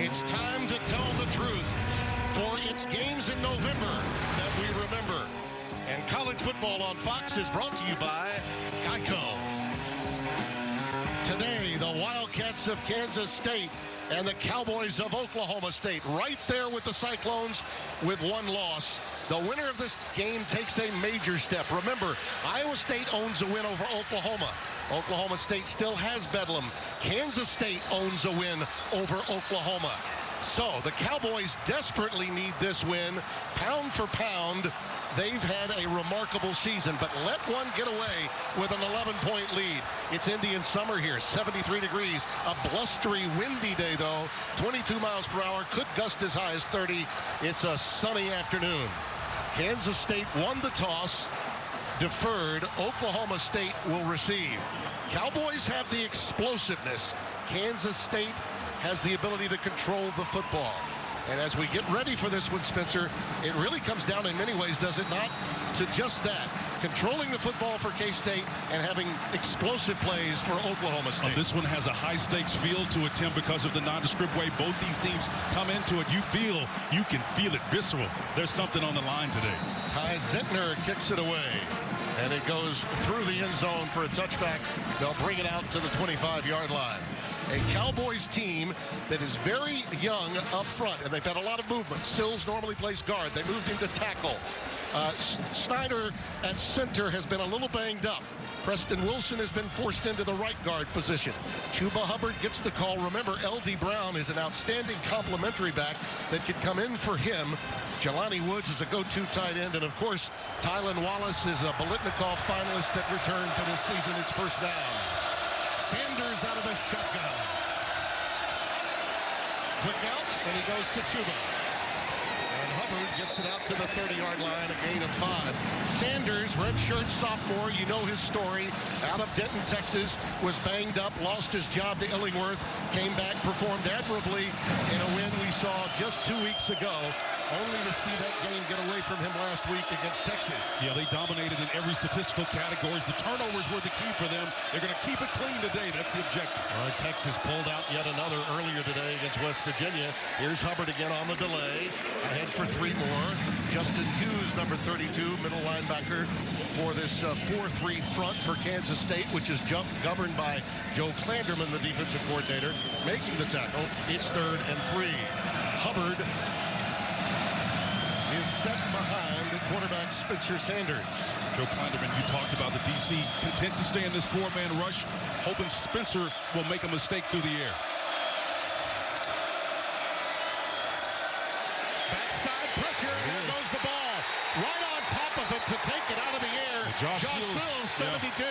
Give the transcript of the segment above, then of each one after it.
It's time to tell the truth, for it's games in November that we remember. And college football on Fox is brought to you by Geico. Today, the Wildcats of Kansas State and the Cowboys of Oklahoma State right there with the Cyclones with one loss. The winner of this game takes a major step. Remember, Iowa State owns a win over Oklahoma. Oklahoma State still has Bedlam. Kansas State owns a win over Oklahoma. So the Cowboys desperately need this win. Pound for pound, they've had a remarkable season, but let one get away with an 11-point lead. It's Indian summer here, 73 degrees. A blustery, windy day, though. 22 miles per hour, could gust as high as 30. It's a sunny afternoon. Kansas State won the toss, deferred. Oklahoma State will receive. Cowboys have the explosiveness. Kansas State has the ability to control the football. And as we get ready for this one, Spencer, it really comes down in many ways, does it not, to just that. Controlling the football for K-State and having explosive plays for Oklahoma State. This one has a high-stakes feel to it, Tim, because of the nondescript way both these teams come into it. You can feel it visceral. There's something on the line today. Ty Zentner kicks it away, and it goes through the end zone for a touchback. They'll bring it out to the 25-yard line. A Cowboys team that is very young up front, and they've had a lot of movement. Sills normally plays guard. They moved him to tackle. Snyder at center has been a little banged up. Preston Wilson has been forced into the right guard position. Chuba Hubbard gets the call. Remember, L.D. Brown is an outstanding complementary back that could come in for him. Jelani Woods is a go-to tight end. And, of course, Tylan Wallace is a Bolitnikov finalist that returned for this season. It's first down. Sanders out of the shotgun. Quick out, and he goes to Chuba. And Hubbard gets it out to the 30-yard line, a gain of 5. Sanders, redshirt sophomore, you know his story, out of Denton, Texas, was banged up, lost his job to Illingworth, came back, performed admirably in a win we saw just 2 weeks ago, only to see that game get away from him last week against Texas. Yeah, they dominated in every statistical category. The turnovers were the key for them. They're going to keep it clean today. That's the objective. All right, Texas pulled out yet another earlier today against West Virginia. Here's Hubbard again on the delay. Ahead for 3 more. Justin Hughes, number 32, middle linebacker for this 4-3 front for Kansas State, which is governed by Joe Klanderman, the defensive coordinator, making the tackle. It's 3rd and 3. Hubbard is set behind quarterback Spencer Sanders. Joe Klanderman, you talked about the DC content to stay in this 4-man rush, hoping Spencer will make a mistake through the air. Backside pressure, and there goes the ball. Right on top of it to take it out of the air. Josh Sills, 72,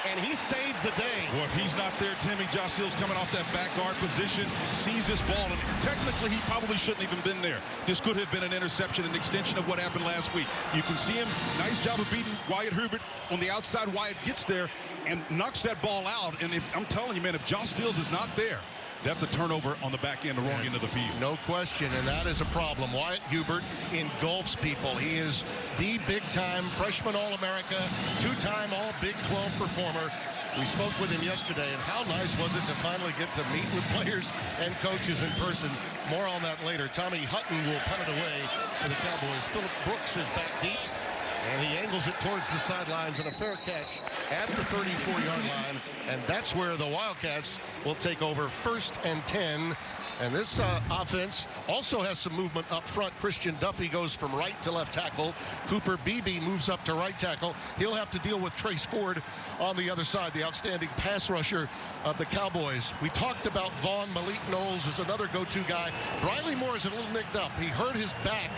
and he saved the day. Well, if he's not there, Timmy, Josh Sills coming off that back guard position, sees this ball, and technically he probably shouldn't even been there. This could have been an interception, an extension of what happened last week. You can see him, nice job of beating Wyatt Herbert on the outside. Wyatt gets there and knocks that ball out, and I'm telling you, man, if Josh Sills is not there, that's a turnover on the back end, the wrong end of the field. No question, and that is a problem. Wyatt Hubert engulfs people. He is the big-time freshman All-America, 2-time All-Big 12 performer. We spoke with him yesterday, and how nice was it to finally get to meet with players and coaches in person. More on that later. Tommy Hutton will punt it away for the Cowboys. Phillip Brooks is back deep, and he angles it towards the sidelines, and a fair catch at the 34-yard line. And that's where the Wildcats will take over 1st and 10. And this offense also has some movement up front. Christian Duffy goes from right to left tackle. Cooper Beebe moves up to right tackle. He'll have to deal with Trace Ford on the other side, the outstanding pass rusher of the Cowboys. We talked about Vaughn. Malik Knowles is another go-to guy. Briley Moore is a little nicked up. He hurt his back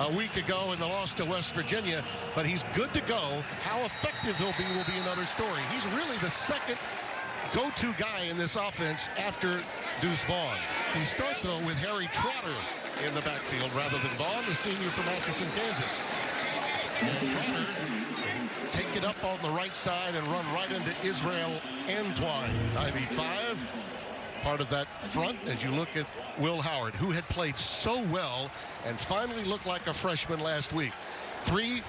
a week ago in the loss to West Virginia, but he's good to go. How effective he'll be will be another story. He's really the second go-to guy in this offense after Deuce Vaughn. We start, though, with Harry Trotter in the backfield rather than Vaughn, the senior from Atchison, Kansas. And Trotter take it up on the right side and run right into Israel Antwine. 95, part of that front as you look at Will Howard, who had played so well and finally looked like a freshman last week. 3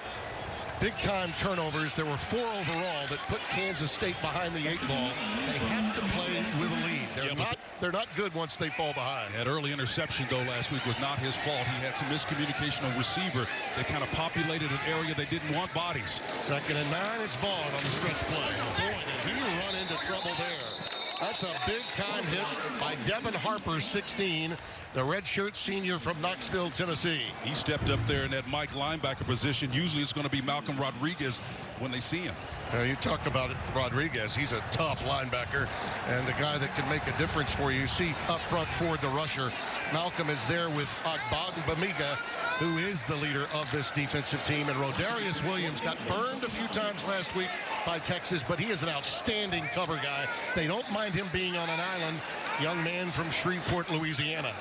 big-time turnovers. There were 4 overall that put Kansas State behind the 8 ball. They have to play with a lead. They're not they're not good once they fall behind. That early interception, though, last week was not his fault. He had some miscommunication on receiver that kind of populated an area they didn't want bodies. 2nd and 9, it's Vaughn on the stretch play. Boy, did he run into trouble there. That's a big-time hit by Devin Harper, 16, the redshirt senior from Knoxville, Tennessee. He stepped up there in that Mike linebacker position. Usually it's going to be Malcolm Rodriguez when they see him. You talk about it, Rodriguez. He's a tough linebacker and the guy that can make a difference for you. See up front Ford, the rusher. Malcolm is there with Bamiga, who is the leader of this defensive team. And Rodarius Williams got burned a few times last week by Texas, but he is an outstanding cover guy. They don't mind him being on an island. Young man from Shreveport, Louisiana.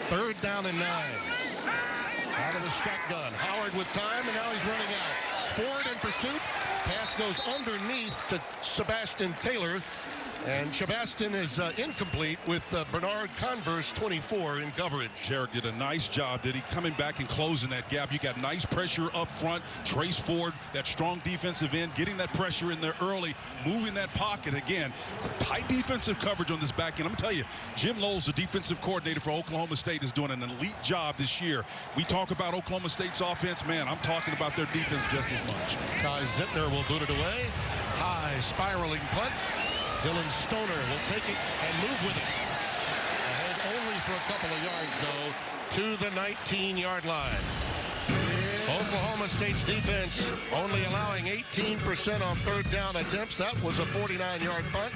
3rd down and 9. Out of the shotgun. Howard with time, and now he's running out. Ford in pursuit. Pass goes underneath to Sebastian Taylor. And Sebastian is incomplete with Bernard Converse, 24, in coverage. Jarrett did a nice job, did he, coming back and closing that gap. You got nice pressure up front. Trace Ford, that strong defensive end, getting that pressure in there early, moving that pocket again. Tight defensive coverage on this back end. I'm going to tell you, Jim Knowles, the defensive coordinator for Oklahoma State, is doing an elite job this year. We talk about Oklahoma State's offense. Man, I'm talking about their defense just as much. Ty Zentner will boot it away. High spiraling punt. Dylan Stoner will take it and move with it. Ahead only for a couple of yards, though, to the 19-yard line. Oklahoma State's defense only allowing 18% on 3rd down attempts. That was a 49-yard punt.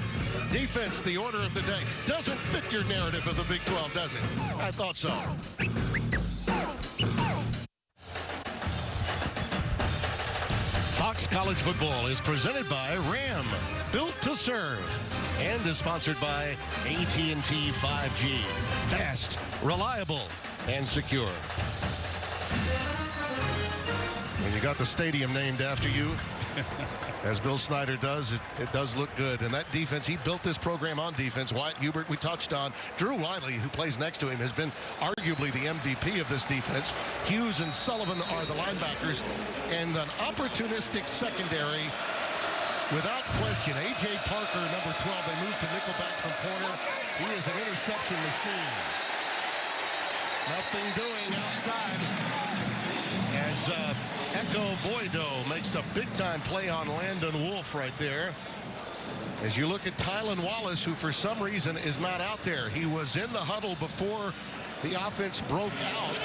Defense, the order of the day. Doesn't fit your narrative of the Big 12, does it? I thought so. Fox College Football is presented by Ram, built to serve, and is sponsored by AT&T 5G. Fast, reliable, and secure. When you got the stadium named after you, as Bill Snyder does, it does look good. And that defense, he built this program on defense. Wyatt Hubert, we touched on. Drew Wiley, who plays next to him, has been arguably the MVP of this defense. Hughes and Sullivan are the linebackers. And an opportunistic secondary, without question. A.J. Parker, number 12, they moved to nickelback from corner. He is an interception machine. Nothing doing outside as Echo Boydo makes a big-time play on Landon Wolf right there. As you look at Tylan Wallace, who for some reason is not out there. He was in the huddle before the offense broke out,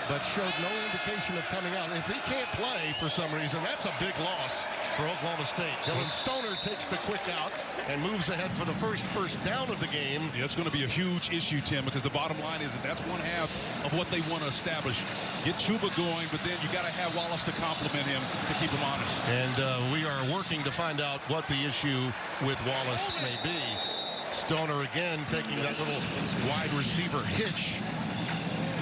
but showed no indication of coming out. If he can't play for some reason, that's a big loss for Oklahoma State. Dylan Stoner takes the quick out and moves ahead for the first down of the game. Yeah, it's going to be a huge issue, Tim, because the bottom line is that's one half of what they want to establish. Get Chuba going, but then you got to have Wallace to complement him to keep him honest. And we are working to find out what the issue with Wallace may be. Stoner again taking that little wide receiver hitch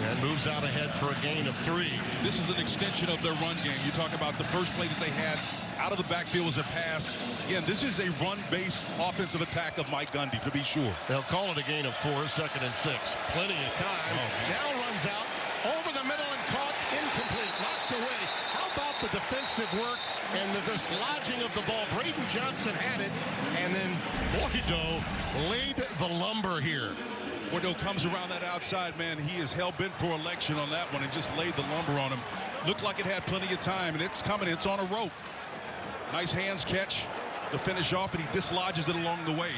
and moves out ahead for a gain of 3. This is an extension of their run game. You talk about the first play that they had out of the backfield was a pass. Again, this is a run-based offensive attack of Mike Gundy, to be sure. They'll call it a gain of 4, 2nd and 6. Plenty of time. Now runs out over the middle and caught incomplete. Knocked away. How about the defensive work and the dislodging of the ball? Braden Johnson had it, and then Boydo laid the lumber here. Boydo comes around that outside, man. He is hell-bent for election on that one and just laid the lumber on him. Looked like it had plenty of time, and it's coming. It's on a rope. Nice hands catch to finish off, and he dislodges it along the way.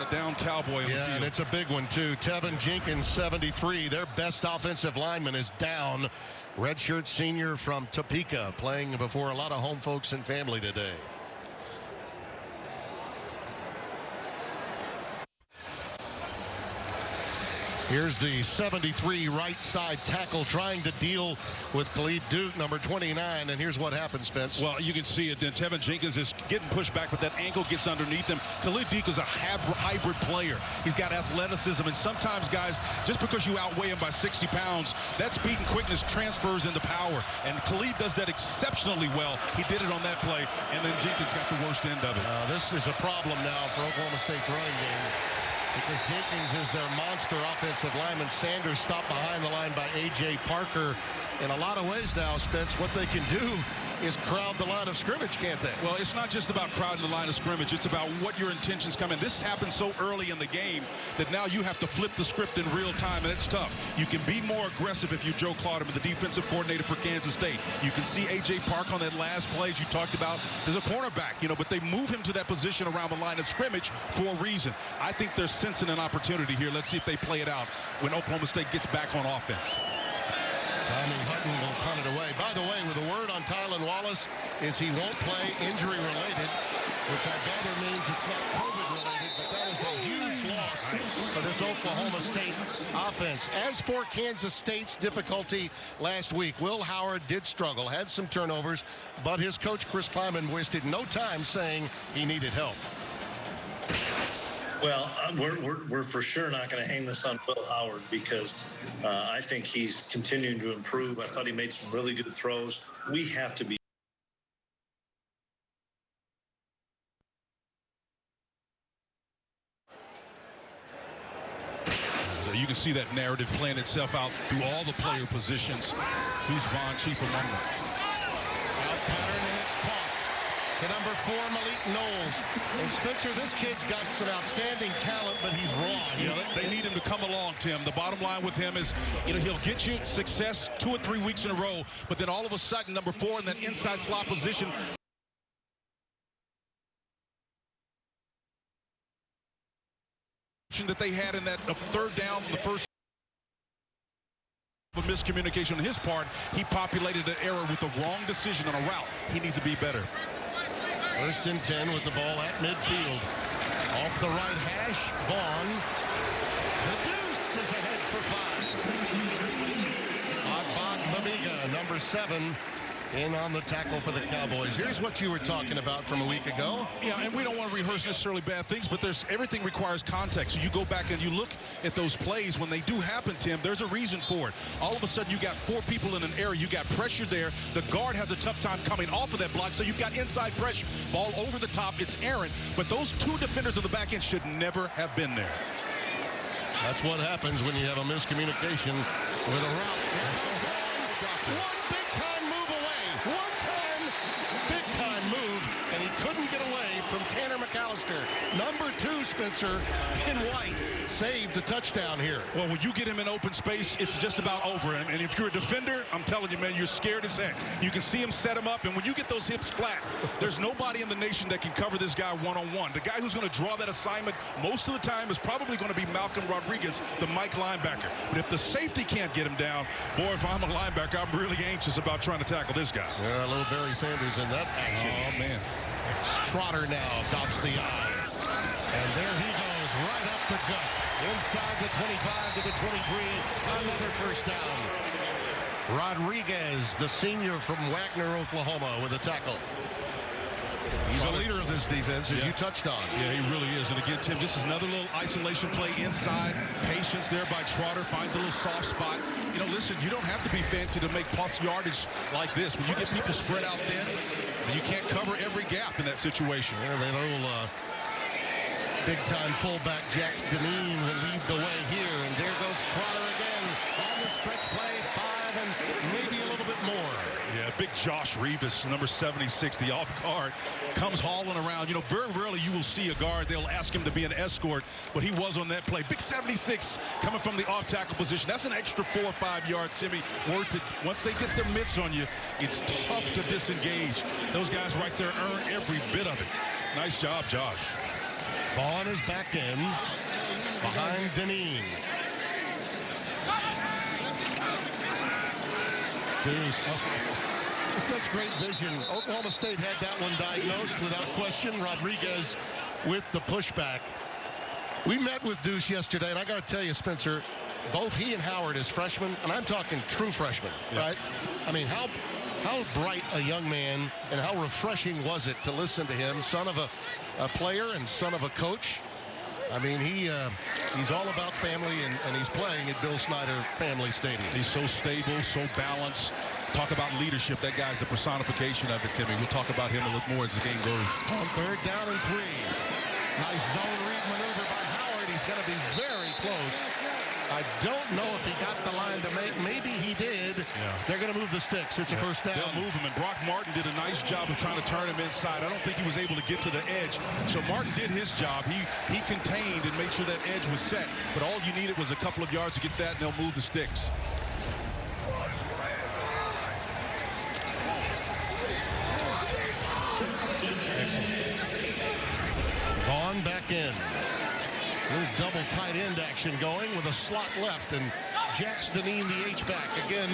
A down Cowboy on the field. And it's a big one, too. Tevin Jenkins, 73. Their best offensive lineman is down. Redshirt senior from Topeka, playing before a lot of home folks and family today. Here's the 73 right side tackle trying to deal with Khalid Duke, number 29. And here's what happens, Spence. Well, you can see it. Then Tevin Jenkins is getting pushed back, but that ankle gets underneath him. Khalid Duke is a hybrid player. He's got athleticism. And sometimes, guys, just because you outweigh him by 60 pounds, that speed and quickness transfers into power. And Khalid does that exceptionally well. He did it on that play. And then Jenkins got the worst end of it. This is a problem now for Oklahoma State's running game, because Jenkins is their monster offensive lineman. Sanders stopped behind the line by A.J. Parker. In a lot of ways now, Spence, what they can do is crowd the line of scrimmage, can't they? Well, it's not just about crowding the line of scrimmage. It's about what your intentions come in. This happened so early in the game that now you have to flip the script in real time, and it's tough. You can be more aggressive if you're Joe Clawderman, the defensive coordinator for Kansas State. You can see A.J. Park on that last play, as you talked about. There's a cornerback, but they move him to that position around the line of scrimmage for a reason. I think they're sensing an opportunity here. Let's see if they play it out when Oklahoma State gets back on offense. Tommy Hutton will punt it away. By the way, with a word on Tylan Wallace is he won't play injury-related, which I gather means it's not COVID-related, but that is a huge loss for this Oklahoma State offense. As for Kansas State's difficulty last week, Will Howard did struggle, had some turnovers, but his coach, Chris Kleiman, wasted no time saying he needed help. Well, we're for sure not going to hang this on Will Howard because I think he's continuing to improve. I thought he made some really good throws. We have to be. So you can see that narrative playing itself out through all the player positions. Who's Von Chief among them? Out pattern, and it's caught. To number 4, Malik Knowles. And Spencer, this kid's got some outstanding talent, but he's raw. They need him to come along, Tim. The bottom line with him is, he'll get you success 2 or 3 weeks in a row, but then all of a sudden, number 4 in that inside slot position that they had in that third down, the first miscommunication on his part, he populated an error with the wrong decision on a route. He needs to be better. 1st and 10 with the ball at midfield. Off the right hash, Vaughn. The deuce is ahead for 5. Adbog Bamiga, number 7, in on the tackle for the Cowboys. Here's what you were talking about from a week ago. Yeah, and we don't want to rehearse necessarily bad things, but everything requires context. So you go back and you look at those plays. When they do happen, Tim, there's a reason for it. All of a sudden, you got 4 people in an area. You got pressure there. The guard has a tough time coming off of that block, so you've got inside pressure. Ball over the top. It's errant, but those 2 defenders on the back end should never have been there. That's what happens when you have a miscommunication with a route. One big-time move away. One-time, big-time move, and he couldn't get away from Tanner McAllister. Number 2, Spencer, in white, saved a touchdown here. Well, when you get him in open space, it's just about over. And if you're a defender, I'm telling you, man, you're scared as heck. You can see him set him up, and when you get those hips flat, there's nobody in the nation that can cover this guy one-on-one. The guy who's going to draw that assignment most of the time is probably going to be Malcolm Rodriguez, the Mike linebacker. But if the safety can't get him down, boy, if I'm a linebacker, I'm really anxious about trying to tackle this guy. Yeah, a little Barry Sanders in that action. Oh, man. Trotter now dots the I. And there he goes, right up the gut. Inside the 25 to the 23. Another first down. Rodriguez, the senior from Wagner, Oklahoma, with a tackle. He's a leader of this defense, as you touched on. Yeah, he really is. And again, Tim, this is another little isolation play inside. Patience there by Trotter. Finds a little soft spot. Listen, you don't have to be fancy to make plus yardage like this. When you get people spread out thin, you can't cover every gap in that situation. Yeah, they little big-time fullback Jax Deneen will lead the way here. And there goes Trotter again on the stretch play. 5 and maybe a little bit more. Yeah, big Josh Revis, number 76, the off guard, comes hauling around. Very rarely you will see a guard. They'll ask him to be an escort, but he was on that play. Big 76 coming from the off tackle position. That's an extra 4 or 5 yards, Timmy, worth it. Once they get their mitts on you, it's tough to disengage. Those guys right there earn every bit of it. Nice job, Josh. Vaughn is back in behind Deneen. Such great vision. Oklahoma State had that one diagnosed without question. Rodriguez with the pushback. We met with Deuce yesterday, and I got to tell you, Spencer, both he and Howard as freshmen, and I'm talking true freshmen, right? I mean, how bright a young man, and how refreshing was it to listen to him, son of a player and son of a coach. I mean, he's all about family, and he's playing at Bill Snyder Family Stadium. He's so stable, so balanced. Talk about leadership. That guy's the personification of it, Timmy. We'll talk about him a little more as the game goes. On 3rd down and 3. Nice zone read maneuver by Howard. He's going to be very close I don't know if he got the line to make. Maybe he did. Yeah. They're going to move the sticks. It's a first down. They'll move him, and Brock Martin did a nice job of trying to turn him inside. I don't think he was able to get to the edge. So Martin did his job. He contained and made sure that edge was set. But all you needed was a couple of yards to get that, and they'll move the sticks. Vaughn back in. Little double tight end action going with a slot left, and Jets Deneen the H-back again.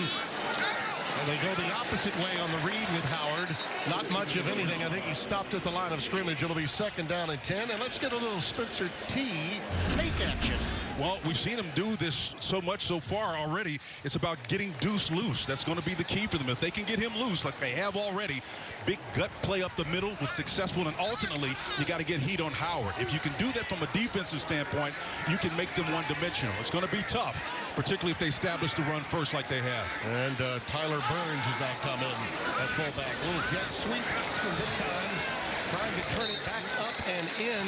And they go the opposite way on the read with Howard. Not much of anything. I think he stopped at the line of scrimmage. It'll be 2nd down and 10. And let's get a little Spencer T take action. Well, we've seen him do this so much so far already. It's about getting Deuce loose. That's going to be the key for them. If they can get him loose like they have already, big gut play up the middle was successful. And ultimately, you got to get heat on Howard. If you can do that from a defensive standpoint, you can make them one-dimensional. It's going to be tough, particularly if they establish the run first like they have. And Tyler Burns has now come in at fullback. Little jet sweep action this time. Trying to turn it back up and in,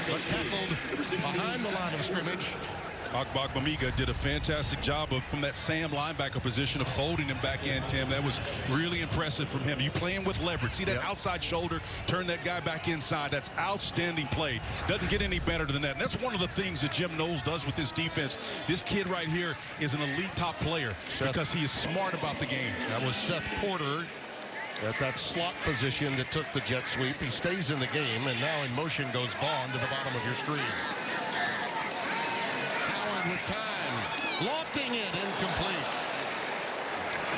but tackled behind the line of scrimmage. Agbagmamiga did a fantastic job from that Sam linebacker position of folding him back in, Tim. That was really impressive from him. You play him with leverage. See that outside shoulder, turn that guy back inside. That's outstanding play. Doesn't get any better than that. And that's one of the things that Jim Knowles does with this defense. This kid right here is an elite top player because he is smart about the game. That was Seth Porter at that slot position that took the jet sweep. He stays in the game, and now in motion goes Vaughn to the bottom of your screen. Howard with time, lofting it, incomplete.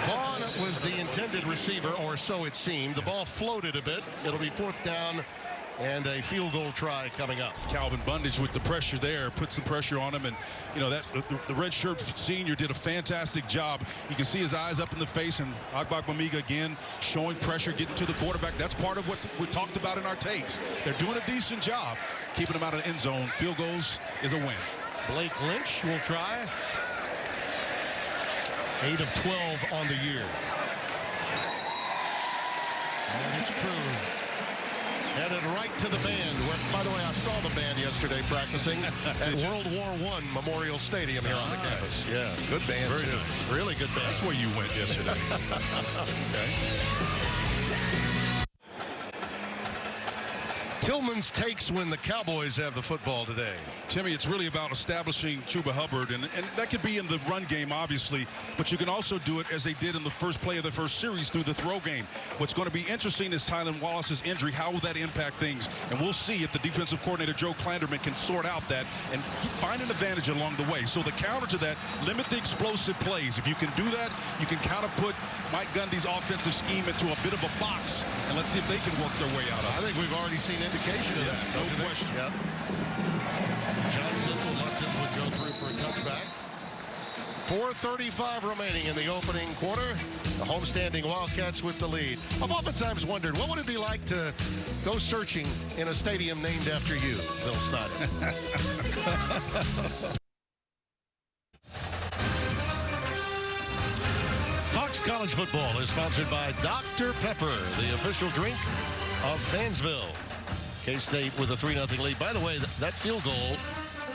Vaughn was the intended receiver, or so it seemed. The ball floated a bit. It'll be 4th down and a field goal try coming up. Calvin Bundage with the pressure there, put some pressure on him, and you know that the redshirt senior did a fantastic job. You can see his eyes up in the face, and Agbagmamiga again showing pressure, getting to the quarterback. That's part of what we talked about in our takes. They're doing a decent job keeping him out of the end zone. Field goals is a win. Blake Lynch will try. 8 of 12 on the year. And it's true. Headed right to the band. Where, by the way, I saw the band yesterday practicing at World War I Memorial Stadium here on the campus. Yeah, good band. Very too. nice. Really good band. That's where you went yesterday. Okay. Tillman's takes when the Cowboys have the football today. Timmy, it's really about establishing Chuba Hubbard, and that could be in the run game, obviously, but you can also do it as they did in the first play of the first series through the throw game. What's going to be interesting is Tylan Wallace's injury. How will that impact things? And we'll see if the defensive coordinator, Joe Klanderman, can sort out that and find an advantage along the way. So the counter to that, limit the explosive plays. If you can do that, you can kind of put Mike Gundy's offensive scheme into a bit of a box, and let's see if they can work their way out of it. I think we've already seen indication of that. No question. Yep. Johnson will let this one go through for a touchback. 4:35 remaining in the opening quarter. The homestanding Wildcats with the lead. I've oftentimes wondered, what would it be like to go searching in a stadium named after you, Bill Snyder? Fox College Football is sponsored by Dr. Pepper, the official drink of Fansville. K-State with a 3-0 lead. By the way, that field goal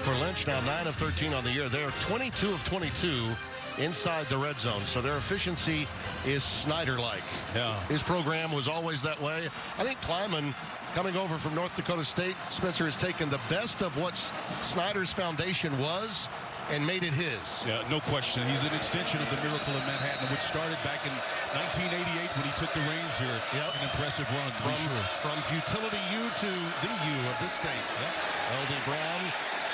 for Lynch, now 9 of 13 on the year. They're 22 of 22 inside the red zone. So their efficiency is Snyder-like. Yeah. His program was always that way. I think Kleiman, coming over from North Dakota State, Spencer, has taken the best of what Snyder's foundation was and made it his. Yeah, no question. He's an extension of the Miracle in Manhattan, which started back in 1988 when he took the reins here. Yep. An impressive run, From futility U to the U of this state. Yep. L.D. Brown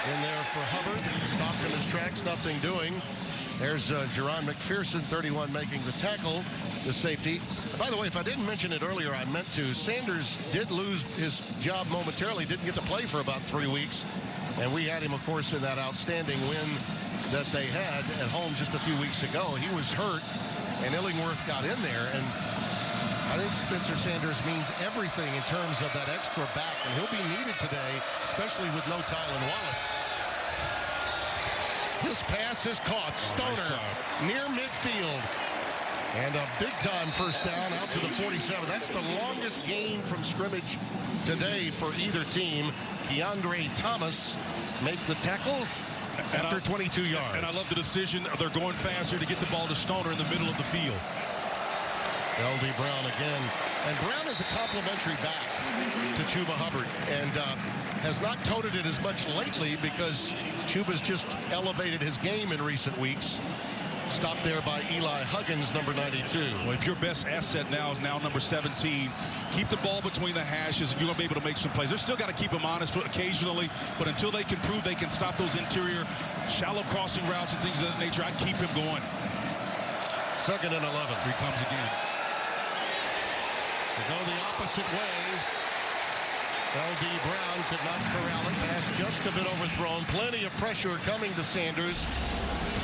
in there for Hubbard. Stopped in his tracks, nothing doing. There's Jerron McPherson, 31, making the tackle, the safety. By the way, if I didn't mention it earlier, I meant to. Sanders did lose his job momentarily, didn't get to play for about 3 weeks. And we had him, of course, in that outstanding win that they had at home just a few weeks ago. He was hurt, and Illingworth got in there. And I think Spencer Sanders means everything in terms of that extra back, and he'll be needed today, especially with no Tylan Wallace. His pass is caught. Stoner near midfield. And a big-time first down out to the 47. That's the longest gain from scrimmage today for either team. Keandre Thomas make the tackle. after 22 yards. And I love the decision. They're going faster to get the ball to Stoner in the middle of the field. L.D. Brown again. And Brown is a complimentary back to Chuba Hubbard. And has not toted it as much lately because Chuba's just elevated his game in recent weeks. Stopped there by Eli Huggins, number 92. Well, if your best asset now is number 17, keep the ball between the hashes, and you're going to be able to make some plays. They're still got to keep them honest occasionally, but until they can prove they can stop those interior shallow crossing routes and things of that nature, I'd keep him going. 2nd and 11. Here he comes again. To go the opposite way. L.D. Brown could not corral it. Pass just a bit overthrown. Plenty of pressure coming to Sanders.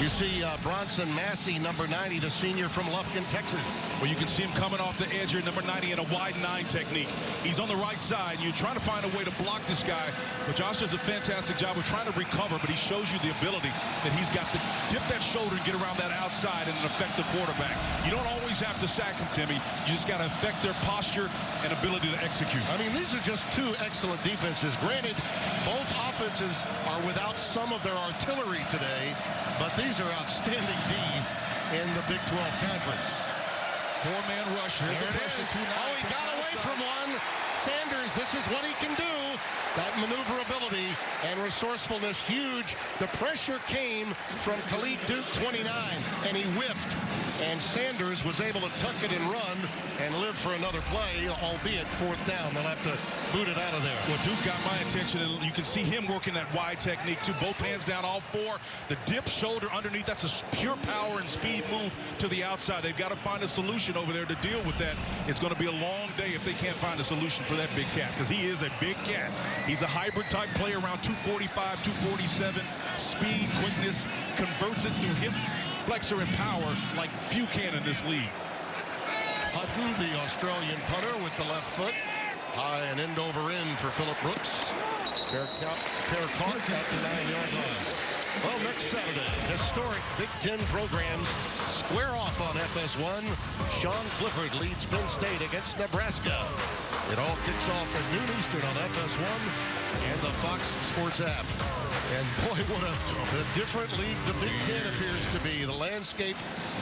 You see Bronson Massey, number 90, the senior from Lufkin, Texas. Well, you can see him coming off the edge here, number 90, in a wide 9 technique. He's on the right side. You're trying to find a way to block this guy, but Josh does a fantastic job of trying to recover, but he shows you the ability that he's got to dip that shoulder and get around that outside and affect the quarterback. You don't always have to sack him, Timmy. You just got to affect their posture and ability to execute. I mean, these are just 2 excellent defenses. Granted, both offenses are without some of their artillery today, but these are outstanding D's in the Big 12 Conference. 4-man rush. Here's the pressure. Oh, he got away from one. Sanders, this is what he can do. That maneuverability and resourcefulness, huge. The pressure came from Khalid Duke, 29, and he whiffed. And Sanders was able to tuck it and run and live for another play, albeit 4th down. They'll have to boot it out of there. Well, Duke got my attention, and you can see him working that wide technique, too. Both hands down, all 4. The dip shoulder underneath, that's a pure power and speed move to the outside. They've got to find a solution over there to deal with that. It's going to be a long day if they can't find a solution for that big cat, because he is a big cat. He's a hybrid-type player, around 245, 247. Speed, quickness, converts it through hip flexor and power like few can in this league. Hutton, the Australian punter, with the left foot. High and end over end for Phillip Brooks. Fair caught at the 9-yard line. Well, next Saturday, historic Big Ten programs square off on FS1. Sean Clifford leads Penn State against Nebraska. It all kicks off at noon Eastern on FS1 and the Fox Sports app. And boy, what a different league the Big Ten appears to be. The landscape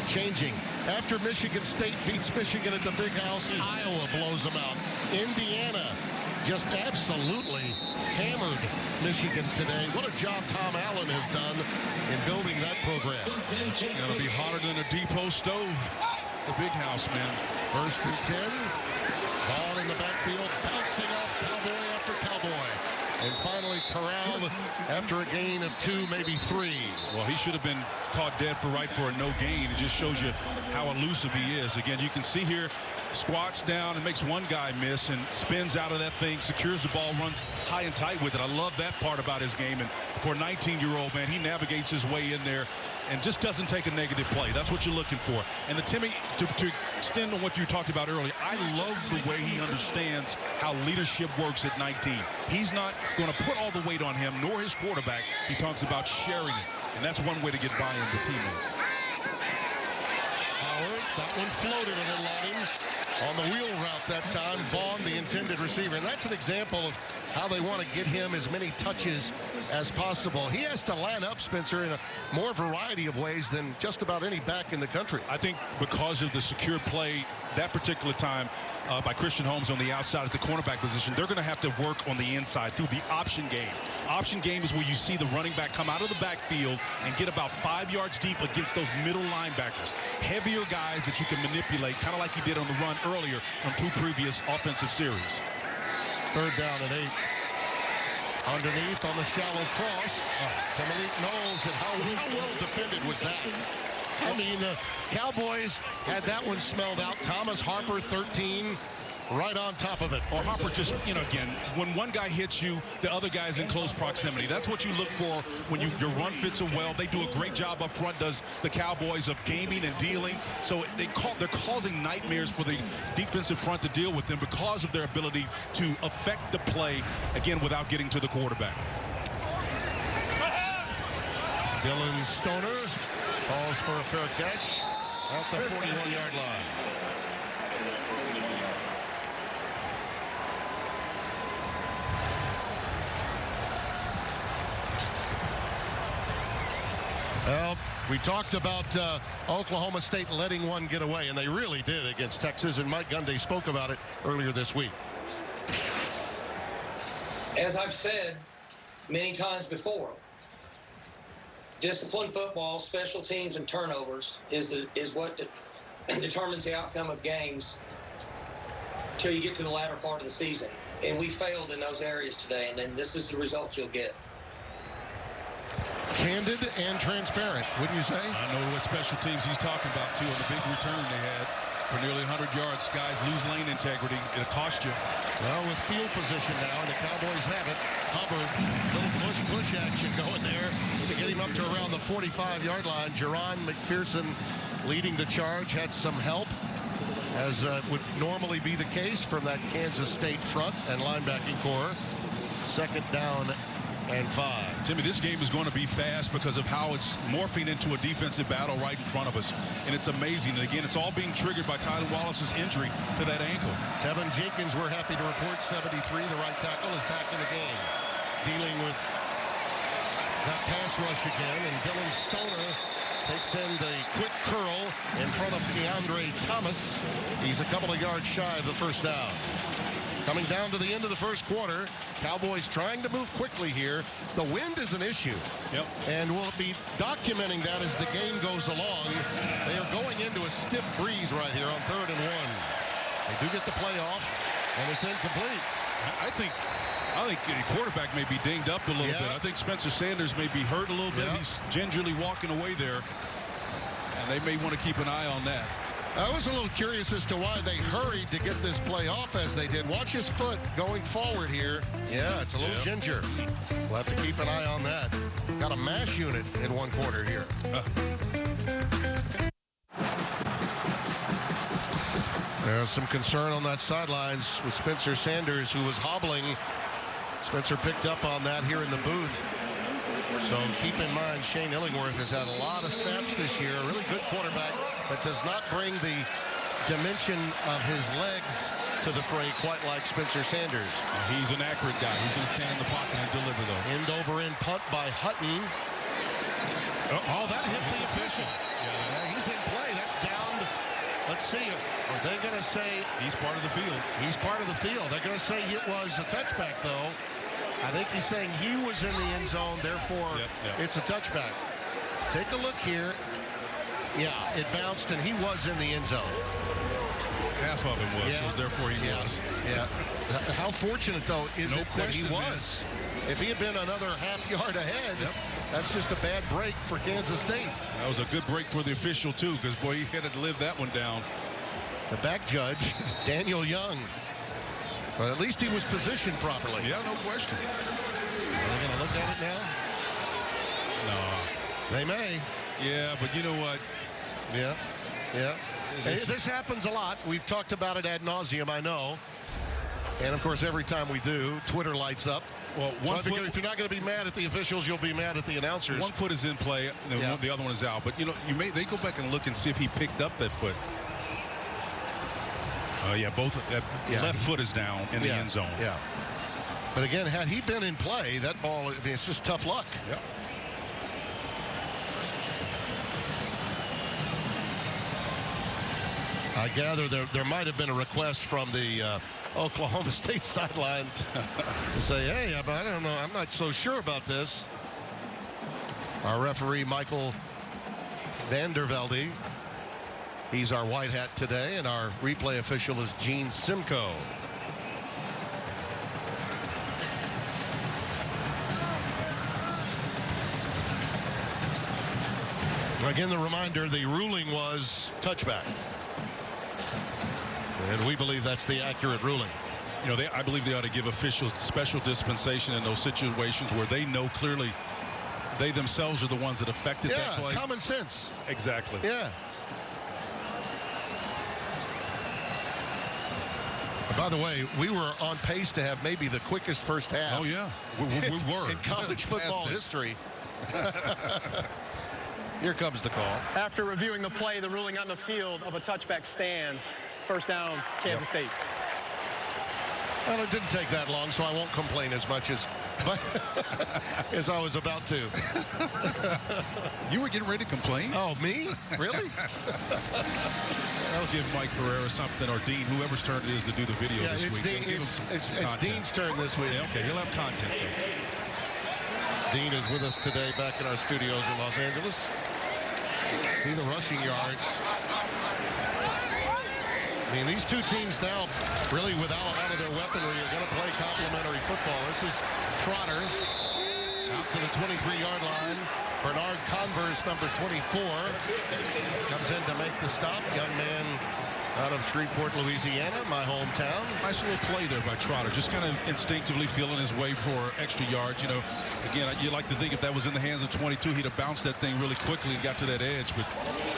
changing. After Michigan State beats Michigan at the Big House, Iowa blows them out. Indiana just absolutely hammered Michigan today. What a job Tom Allen has done in building that program. It'll be hotter than a depot stove. The Big House, man. 1st and 10. Ball in the backfield, bouncing off Cowboy after Cowboy. And finally corralled after a gain of 2, maybe 3. Well, he should have been caught dead for a no gain. It just shows you how elusive he is. Again, you can see here, squats down and makes one guy miss and spins out of that thing, secures the ball, runs high and tight with it. I love that part about his game. And for a 19-year-old, man, he navigates his way in there and just doesn't take a negative play. That's what you're looking for. And Timmy, to extend on what you talked about earlier, I love the way he understands how leadership works at 19. He's not going to put all the weight on him, nor his quarterback. He talks about sharing it, and that's one way to get buy-in with teammates. Howard, that one floated a little on him. On the wheel route that time, Vaughn, the intended receiver. And that's an example of how they want to get him as many touches as possible. He has to line up, Spencer, in a more variety of ways than just about any back in the country. I think because of the secure play that particular time by Christian Holmes on the outside at the cornerback position, they're going to have to work on the inside through the option game. Option game is where you see the running back come out of the backfield and get about 5 yards deep against those middle linebackers. Heavier guys that you can manipulate, kind of like he did on the run earlier on 2 previous offensive series. 3rd down and 8. Underneath on the shallow cross to Malik Knowles, and how well defended was that? I mean, the Cowboys had that one smelled out. Thomas Harper, 13, right on top of it. Or Harper just, again, when one guy hits you, the other guy's in close proximity. That's what you look for when your run fits them well. They do a great job up front, does the Cowboys, of gaming and dealing. So they're causing nightmares for the defensive front to deal with them because of their ability to affect the play, again, without getting to the quarterback. Dylan Stoner calls for a fair catch at the 41-yard line. We talked about Oklahoma State letting one get away, and they really did against Texas, and Mike Gundy spoke about it earlier this week. As I've said many times before, disciplined football, special teams, and turnovers is what determines the outcome of games till you get to the latter part of the season. And we failed in those areas today, and then this is the result you'll get. Candid and transparent, wouldn't you say? I know what special teams he's talking about, too, on the big return they had for nearly 100 yards. Guys lose lane integrity. It'll cost you. Well, with field position now, and the Cowboys have it. Hubbard, little push action going there to get him up to around the 45-yard line. Jerron McPherson leading the charge, had some help, as would normally be the case from that Kansas State front and linebacking core. Second down and 5. Timmy, this game is going to be fast because of how it's morphing into a defensive battle right in front of us. And it's amazing. And again, it's all being triggered by Tyler Wallace's injury to that ankle. Tevin Jenkins, we're happy to report, 73, the right tackle, is back in the game. Dealing with that pass rush again. And Dylan Stoner takes in the quick curl in front of DeAndre Thomas. He's a couple of yards shy of the first down. Coming down to the end of the first quarter, Cowboys trying to move quickly here. The wind is an issue. Yep. And we'll be documenting that as the game goes along. They are going into a stiff breeze right here on 3rd and 1. They do get the play off, and it's incomplete. I think the quarterback may be dinged up a little bit. I think Spencer Sanders may be hurt a little bit. He's gingerly walking away there, and they may want to keep an eye on that. I was a little curious as to why they hurried to get this play off as they did. Watch his foot going forward here. Yeah, it's a little ginger. We'll have to keep an eye on that. Got a mash unit in one quarter here. There's some concern on that sidelines with Spencer Sanders, who was hobbling. Spencer picked up on that here in the booth. So keep in mind, Shane Illingworth has had a lot of snaps this year. A really good quarterback that does not bring the dimension of his legs to the fray quite like Spencer Sanders. He's an accurate guy. He's going to stand in the pocket and deliver, though. End over end punt by Hutton. Oh, that hit the official. Yeah, he's in play. That's down. Let's see. Are they going to say he's part of the field? He's part of the field. They're going to say it was a touchback, though. I think he's saying he was in the end zone, therefore it's a touchback. Take a look here. Yeah, it bounced, and he was in the end zone. Half of him was, so therefore he was. Yeah. How fortunate, though, is it that he was? If he had been another half yard ahead, that's just a bad break for Kansas State. That was a good break for the official, too, because, boy, he had to live that one down. The back judge, Daniel Young. Well, at least he was positioned properly. Yeah, no question. Are they going to look at it now? No. They may. Yeah, but you know what? Yeah. This happens a lot. We've talked about it ad nauseum, I know. And, of course, every time we do, Twitter lights up. Well, if you're not going to be mad at the officials, you'll be mad at the announcers. One foot is in play, and the other one is out. But, you know, they go back and look and see if he picked up that foot. Left foot is down in the end zone. Yeah. But again, had he been in play, that ball, it's just tough luck. Yeah. I gather there might have been a request from the Oklahoma State sideline to say, hey, I don't know, I'm not so sure about this. Our referee, Michael Vandervelde. He's our white hat today, and our replay official is Gene Simcoe. Again, the reminder, the ruling was touchback. And we believe that's the accurate ruling. You know, I believe they ought to give officials special dispensation in those situations where they know clearly they themselves are the ones that affected that play. Yeah, common sense. Exactly. Yeah. By the way, we were on pace to have maybe the quickest first half. Oh, yeah. We were. In college football history. Here comes the call. After reviewing the play, the ruling on the field of a touchback stands. First down, Kansas State. Well, it didn't take that long, so I won't complain as much as as I was about to. You were getting ready to complain? Oh, me? Really? I'll give Mike Carrera something, or Dean, whoever's turn it is to do the video Yeah, this it's, week. it's Dean's turn this week. Yeah, okay, he'll have content. Dean is with us today back in our studios in Los Angeles. See the rushing yards. I mean, these two teams now really without a lot of their weaponry are going to play complementary football. This is Trotter out to the 23-yard line. Bernard Converse, number 24, comes in to make the stop. Young man out of Shreveport, Louisiana, my hometown. Nice little play there by Trotter, just kind of instinctively feeling his way for extra yards. You know, again, you like to think if that was in the hands of 22, he'd have bounced that thing really quickly and got to that edge. But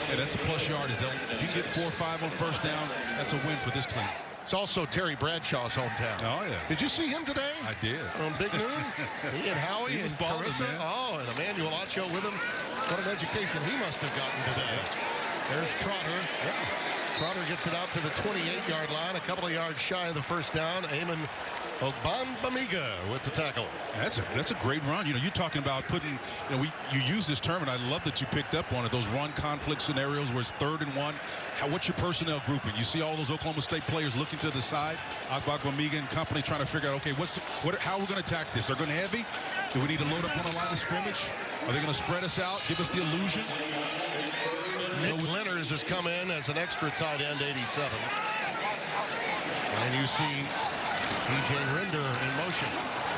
yeah, that's a plus yardage. If you get 4 or 5 on first down, that's a win for this team. It's also Terry Bradshaw's hometown. Oh, yeah. Did you see him today? I did. On Big Noon? He and Howie He was and balling, Carissa. man. Oh, and Emmanuel Acho with him. What an education he must have gotten today. There's Trotter. Trotter gets it out to the 28-yard line, a couple of yards shy of the first down. Eamon Ogbongbemiga with the tackle. That's a great run. You know, you're talking about putting, you know, you use this term, and I love that you picked up on it, those run conflict scenarios where it's 3rd and 1. What's your personnel grouping? You see all those Oklahoma State players looking to the side, Ogbongbemiga and company trying to figure out, okay, how are we going to attack this? They're going heavy? Do we need to load up on the line of scrimmage? Are they going to spread us out, give us the illusion? Nick Lenners has come in as an extra tight end, 87. And you see E.J. Rinder in motion.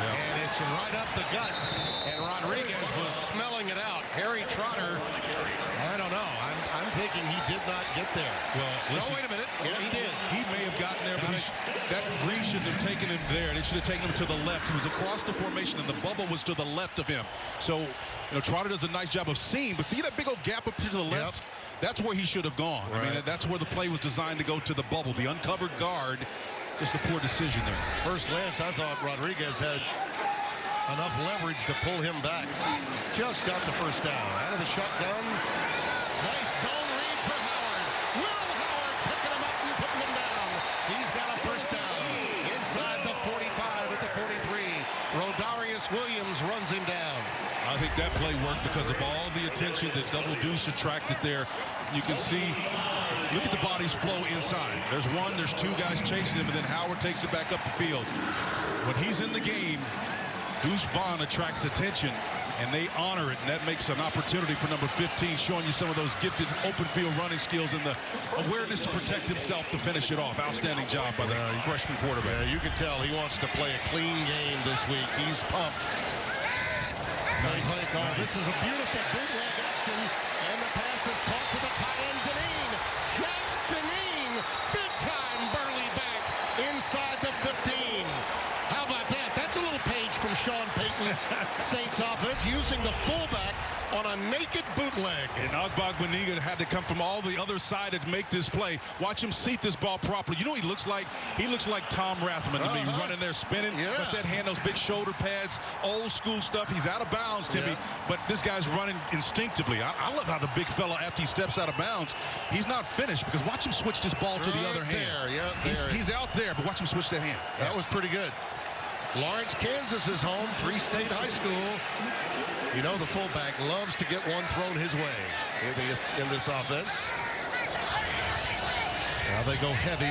And it's right up the gut. And Rodriguez was smelling it out. Harry Trotter, I don't know. I'm thinking he did not get there. Well, listen, no, wait a minute. Yeah, he did. He may have gotten there, but that Bree shouldn't have taken him there. They should have taken him to the left. He was across the formation, and the bubble was to the left of him. So, you know, Trotter does a nice job of seeing. But see that big old gap up to the left? Yep. That's where he should have gone. Right. I mean, that's where the play was designed to go, to the bubble. The uncovered guard, just a poor decision there. First glance, I thought Rodriguez had enough leverage to pull him back. Just got the first down. Out of the shotgun. Nice zone read for Howard. Will Howard picking him up and putting him down. He's got a first down. Inside the 45 at the 43. Rodarius Williams runs him down. I think that play worked because of all the attention that Double Deuce attracted there. You can see, look at the bodies flow inside. There's one, there's 2 guys chasing him, and then Howard takes it back up the field. When he's in the game, Deuce Vaughn attracts attention, and they honor it, and that makes an opportunity for number 15, showing you some of those gifted open field running skills and the awareness to protect himself to finish it off. Outstanding job by the freshman quarterback. Yeah, you can tell he wants to play a clean game this week. He's pumped. Nice. This is a beautiful bootleg action, and the pass is caught to the tight end, Deneen. Jax Deneen, big-time burly back inside the 15. How about that? That's a little page from Sean Payton's Saints offense, using the fullback on a naked bootleg. And Ogbongbemiga had to come from all the other side to make this play. Watch him seat this ball properly. You know what he looks like? He looks like Tom Rathman to me, running there, spinning. But that hand, those big shoulder pads, old school stuff. He's out of bounds, Timmy. But this guy's running instinctively. I love how the big fella, after he steps out of bounds, he's not finished, because watch him switch this ball to the other hand. He's out there, but watch him switch that hand. That was pretty good. Lawrence, Kansas is home, Free State High School. You know the fullback loves to get one thrown his way in this offense. Now they go heavy.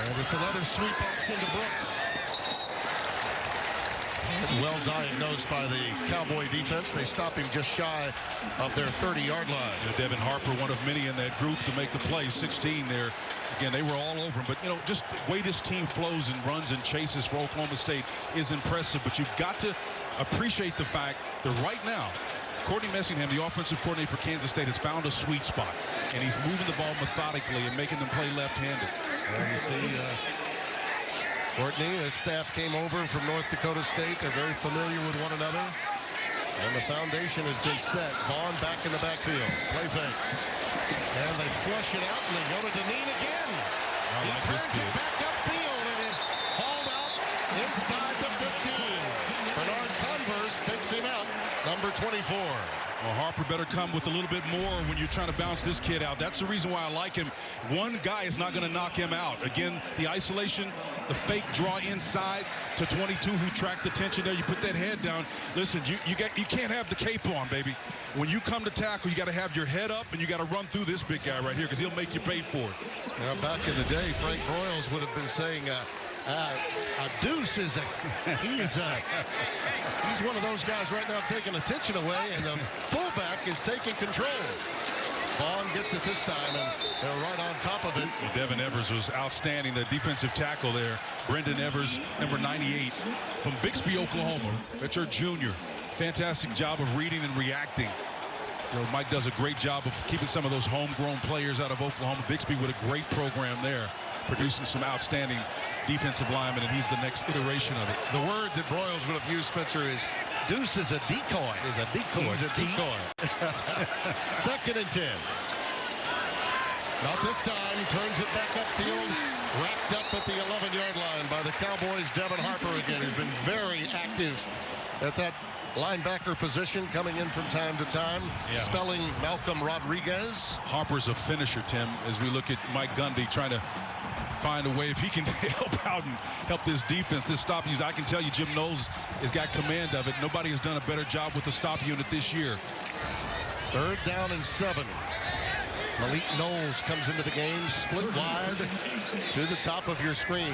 And it's another sweep action to Brooks. Well diagnosed by the Cowboy defense. They stop him just shy of their 30-yard line. Devin Harper, one of many in that group to make the play, 16 there. Again, they were all over him. But, you know, just the way this team flows and runs and chases for Oklahoma State is impressive. But you've got to appreciate the fact that right now, Courtney Messingham, the offensive coordinator for Kansas State, has found a sweet spot. And he's moving the ball methodically and making them play left-handed. Well, you see, Courtney, his staff came over from North Dakota State. They're very familiar with one another. And the foundation has been set. Vaughn back in the backfield. Play fake. And they flush it out, and they go to Deneen again. He turns it back upfield and is hauled out inside the 15. Bernard Converse takes him out. Number number 24. Well, Harper better come with a little bit more when you're trying to bounce this kid out. That's the reason why I like him. One guy is not going to knock him out. Again, the isolation, the fake draw inside to 22 who tracked the tension there. You put that head down. Listen, you can't have the cape on, baby. When you come to tackle, you got to have your head up and you got to run through this big guy right here because he'll make you pay for it. Now, back in the day, Frank Broyles would have been saying, a deuce is he's one of those guys right now taking attention away, and the fullback is taking control. Vaughn gets it this time, and they're right on top of it. Devin Evers was outstanding, the defensive tackle there. Brendan Evers, number 98, from Bixby, Oklahoma. That's your junior. Fantastic job of reading and reacting. You know, Mike does a great job of keeping some of those homegrown players out of Oklahoma. Bixby with a great program there, producing some outstanding defensive linemen, and he's the next iteration of it. The word that Broyles would have used, Spencer, is deuce is a decoy. Is a decoy. He's a decoy. 2nd and 10. Not this time. Turns it back upfield. Wrapped up at the 11-yard line by the Cowboys. Devin Harper again, who's been very active at that linebacker position, coming in from time to time, spelling Malcolm Rodriguez. Harper's a finisher, Tim, as we look at Mike Gundy trying to find a way if he can help out and help this defense, this stop unit. I can tell you Jim Knowles has got command of it. Nobody has done a better job with the stop unit this year. 3rd down and 7. Malik Knowles comes into the game, split wide to the top of your screen.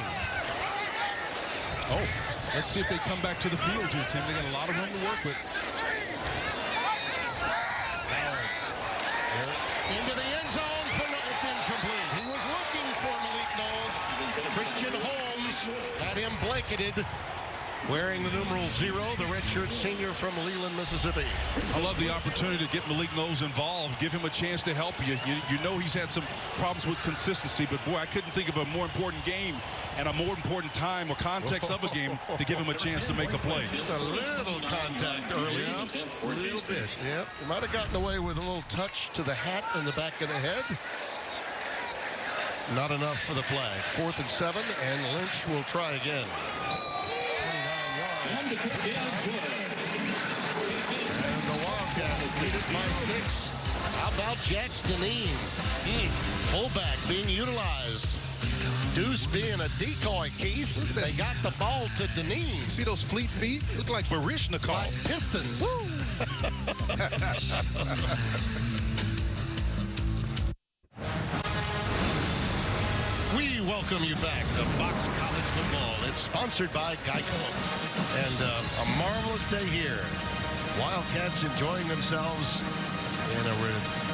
Oh, let's see if they come back to the field here, Tim. They got a lot of room to work with. Into the end zone. It's incomplete. He was looking for Malik Knowles. Christian Holmes had him blanketed, wearing the numeral 0, the redshirt senior from Leland, Mississippi. I love the opportunity to get Malik Knowles involved, give him a chance to help you. You know he's had some problems with consistency, but boy, I couldn't think of a more important game and a more important time or context of a game to give him a chance to make a play. Just a little contact early. A little bit. Yep, he might have gotten away with a little touch to the hat in the back of the head. Not enough for the flag. 4th and 7, and Lynch will try again. And the Wildcats lead it by 6. How about Jax Deneen? Fullback being utilized. Deuce being a decoy, Keith. They got the ball to Deneen. See those fleet feet? Look like Barishnikov. Like Pistons. We welcome you back to Fox College Football. It's sponsored by Geico. And a marvelous day here. Wildcats enjoying themselves in a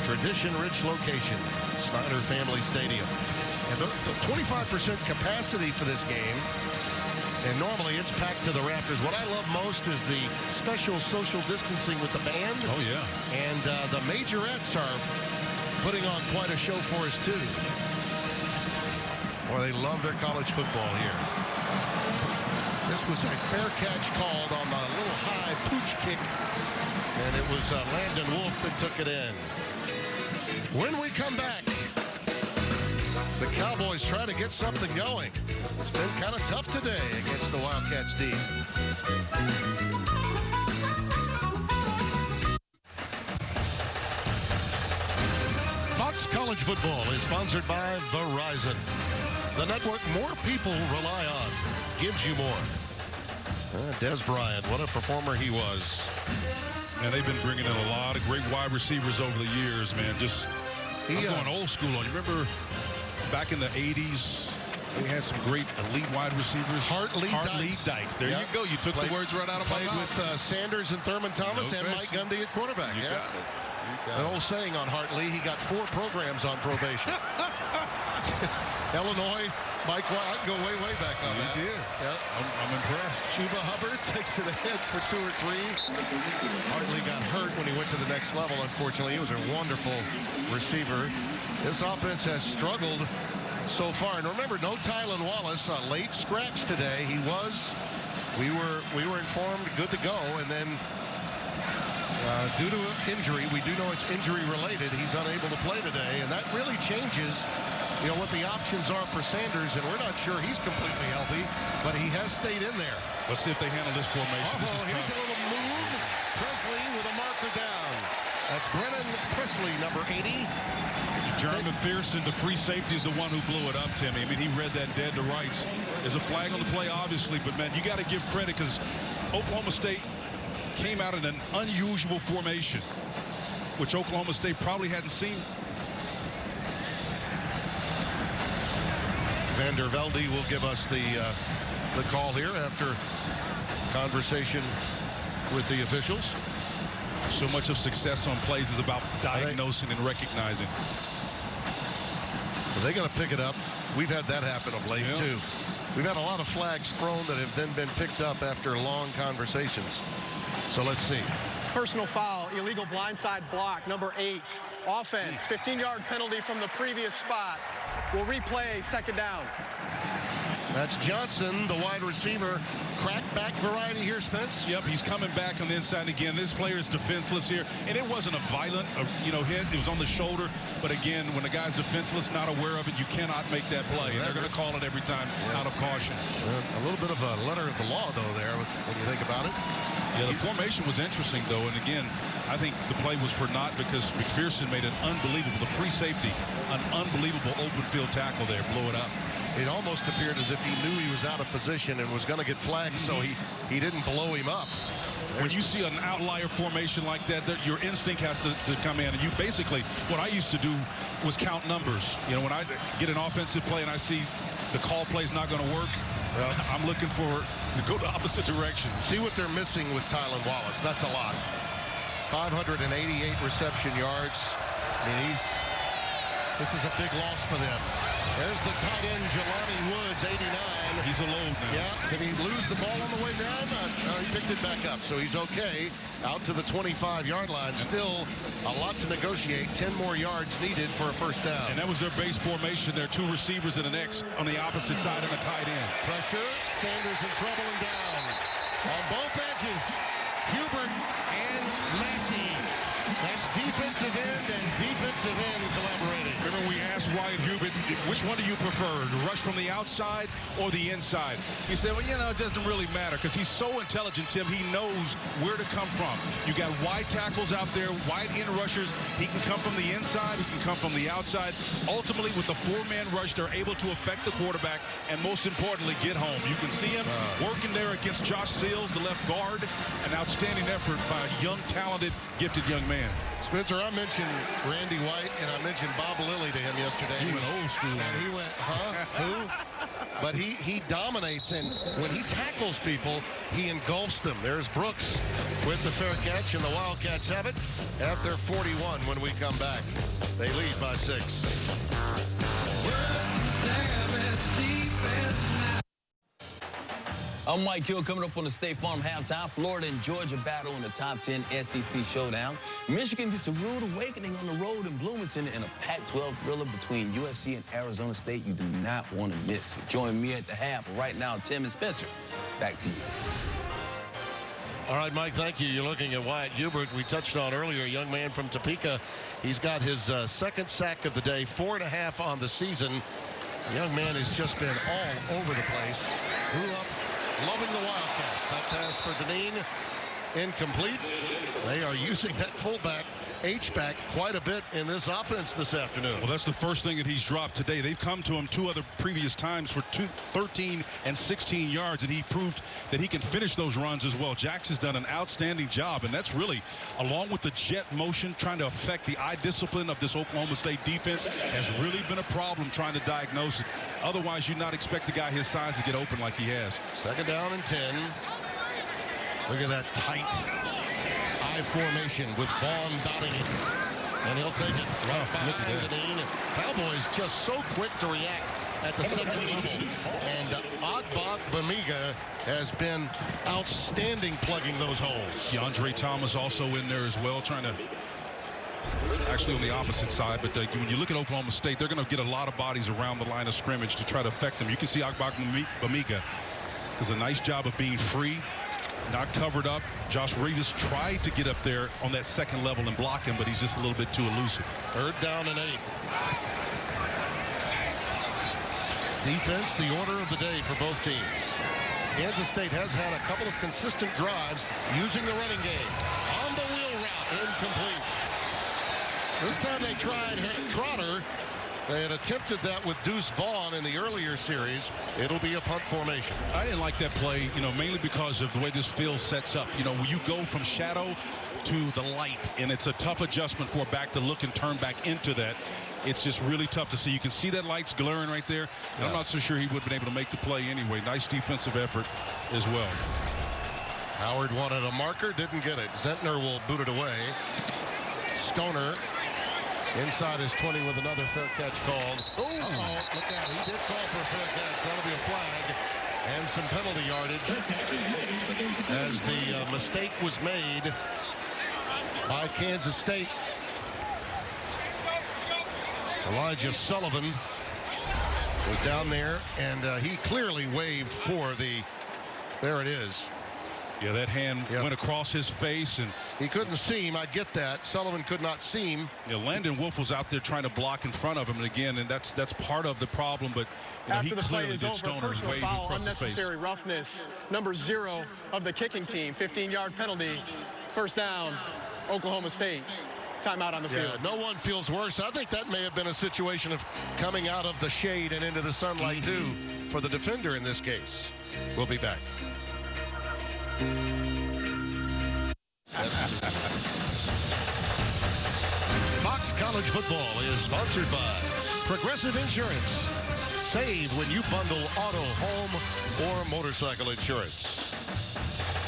tradition-rich location, Snyder Family Stadium. And the 25% capacity for this game, and normally it's packed to the rafters. What I love most is the special social distancing with the band. Oh, yeah. And the majorettes are putting on quite a show for us, too. Boy, they love their college football here. This was a fair catch called on the little high pooch kick, and it was Landon Wolf that took it in. When we come back, the Cowboys try to get something going. It's been kind of tough today against the Wildcats D. Fox College Football is sponsored by Verizon. The network more people rely on. Gives you more. Des Bryant, what a performer he was. And they've been bringing in a lot of great wide receivers over the years, man. I'm going old school on you. Remember back in the 80s, they had some great elite wide receivers. Hartley Dykes. There you go. You took the words right out of my mouth. Played with Sanders and Thurman Thomas and Mike Gundy at quarterback. You got it. An old saying on Hartley, he got 4 programs on probation. Illinois, Mike White, I can go way, way back on that. He did. Yep. I'm impressed. Chuba Hubbard takes it ahead for 2 or 3. Hartley got hurt when he went to the next level, unfortunately. He was a wonderful receiver. This offense has struggled so far. And remember, no Tylan Wallace, a late scratch today. He was, we were informed, good to go. And then due to injury, we do know it's injury related. He's unable to play today. And that really changes what the options are for Sanders, and we're not sure he's completely healthy, but he has stayed in there. Let's see if they handle this formation. Here's a little move. Presley with a That's Brennan Presley, number 80. Jeremy McPherson, the free safety, is the one who blew it up, Timmy. I mean, he read that dead to rights. There's a flag on the play, obviously, but, man, you got to give credit because Oklahoma State came out in an unusual formation, which Oklahoma State probably hadn't seen. Vander Velde will give us the call here after conversation with the officials. So much of success on plays is about diagnosing and recognizing. Are they going to pick it up? We've had that happen of late, too. We've had a lot of flags thrown that have then been picked up after long conversations. So let's see. Personal foul, illegal blindside block, number 8. Offense, 15-yard penalty from the previous spot. We'll replay second down. That's Johnson, the wide receiver. Crackback variety here, Spence. Yep, he's coming back on the inside again. This player is defenseless here, and it wasn't a violent, hit. It was on the shoulder. But again, when the guy's defenseless, not aware of it, you cannot make that play. And they're going to call it every time out of caution. A little bit of a letter of the law, though, there, when you think about it. Yeah, the formation was interesting, though. And again, I think the play was for naught because McPherson made an unbelievable, the free safety, an unbelievable open field tackle there, blew it up. It almost appeared as if he knew he was out of position and was going to get flagged, so he didn't blow him up. When you see an outlier formation like that, your instinct has to come in. And you basically, what I used to do was count numbers. You know, when I get an offensive play and I see the call play's not going to work, I'm looking for to go the opposite direction. See what they're missing with Tylan Wallace. That's a lot. 588 reception yards. I mean, this is a big loss for them. There's the tight end, Jelani Woods, 89. He's alone now. Yeah, did he lose the ball on the way down? No, he picked it back up, so he's okay. Out to the 25-yard line. Still a lot to negotiate. 10 more yards needed for a first down. And that was their base formation. There are 2 receivers and an X on the opposite side and a tight end. Pressure. Sanders in trouble and down. On both edges, Hubert and Massey. That's defensive end and defensive end collaborating. Remember, we asked Wyatt Hubert, which one do you prefer, to rush from the outside or the inside? He said, well, it doesn't really matter because he's so intelligent, Tim. He knows where to come from. You got wide tackles out there, wide end rushers. He can come from the inside. He can come from the outside. Ultimately, with the 4-man rush, they're able to affect the quarterback and, most importantly, get home. You can see him working there against Josh Seals, the left guard. An outstanding effort by a young, talented, gifted young man. Spencer, I mentioned Randy White and I mentioned Bob Lilly to him yesterday. He went old school. And he went, who? But he dominates, and when he tackles people, he engulfs them. There's Brooks with the fair catch, and the Wildcats have it at their 41 when we come back. They lead by 6. I'm Mike Hill. Coming up on the State Farm halftime. Florida and Georgia battle in the top 10 SEC showdown. Michigan gets a rude awakening on the road in Bloomington in a Pac-12 thriller between USC and Arizona State. You do not want to miss it. Join me at the half. Right now, Tim and Spencer, back to you. All right, Mike, thank you. You're looking at Wyatt Hubert. We touched on earlier, a young man from Topeka. He's got his second sack of the day, 4.5 on the season. The young man has just been all over the place. Grew up loving the Wildcats. That pass for Deneen, incomplete. They are using that fullback, H-back, quite a bit in this offense this afternoon. Well, that's the first thing that he's dropped today. They've come to him 2 other previous times for 13 and 16 yards, and he proved that he can finish those runs as well. Jax has done an outstanding job, and that's really, along with the jet motion, trying to affect the eye discipline of this Oklahoma State defense, has really been a problem trying to diagnose it. Otherwise, you'd not expect a guy his size to get open like he has. Second down and 10. Look at that tight I formation with Vaughn dotting it. And he'll take it right behind Deneen. Cowboys just so quick to react at the second level. And Adbak Bamiga has been outstanding plugging those holes. DeAndre Thomas also in there as well, trying to actually on the opposite side. But when you look at Oklahoma State, they're going to get a lot of bodies around the line of scrimmage to try to affect them. You can see Adbak Bamiga does a nice job of being free, not covered up. Josh Reeves tried to get up there on that second level and block him, but he's just a little bit too elusive. Third down and 8. Defense, the order of the day for both teams. Kansas State has had a couple of consistent drives using the running game. On the wheel route, incomplete. This time they tried Trotter. They had attempted that with Deuce Vaughn in the earlier series. It'll be a punt formation. I didn't like that play, mainly because of the way this field sets up. When you go from shadow to the light, and it's a tough adjustment for a back to look and turn back into that. It's just really tough to see. You can see that light's glaring right there. And I'm not so sure he would have been able to make the play anyway. Nice defensive effort as well. Howard wanted a marker, didn't get it. Zentner will boot it away. Stoner inside his 20 with another fair catch called. Oh, look out. He did call for a fair catch. That'll be a flag and some penalty yardage as the mistake was made by Kansas State. Elijah Sullivan was down there, and he clearly waved for the, there it is. Yeah, that hand went across his face, and he couldn't see him. I get that. Sullivan could not see him. Landon Wolf was out there trying to block in front of him, and again, and that's part of the problem. But after he the play clearly is did over, Stoner personal wave foul, across his face. unnecessary roughness, number 0 of the kicking team, 15-yard penalty, first down, Oklahoma State. Timeout on the field. No one feels worse. I think that may have been a situation of coming out of the shade and into the sunlight too for the defender in this case. We'll be back. Fox College Football is sponsored by Progressive Insurance. Save when you bundle auto, home, or motorcycle insurance.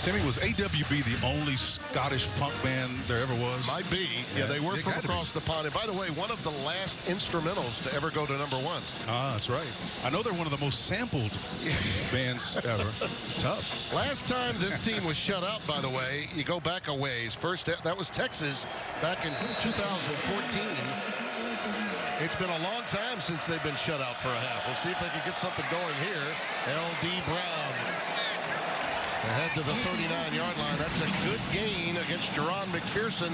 Timmy, was AWB the only Scottish funk band there ever was? Might be. Yeah, they were from across the pond. And by the way, one of the last instrumentals to ever go to #1. Ah, that's right. I know they're one of the most sampled bands ever. Tough. Last time this team was shut out, by the way, you go back a ways. First, that was Texas back in 2014. It's been a long time since they've been shut out for a half. We'll see if they can get something going here. L.D. Brown ahead to the 39-yard line. That's a good gain against Jerron McPherson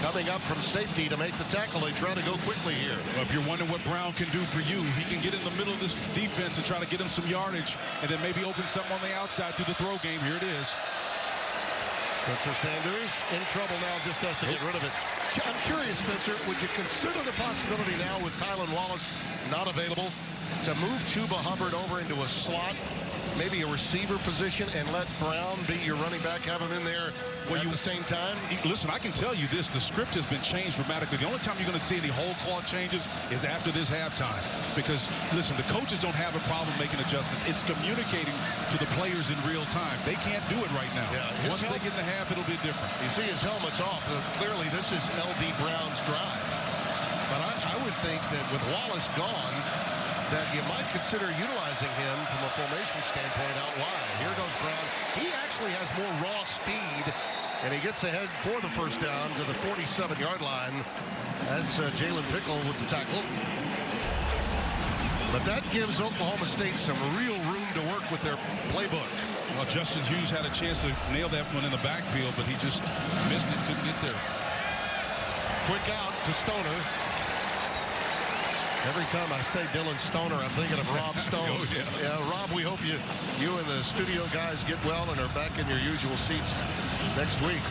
coming up from safety to make the tackle. They try to go quickly here. Well, if you're wondering what Brown can do for you, he can get in the middle of this defense and try to get him some yardage and then maybe open something on the outside through the throw game. Here it is. Spencer Sanders in trouble now, just has to get rid of it. I'm curious, Spencer, would you consider the possibility now with Tylan Wallace not available to move Chuba Hubbard over into a slot, maybe a receiver position, and let Brown be your running back, have him in there at the same time? Listen, I can tell you this. The script has been changed dramatically. The only time you're going to see any whole cloth changes is after this halftime. Because, listen, the coaches don't have a problem making adjustments. It's communicating to the players in real time. They can't do it right now. Yeah, once they get in the half, it'll be different. You see his helmet's off. Clearly, this is L.D. Brown's drive. But I would think that with Wallace gone, that you might consider utilizing him from a formation standpoint out wide. Here goes Brown. He actually has more raw speed, and he gets ahead for the first down to the 47-yard line. That's Jalen Pickle with the tackle. But that gives Oklahoma State some real room to work with their playbook. Well, Justin Hughes had a chance to nail that one in the backfield, but he just missed it, couldn't get there. Quick out to Stoner. Every time I say Dylan Stoner, I'm thinking of Rob Stone. Yeah, Rob, we hope you and the studio guys get well and are back in your usual seats next week.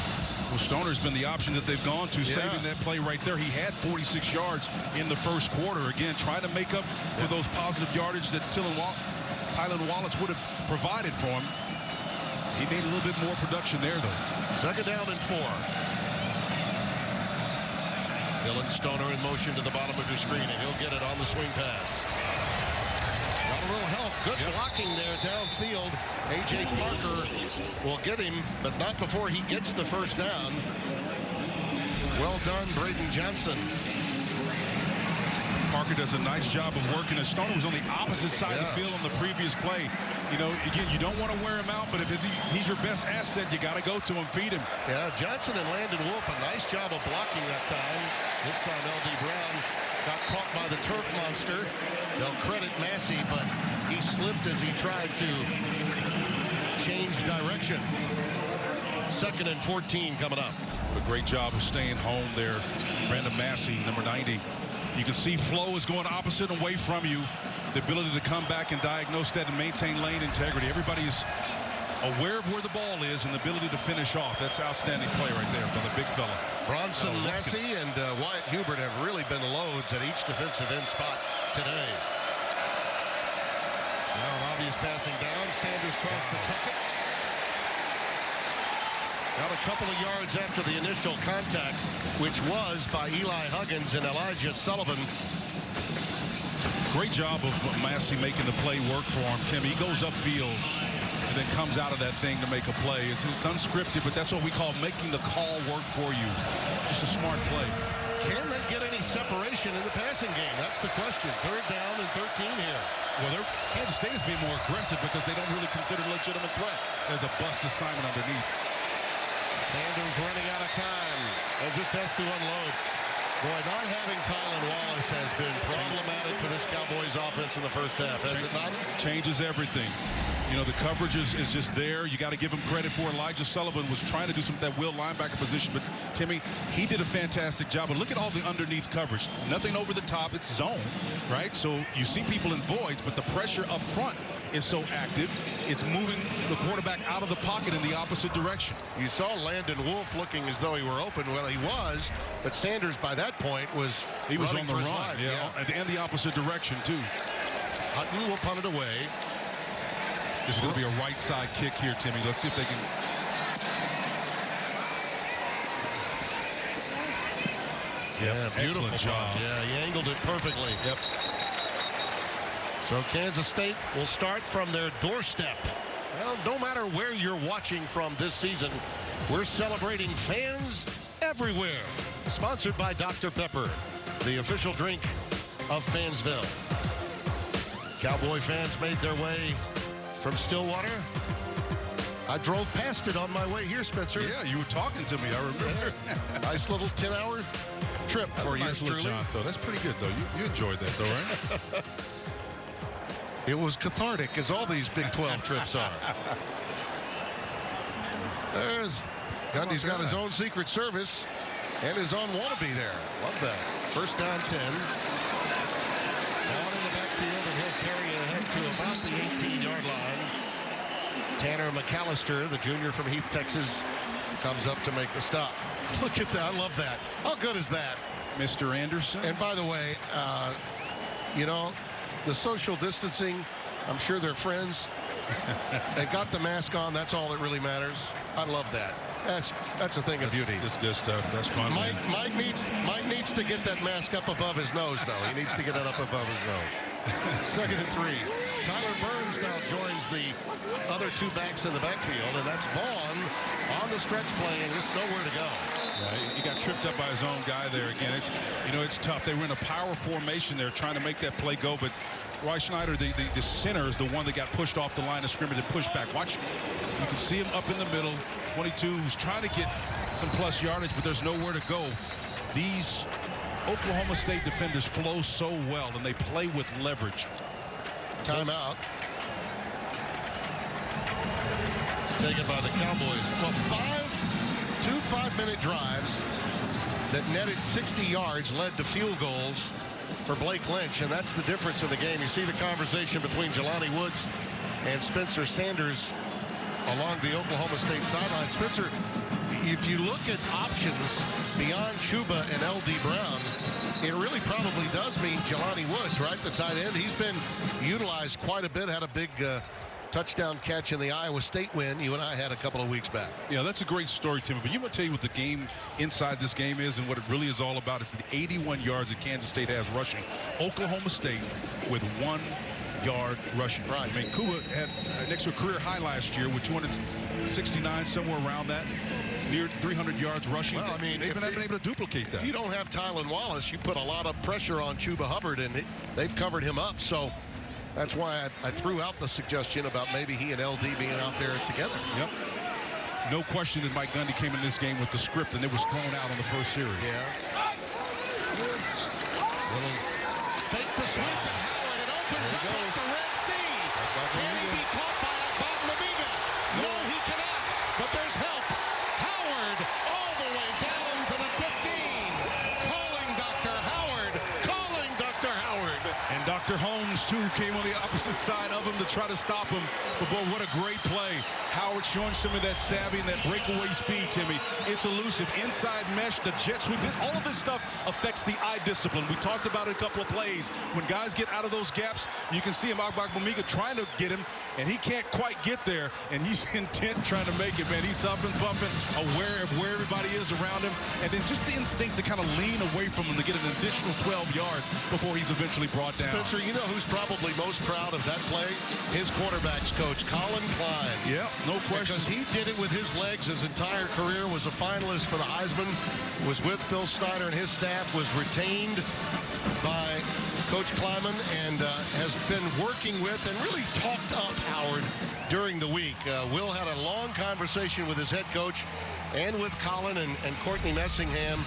Well, Stoner's been the option that they've gone to, saving that play right there. He had 46 yards in the first quarter. Again, trying to make up for those positive yardage that Tylan Wallace would have provided for him. He needed a little bit more production there, though. Second down and 4. Dylan Stoner in motion to the bottom of your screen, and he'll get it on the swing pass. Got a little help. Good blocking there downfield. A.J. Parker will get him, but not before he gets the first down. Well done, Braden Johnson. Parker does a nice job of working. And Stoner was on the opposite side of the field on the previous play. You know, again, you don't want to wear him out, but if he's your best asset, you got to go to him, feed him. Yeah, Johnson and Landon Wolf, a nice job of blocking that time. This time, L.D. Brown got caught by the turf monster. They'll credit Massey, but he slipped as he tried to change direction. Second and 14 coming up. A great job of staying home there. Brandon Massey, number 90. You can see flow is going opposite and away from you. The ability to come back and diagnose that and maintain lane integrity. Everybody is aware of where the ball is and the ability to finish off. That's outstanding play right there by the big fella. Bronson Massey and Wyatt Hubert have really been loads at each defensive end spot today. Now an obvious passing down. Sanders tries to tuck it. Got a couple of yards after the initial contact, which was by Eli Huggins and Elijah Sullivan. Great job of Massey making the play work for him, Tim. He goes upfield and then comes out of that thing to make a play. It's unscripted, but that's what we call making the call work for you. Just a smart play. Can they get any separation in the passing game? That's the question. 3rd down and 13 here. Well, Kansas State is being more aggressive because they don't really consider a legitimate threat. There's a bust assignment underneath. Sanders running out of time. It just has to unload. Boy, not having Tylan Wallace has been problematic for this Cowboys offense in the first half, has it not? Changes everything. You know, the coverage is just there. You got to give him credit for. Elijah Sullivan was trying to do some of that will linebacker position, but Timmy, he did a fantastic job. But look at all the underneath coverage. Nothing over the top. It's zone, right? So you see people in voids, but the pressure up front is so active. It's moving the quarterback out of the pocket in the opposite direction. You saw Landon Wolf looking as though he were open. Well, he was, but Sanders by that point was on the run, life. And the opposite direction too. Hutton will punt it away. This is going to be a right side kick here, Timmy. Let's see if they can. Yeah, beautiful job. Yeah, he angled it perfectly. Yep. So Kansas State will start from their doorstep. Well, no matter where you're watching from this season, we're celebrating fans everywhere. Sponsored by Dr. Pepper, the official drink of Fansville. Cowboy fans made their way from Stillwater. I drove past it on my way here, Spencer. Yeah, you were talking to me, I remember. Nice little 10-hour trip for you, truly. Though. That's pretty good, though. You enjoyed that, though, right? It was cathartic, as all these Big 12 trips are. There's Gundy's got his own Secret Service and his own wannabe there. Love that. 1st down 10. Down in the backfield, and he'll carry it ahead to about the 18-yard line. Tanner McAllister, the junior from Heath, Texas, comes up to make the stop. Look at that. I love that. How good is that? Mr. Anderson. And by the way, you know, the social distancing, I'm sure they're friends. They got the mask on. That's all that really matters. I love that. That's a thing of beauty. That's good stuff. That's fun. Mike needs to get that mask up above his nose, though. He needs to get it up above his nose. 2nd and 3. Tyler Burns now joins the other 2 backs in the backfield, and that's Vaughn on the stretch play and just nowhere to go. Yeah, he got tripped up by his own guy there again. It's tough. They were in a power formation there trying to make that play go, but Roy Schneider, the center, is the one that got pushed off the line of scrimmage and pushed back. Watch, you can see him up in the middle. 22, who's trying to get some plus yardage, but there's nowhere to go. These Oklahoma State defenders flow so well, and they play with leverage. Timeout. Taken by the Cowboys. Well, 2 5-minute drives that netted 60 yards led to field goals for Blake Lynch, and that's the difference in the game. You see the conversation between Jelani Woods and Spencer Sanders along the Oklahoma State sideline. Spencer, if you look at options beyond Chuba and L.D. Brown, it really probably does mean Jelani Woods, right? The tight end. He's been utilized quite a bit, had a big touchdown catch in the Iowa State win you and I had a couple of weeks back. Yeah, that's a great story, Tim. But you want to tell you what the game inside this game is and what it really is all about. It's the 81 yards that Kansas State has rushing. Oklahoma State with 1 yard rushing. Right. I mean, Cuba had next to a career high last year with 269, somewhere around that. Near 300 yards rushing. Well, I mean, they've been able to duplicate that. If you don't have Tylan Wallace, you put a lot of pressure on Chuba Hubbard, and they've covered him up. So that's why I threw out the suggestion about maybe he and LD being out there together. Yep. No question that Mike Gundy came in this game with the script, and it was thrown out on the first series. Yeah. Little fake the sweep to Howard. It opens up like the Red Sea. Can he be caught by Bob Mamiga? No, he cannot. But there's help. Howard all the way down to the 15. Calling Dr. Howard. Calling Dr. Howard. And Dr. Holmes, too, came on the opposite side of him to try to stop him. But, boy, what a great play. Howard showing some of that savvy and that breakaway speed, Timmy. It's elusive. Inside mesh, the jet sweep. All of this stuff affects the eye discipline. We talked about it a couple of plays. When guys get out of those gaps, you can see him, Agbagbomiga, trying to get him, and he can't quite get there, and he's intent trying to make it, man. He's huffing, puffing, aware of where everybody is around him, and then just the instinct to kind of lean away from him to get an additional 12 yards before he's eventually brought down. Spencer, you know who's probably most proud of that play? His quarterback's coach, Colin Klein. Yeah, no question. Because he did it with his legs his entire career, was a finalist for the Heisman, was with Bill Snyder and his staff, was retained by Coach Kleiman, and has been working with and really talked up Howard during the week. Will had a long conversation with his head coach and with Colin and Courtney Messingham.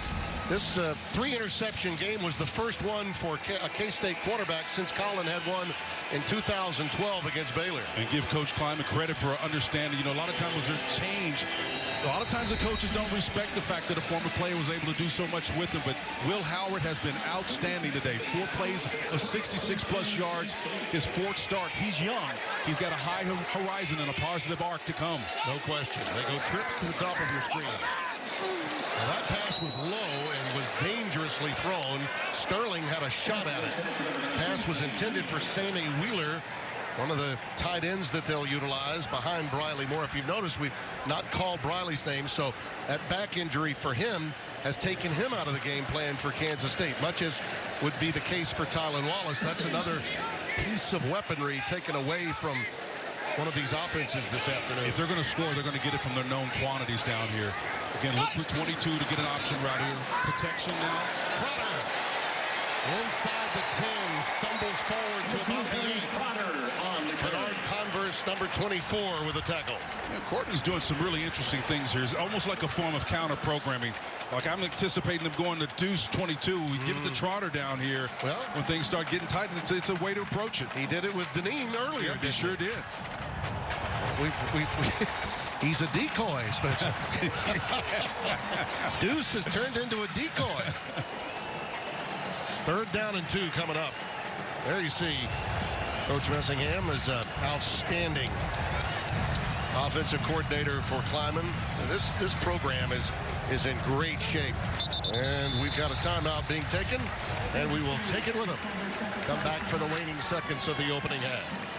This 3-interception game was the first one for a K-State quarterback since Colin had one in 2012 against Baylor. And give Coach Kleiman credit for understanding. You know, a lot of times there's change. A lot of times the coaches don't respect the fact that a former player was able to do so much with him. But Will Howard has been outstanding today. 4 plays of 66-plus yards. His 4th start. He's young. He's got a high horizon and a positive arc to come. No question. They go trips to the top of your screen. Now that pass was low and was dangerously thrown. Sterling had a shot at it. Pass was intended for Sammy Wheeler, one of the tight ends that they'll utilize behind Briley Moore. If you've noticed, we've not called Briley's name, so that back injury for him has taken him out of the game plan for Kansas State, much as would be the case for Tylan Wallace. That's another piece of weaponry taken away from one of these offenses this afternoon. If they're going to score, they're going to get it from their known quantities down here. Again, look for 22 to get an option right here. Protection now. Trotter inside the 10, stumbles forward to about the 8. Bernard Converse, number 24, with a tackle. Yeah, Courtney's doing some really interesting things here. It's almost like a form of counter programming. Like I'm anticipating them going to deuce 22. We give it to Trotter down here. Well, when things start getting tight, it's a way to approach it. He did it with Deneen earlier. Yeah, he sure did. He's a decoy, Spencer. Deuce has turned into a decoy. 3rd down and 2 coming up. There you see Coach Messingham is an outstanding offensive coordinator for Kleiman. This program is in great shape. And we've got a timeout being taken, and we will take it with them. Come back for the waning seconds of the opening half.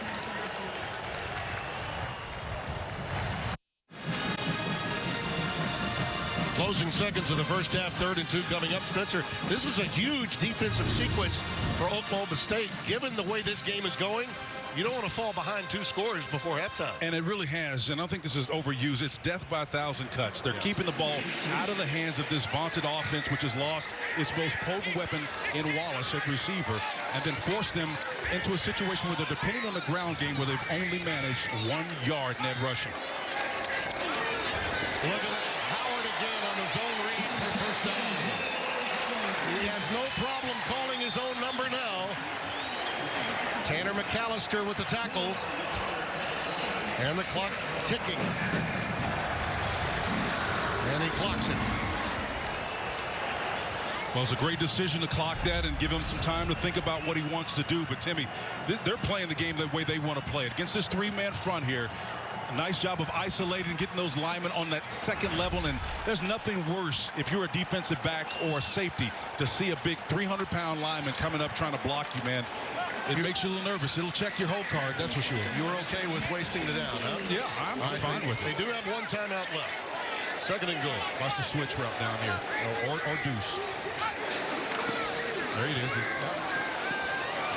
Closing seconds of the first half, 3rd and 2 coming up. Spencer, this is a huge defensive sequence for Oklahoma State. Given the way this game is going, you don't want to fall behind 2 scores before halftime. And it really has. And I don't think this is overused. It's death by 1,000 cuts. They're keeping the ball out of the hands of this vaunted offense, which has lost its most potent weapon in Wallace at receiver, and then forced them into a situation where they're depending on the ground game where they've only managed 1 yard net rushing. Look at that. Howard again on his own read for first down. He has no problem calling his own number now. Tanner McAllister with the tackle. And the clock ticking. And he clocks it. Well, it's a great decision to clock that and give him some time to think about what he wants to do. But, Timmy, they're playing the game the way they want to play it. Against this 3-man front here, a nice job of isolating, getting those linemen on that second level. And there's nothing worse if you're a defensive back or a safety to see a big 300-pound lineman coming up trying to block you, man. It makes you a little nervous. It'll check your whole card, that's for sure. You were okay with wasting the down, huh? Yeah, I'm fine with it. They do have 1 timeout left. 2nd and goal. Watch the switch route down here. Or deuce. There it is.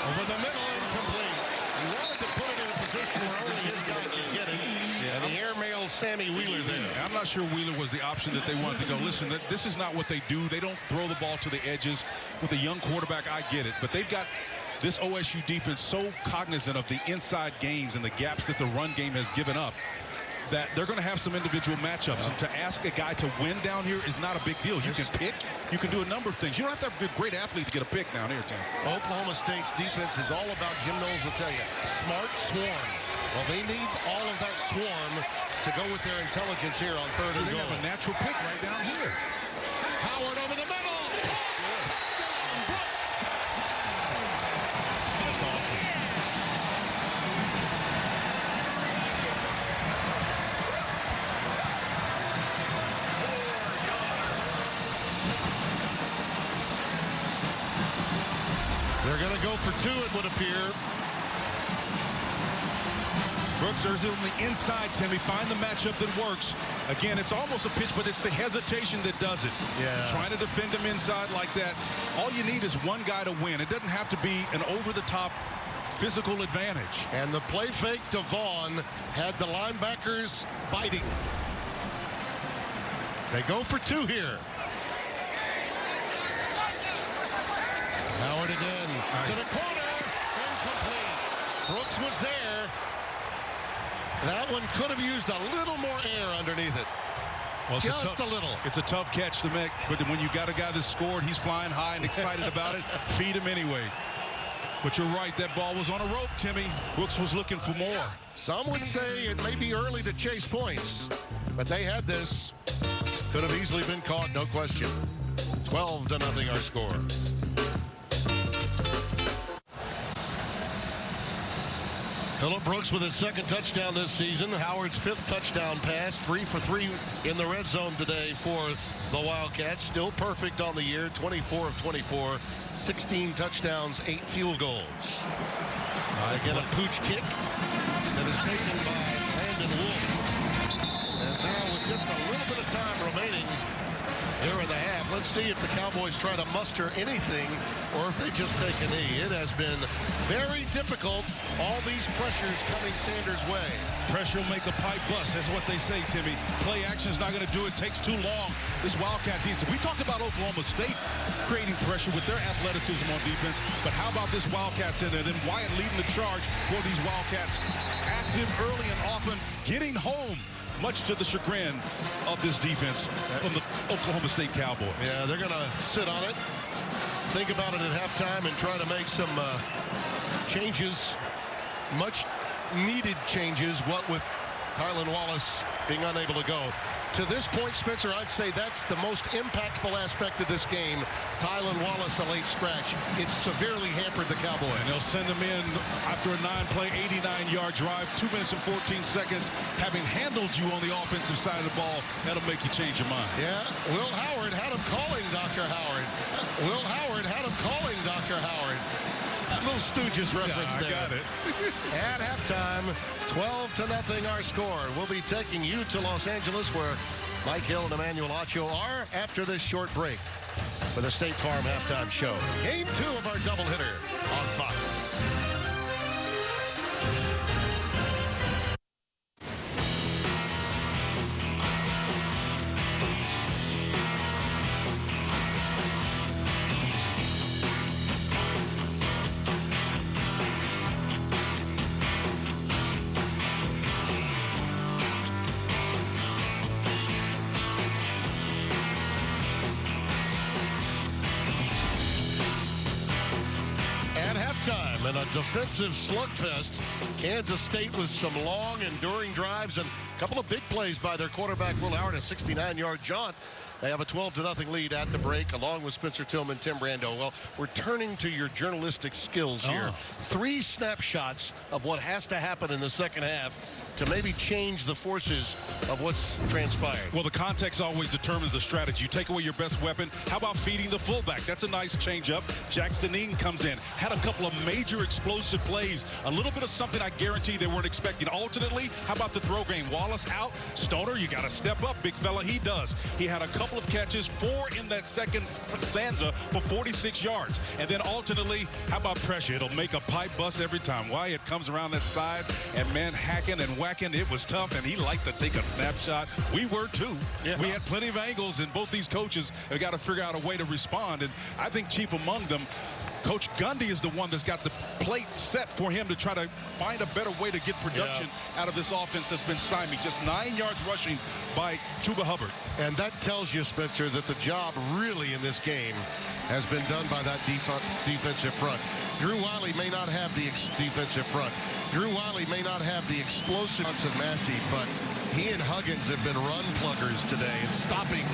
Over the middle, incomplete. He wanted to put it in a position where only his guy could get it. Yeah, and he airmailed Sammy Wheeler there. I'm not sure Wheeler was the option that they wanted to go. Listen, this is not what they do. They don't throw the ball to the edges. With a young quarterback, I get it. But they've got this OSU defense so cognizant of the inside games and the gaps that the run game has given up that they're going to have some individual matchups. And to ask a guy to win down here is not a big deal. You can pick. You can do a number of things. You don't have to have a great athlete to get a pick down here, Tim. Oklahoma State's defense is all about, Jim Knowles will tell you, smart swarm. Well, they need all of that swarm to go with their intelligence here on 3rd and goal. They have a natural pick right down here. Howard over the middle. That's awesome. for 2, it would appear. Brooks is on the inside, Timmy. Find the matchup that works. Again, it's almost a pitch, but it's the hesitation that does it. Yeah. Trying to defend him inside like that. All you need is one guy to win. It doesn't have to be an over-the-top physical advantage. And the play fake to Vaughn had the linebackers biting. They go for 2 here. Howard again. Nice. To the corner. Incomplete. Brooks was there. That one could have used a little more air underneath it. Well, Just a little. It's a tough catch to make, but when you got a guy that scored, he's flying high and excited about it, feed him anyway. But you're right, that ball was on a rope, Timmy. Brooks was looking for more. Some would say it may be early to chase points, but they had this. Could have easily been caught, no question. 12-0 our score. Phillip Brooks with his 2nd touchdown this season. Howard's 5th touchdown pass. 3 for 3 in the red zone today for the Wildcats. Still perfect on the year. 24 of 24. 16 touchdowns, 8 field goals. Again, a pooch kick that is taken by Brandon Wolf. And now with just a little bit of time remaining here in the half, let's see if the Cowboys try to muster anything or if they just take a knee. It has been very difficult. All these pressures coming Sanders' way. Pressure will make a pipe bust. That's what they say, Timmy. Play action's not going to do it. Takes too long. This Wildcat defense. We talked about Oklahoma State creating pressure with their athleticism on defense, but how about this Wildcats in there? Then Wyatt leading the charge for these Wildcats. Active early and often, getting home, much to the chagrin of this defense from the Oklahoma State Cowboys. Yeah, they're going to sit on it, think about it at halftime, and try to make some changes, much needed changes, what with Tylan Wallace being unable to go. To this point, Spencer, I'd say that's the most impactful aspect of this game. Tylan Wallace, a late scratch. It's severely hampered the Cowboys. And they'll send him in after a 9-play, 89-yard drive, 2 minutes and 14 seconds. Having handled you on the offensive side of the ball, that'll make you change your mind. Yeah, Will Howard had him calling Dr. Howard. Will Howard had him calling Dr. Howard. A little Stooges reference there. I got it. At halftime, 12-0 our score. We'll be taking you to Los Angeles, where Mike Hill and Emmanuel Acho are after this short break for the State Farm halftime show. Game 2 of our doubleheader on Fox. And a defensive slugfest. Kansas State with some long, enduring drives and a couple of big plays by their quarterback, Will Howard, a 69-yard jaunt. They have a 12-0 lead at the break, along with Spencer Tillman, Tim Brando. Well, we're turning to your journalistic skills here. 3 snapshots of what has to happen in the second half to maybe change the forces of what's transpired. Well, the context always determines the strategy. You take away your best weapon. How about feeding the fullback? That's a nice change-up. Jackson Eaton comes in. Had a couple of major explosive plays. A little bit of something I guarantee they weren't expecting. Alternately, how about the throw game? Wallace out. Stoner, you got to step up, big fella. He does. He had a couple of catches, 4 in that second stanza for 46 yards. And then alternately, how about pressure? It'll make a pipe bust every time. Wyatt comes around that side, and man, hacking and whacking. It was tough, and he liked to take a snapshot. We were too. Yeah. We had plenty of angles, and both these coaches have got to figure out a way to respond. And I think chief among them, Coach Gundy is the one that's got the plate set for him to try to find a better way to get production out of this offense that's been stymied. Just 9 yards rushing by Chuba Hubbard. And that tells you, Spencer, that the job really in this game has been done by that defensive front. Drew Wiley may not have the defensive front. Drew Wiley may not have the explosiveness of Massey, but he and Huggins have been run pluggers today and stopping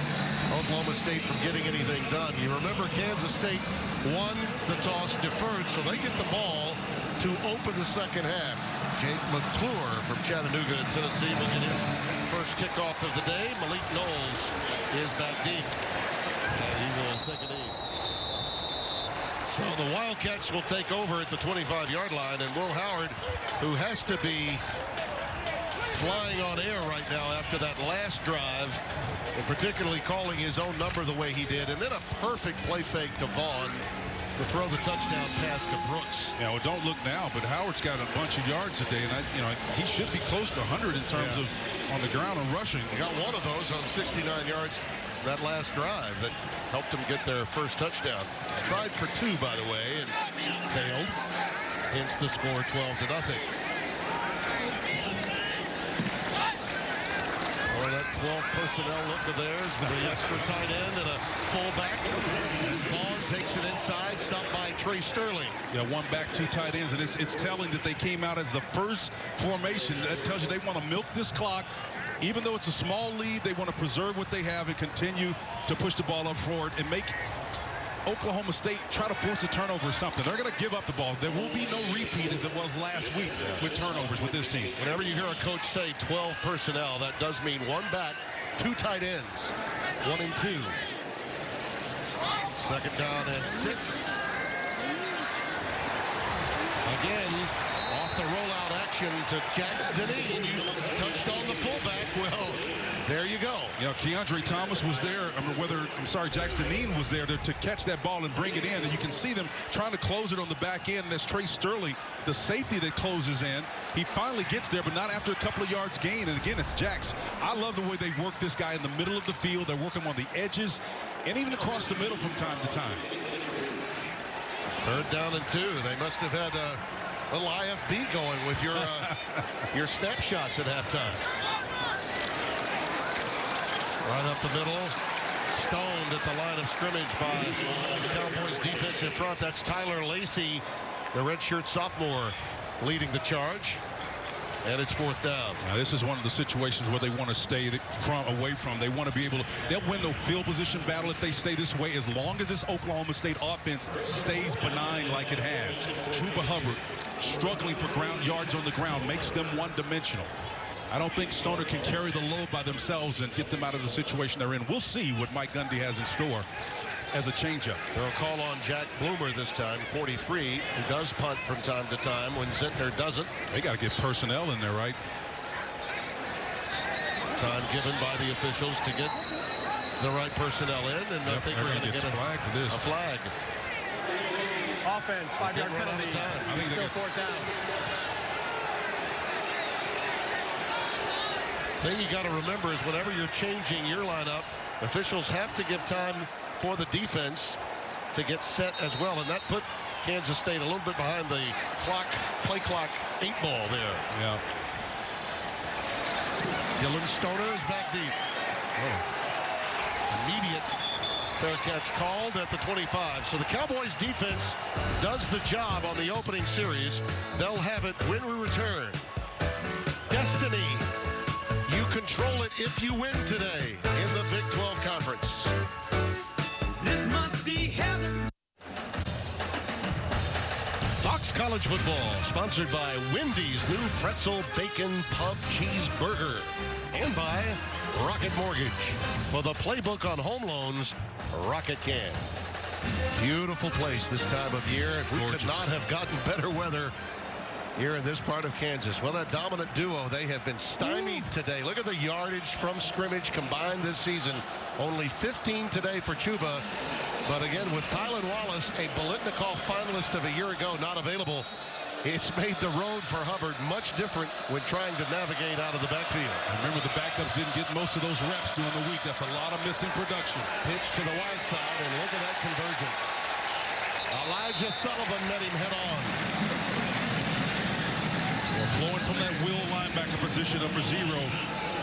Oklahoma State from getting anything done. You remember Kansas State won the toss, deferred, so they get the ball to open the second half. Jake McClure from Chattanooga, Tennessee, will get his first kickoff of the day. Malik Knowles is back deep, and he will take a knee. So the Wildcats will take over at the 25-yard line, and Will Howard, who has to be flying on air right now after that last drive, and particularly calling his own number the way he did, and then a perfect play fake to Vaughn to throw the touchdown pass to Brooks. Yeah, well, don't look now, but Howard's got a bunch of yards today, and he should be close to 100 in terms of on the ground and rushing. He got one of those on 69 yards that last drive that helped them get their first touchdown. Tried for 2, by the way, and failed. Hence the score 12-0. Oh, that 12 personnel look of theirs with the extra tight end and a fullback. And Vaughn takes it inside, stopped by Trey Sterling. Yeah, 1 back, 2 tight ends, and it's telling that they came out as the first formation. That tells you they want to milk this clock. Even though it's a small lead, they want to preserve what they have and continue to push the ball up forward and make Oklahoma State try to force a turnover or something. They're going to give up the ball. There will be no repeat as it was last week with turnovers with this team. Whenever you hear a coach say 12 personnel, that does mean 1 back, 2 tight ends, 1 and 2. Second down and 6. Again, off the rollout action to Jax Deneen. You touched on the fullback. Well, there you go. You know, Keandre Thomas was there. Jax Deneen was there to catch that ball and bring it in. And you can see them trying to close it on the back end. And that's Trey Sterling, the safety that closes in. He finally gets there, but not after a couple of yards gain. And again, it's Jax. I love the way they work this guy in the middle of the field. They're working on the edges and even across the middle from time to time. Third down and 2. They must have had a little IFB going with your snapshots at halftime. Right up the middle. Stoned at the line of scrimmage by the Cowboys defensive front. That's Tyler Lacey, the redshirt sophomore, leading the charge. And it's 4th down. Now, this is one of the situations where they want to stay away from. They want to be able to, they'll win the field position battle if they stay this way, as long as this Oklahoma State offense stays benign like it has. Chuba Hubbard struggling for yards on the ground makes them one-dimensional. I don't think Stoner can carry the load by themselves and get them out of the situation they're in. We'll see what Mike Gundy has in store as a changeup. They'll call on Jack Bloomer this time, 43, who does punt from time to time when Zentner doesn't. They got to get personnel in there, right? Time given by the officials to get the right personnel in, and I think we're going to get a flag for this. A flag. Offense, 5-yard penalty. I think still 4th down. Thing you got to remember is whenever you're changing your lineup, officials have to give time for the defense to get set as well, and that put Kansas State a little bit behind the play clock 8 ball there. Yeah. Dylan Stoner is back deep. Immediate fair catch called at the 25. So the Cowboys defense does the job on the opening series. They'll have it when we return. Destiny. You control it if you win today in the Big 12 Conference. This must be heaven. Fox College Football, sponsored by Wendy's new pretzel bacon pub cheeseburger, and by Rocket Mortgage. For the playbook on home loans, Rocket can. Beautiful place this time of year. If we could not have gotten better weather here in this part of Kansas. Well, that dominant duo, they have been stymied today. Look at the yardage from scrimmage combined this season. Only 15 today for Chuba. But again, with Tylan Wallace, a Biletnikoff finalist of a year ago, not available, it's made the road for Hubbard much different when trying to navigate out of the backfield. Remember, the backups didn't get most of those reps during the week. That's a lot of missing production. Pitch to the wide side, and look at that convergence. Elijah Sullivan met him head on. Flowing from that will linebacker position, number 0.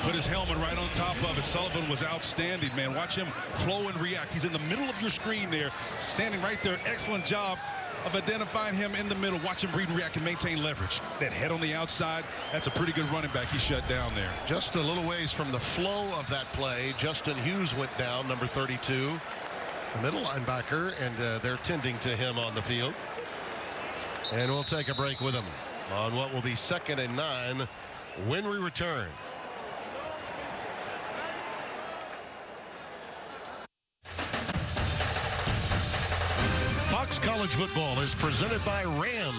Put his helmet right on top of it. Sullivan was outstanding, man. Watch him flow and react. He's in the middle of your screen there, standing right there. Excellent job of identifying him in the middle. Watch him read and react and maintain leverage. That head on the outside, that's a pretty good running back he shut down there. Just a little ways from the flow of that play, Justin Hughes went down, number 32. The middle linebacker, and they're tending to him on the field. And we'll take a break with him on what will be 2nd and 9 when we return. Fox college football is presented by Ram,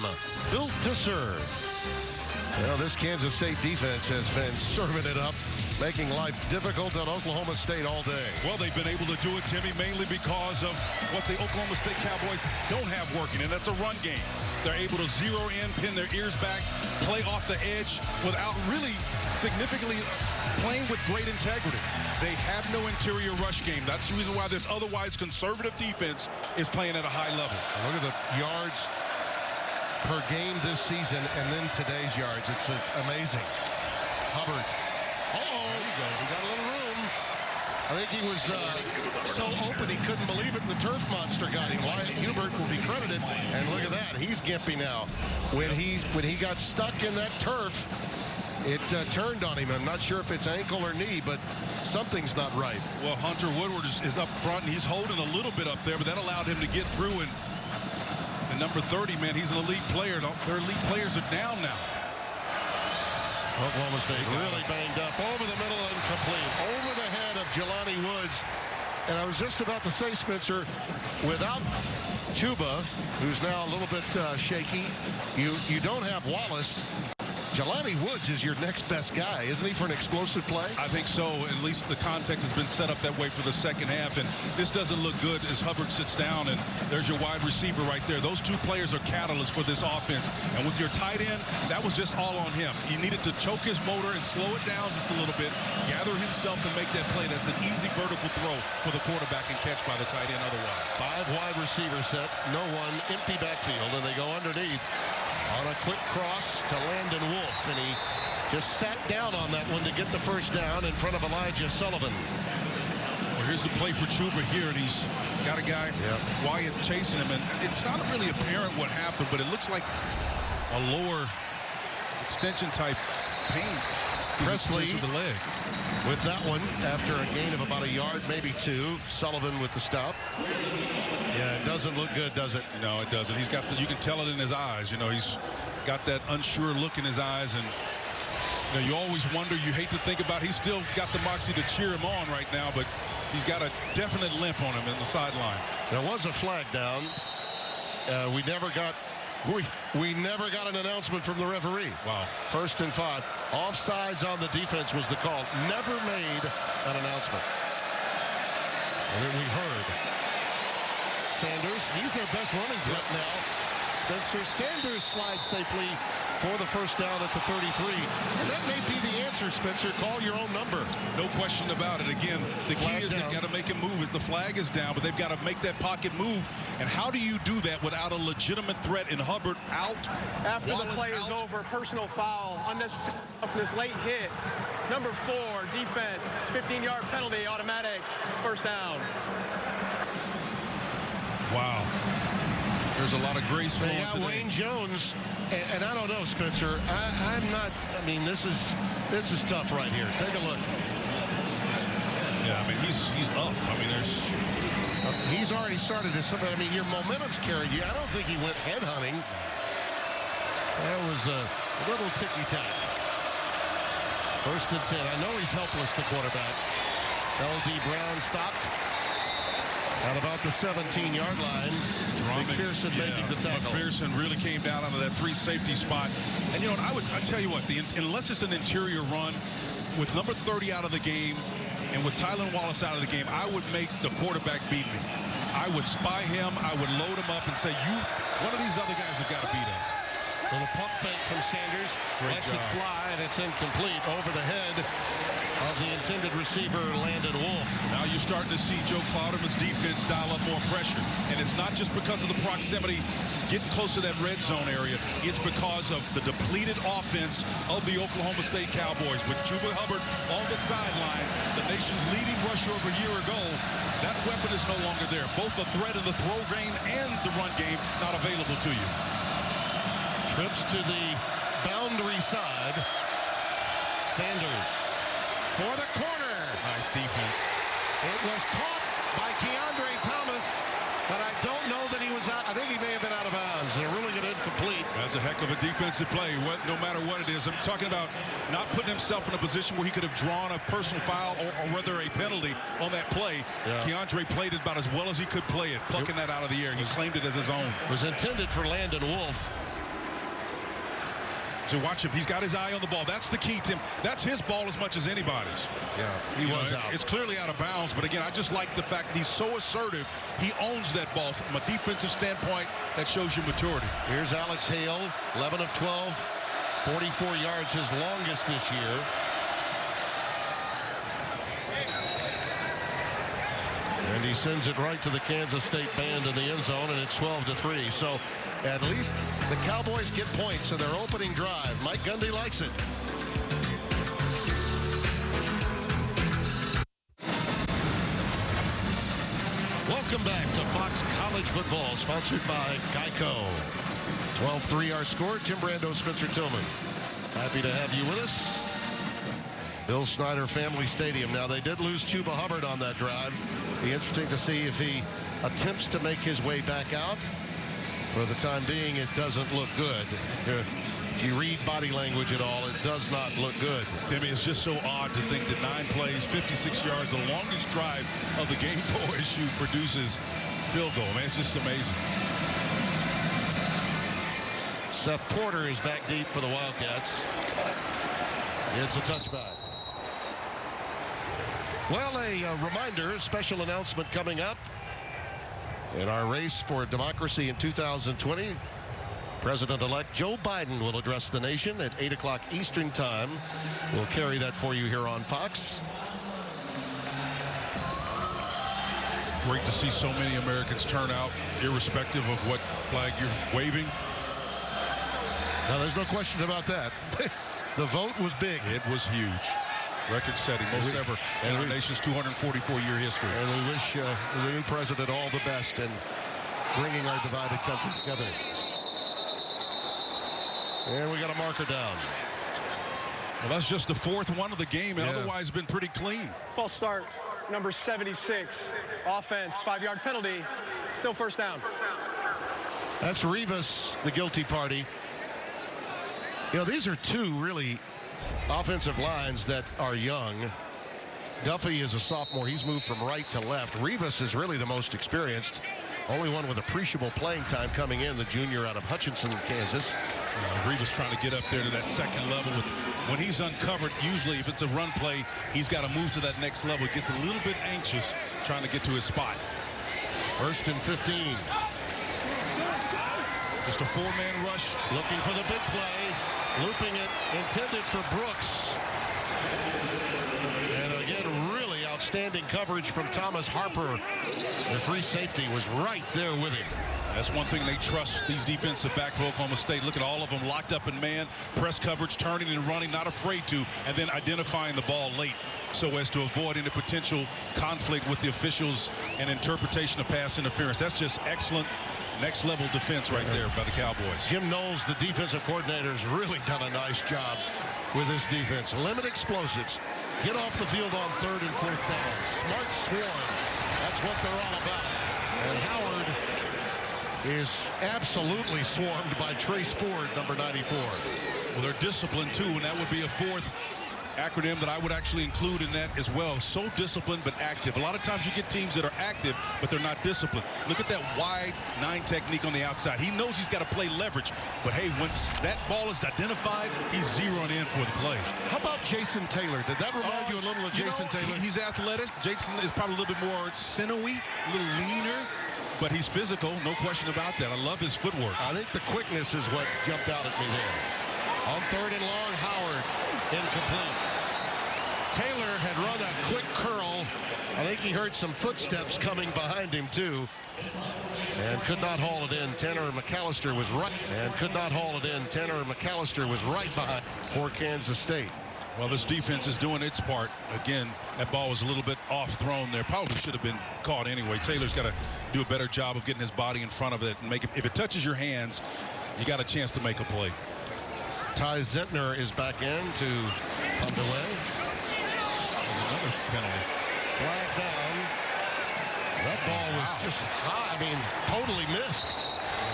built to serve. Well, this Kansas State defense has been serving it up, making life difficult at Oklahoma State all day. Well, they've been able to do it, Timmy, mainly because of what the Oklahoma State Cowboys don't have working, and that's a run game. They're able to zero in, pin their ears back, play off the edge without really significantly playing with great integrity. They have no interior rush game. That's the reason why this otherwise conservative defense is playing at a high level. Look at the yards per game this season and then today's yards. It's amazing. Hubbard. There you go. We got a little room. I think he was so open he couldn't believe it, and the turf monster got him. Wyatt Hubert will be credited. And look at that. He's gimpy now. When he got stuck in that turf, it turned on him. I'm not sure if it's ankle or knee, but something's not right. Well, Hunter Woodward is up front, and he's holding a little bit up there, but that allowed him to get through. And number 30, man, he's an elite player. Their elite players are down now. Oklahoma State really banged up. Over the middle and complete. Over the head of Jelani Woods. And I was just about to say, Spencer, without Chuba, who's now a little bit shaky, you don't have Wallace. Jelani Woods is your next best guy, isn't he, for an explosive play? I think so. At least the context has been set up that way for the second half. And this doesn't look good as Hubbard sits down, and there's your wide receiver right there. Those two players are catalysts for this offense. And with your tight end, that was just all on him. He needed to choke his motor and slow it down just a little bit, gather himself and make that play. That's an easy vertical throw for the quarterback and catch by the tight end otherwise. 5 wide receiver set, no one, empty backfield, and they go underneath on a quick cross to Landon Wolf, and he just sat down on that one to get the first down in front of Elijah Sullivan. Well, here's the play for Chuba here, and he's got a guy, Wyatt, chasing him, and it's not really apparent what happened, but it looks like a lower extension type pain. Presley with the leg. With that one, after a gain of about a yard, maybe 2. Sullivan with the stop. Yeah, it doesn't look good, does it? No, it doesn't. He's got you can tell it in his eyes. You know, he's got that unsure look in his eyes, and you know, you always wonder, you hate to think about, he's still got the moxie to cheer him on right now, but he's got a definite limp on him in the sideline. There was a flag down. We never got an announcement from the referee. Wow. 1st and 5. Offsides on the defense was the call. Never made an announcement. And then we heard Sanders. He's their best running threat now. Spencer Sanders slides safely for the first down at the 33. And that may be the answer, Spencer. Call your own number. No question about it. Again, the Flag key is down. they've got to make a move as the flag is down, but they've got to make that pocket move. And how do you do that without a legitimate threat in Hubbard out? After Wallace the play is out? over, personal foul, unnecessary roughness, late hit. Number 4, defense, 15-yard penalty, automatic, first down. Wow. There's a lot of grace flowing They got today. Wayne Jones, and I don't know, Spencer. I'm not. I mean, this is tough right here. Take a look. Yeah, I mean, he's up. I mean, He's already started to. I mean, your momentum's carried you. I don't think he went head hunting. That was a little ticky-tack. 1st and 10. I know he's helpless, the quarterback. L.D. Brown stopped at about the 17-yard line. McPherson making the tackle. McPherson really came down onto that free safety spot. And, you know, I tell you what, unless it's an interior run, with number 30 out of the game and with Tylan Wallace out of the game, I would make the quarterback beat me. I would spy him. I would load him up and say, one of these other guys have got to beat us. Little pump fake from Sanders. Lets it fly, and it's incomplete over the head of the intended receiver, Landon Wolf. Now you're starting to see Joe Clouderman's defense dial up more pressure. And it's not just because of the proximity, getting close to that red zone area. It's because of the depleted offense of the Oklahoma State Cowboys. With Chuba Hubbard on the sideline, the nation's leading rusher of a year ago, that weapon is no longer there. Both the threat in the throw game and the run game not available to you. Trips to the boundary side. Sanders for the corner. Nice defense. It was caught by Keandre Thomas, but I don't know that he was out. I think he may have been out of bounds. And a really good incomplete. That's a heck Heck of a defensive play, no matter what it is. I'm talking about not putting himself in a position where he could have drawn a personal foul or rather a penalty on that play. Yeah. Keandre played it about as well as he could play it, plucking that out of the air. He claimed it as his own. It was intended for Landon Wolf. So watch him. He's got his eye on the ball. That's the key, Tim. That's his ball as much as anybody's. Yeah, he was out. It's clearly out of bounds, but again, I just like the fact that he's so assertive. He owns that ball from a defensive standpoint. That shows you maturity. Here's Alex Hale, 11 of 12, 44 yards, his longest this year. And he sends it right to the Kansas State band in the end zone, and it's 12-3. So at least the Cowboys get points in their opening drive. Mike Gundy likes it. Welcome back to Fox College Football, sponsored by Geico. 12-3 our score. Tim Brando, Spencer Tillman. Happy to have you with us. Bill Snyder Family Stadium. Now, they did lose Chuba Hubbard on that drive. Be interesting to see if he attempts to make his way back out. For the time being, it doesn't look good. If you read body language at all, it does not look good. Timmy, it's just so odd to think that 9 plays, 56 yards, the longest drive of the game for OSU produces field goal. Man, it's just amazing. Seth Porter is back deep for the Wildcats. It's a touchback. Well, a reminder, special announcement coming up. In our race for democracy in 2020, President-elect Joe Biden will address the nation at 8 o'clock Eastern time. We'll carry that for you here on Fox. Great to see so many Americans turn out, irrespective of what flag you're waving. Now, there's no question about that. The vote was big. It was huge. Record-setting, most ever in our nation's 244-year history. And we wish the new president all the best in bringing our divided country together. And we got a marker down. Well, that's just the 4th one of the game, and otherwise been pretty clean. False start, number 76. Offense, 5-yard penalty. Still first down. That's Rivas, the guilty party. You know, these are two really offensive lines that are young. Duffy is a sophomore. He's moved from right to left. Rivas is really the most experienced. Only one with appreciable playing time coming in, the junior out of Hutchinson, Kansas. Rivas trying to get up there to that second level. When he's uncovered, usually if it's a run play, he's got to move to that next level. He gets a little bit anxious trying to get to his spot. 1st and 15. Just a 4-man rush. Looking for the big play. Looping it, intended for Brooks. And again, really outstanding coverage from Thomas Harper. The free safety was right there with him. That's one thing they trust these defensive back for Oklahoma State. Look at all of them locked up in man, press coverage, turning and running, not afraid to, and then identifying the ball late so as to avoid any potential conflict with the officials and interpretation of pass interference. That's just excellent next-level defense right there by the Cowboys. Jim Knowles, the defensive coordinator, has really done a nice job with this defense. Limit explosives. Get off the field on 3rd and 4th down. Smart swarm. That's what they're all about. And Howard is absolutely swarmed by Trace Ford, number 94. Well, they're disciplined, too, and that would be a 4th acronym that I would actually include in that as well. So disciplined but active. A lot of times you get teams that are active but they're not disciplined. Look at that wide 9 technique on the outside. He knows he's got to play leverage, but hey, once that ball is identified, he's zeroing in for the play. How about Jason Taylor? Did that remind you a little of Jason Taylor? He's athletic. Jason is probably a little bit more sinewy, a little leaner, but he's physical, no question about that. I love his footwork. I think the quickness is what jumped out at me there. On 3rd and long, Howard incomplete. Taylor had run that quick curl. I think he heard some footsteps coming behind him too, and could not haul it in. Tanner McAllister was right behind for Kansas State. Well, this defense is doing its part. Again, that ball was a little bit off thrown there. Probably should have been caught anyway. Taylor's got to do a better job of getting his body in front of it and make it. If it touches your hands, you got a chance to make a play. Ty Zentner is back in to punt away. Another penalty. Flag down. That ball was just high. I mean, totally missed.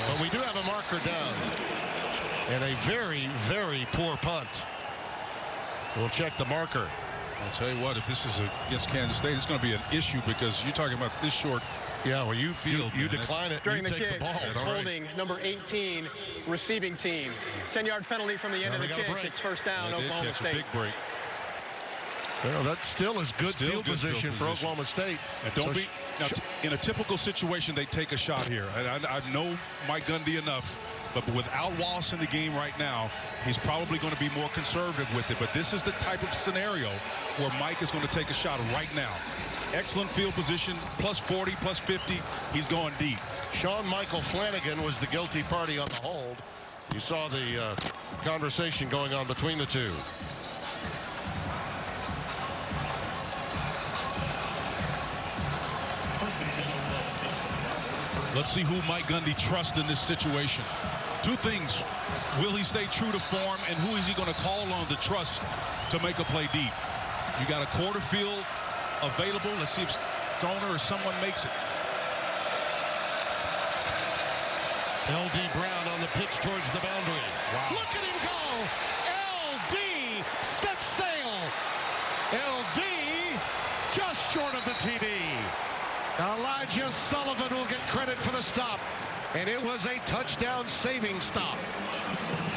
But we do have a marker down. And a very, very poor punt. We'll check the marker. I'll tell you what, if this is against Kansas State, it's going to be an issue because you're talking about this short. Yeah, well, you man. decline it During you the take kick, the ball. it's holding number 18 receiving team. 10-yard penalty from the end of the kick. It's first down, Oklahoma State. A big break. Well, that still is good Still field good position for Oklahoma State. And don't be now, in a typical situation, they take a shot here. And I know Mike Gundy enough. But without Wallace in the game right now, he's probably going to be more conservative with it. But this is the type of scenario where Mike is going to take a shot right now. Excellent field position, plus 40, plus 50. He's going deep. Sean Michael Flanagan was the guilty party on the hold. You saw the conversation going on between the two. Let's see who Mike Gundy trusts in this situation. Two things. Will he stay true to form, and who is he going to call on to trust to make a play deep? You got a quarter field available. Let's see if Stoner or someone makes it. L.D. Brown on the pitch towards the boundary. Wow. Look at him go! L.D. sets sail. L.D. just short of the TD. Elijah Sullivan will get credit for the stop. And it was a touchdown saving stop.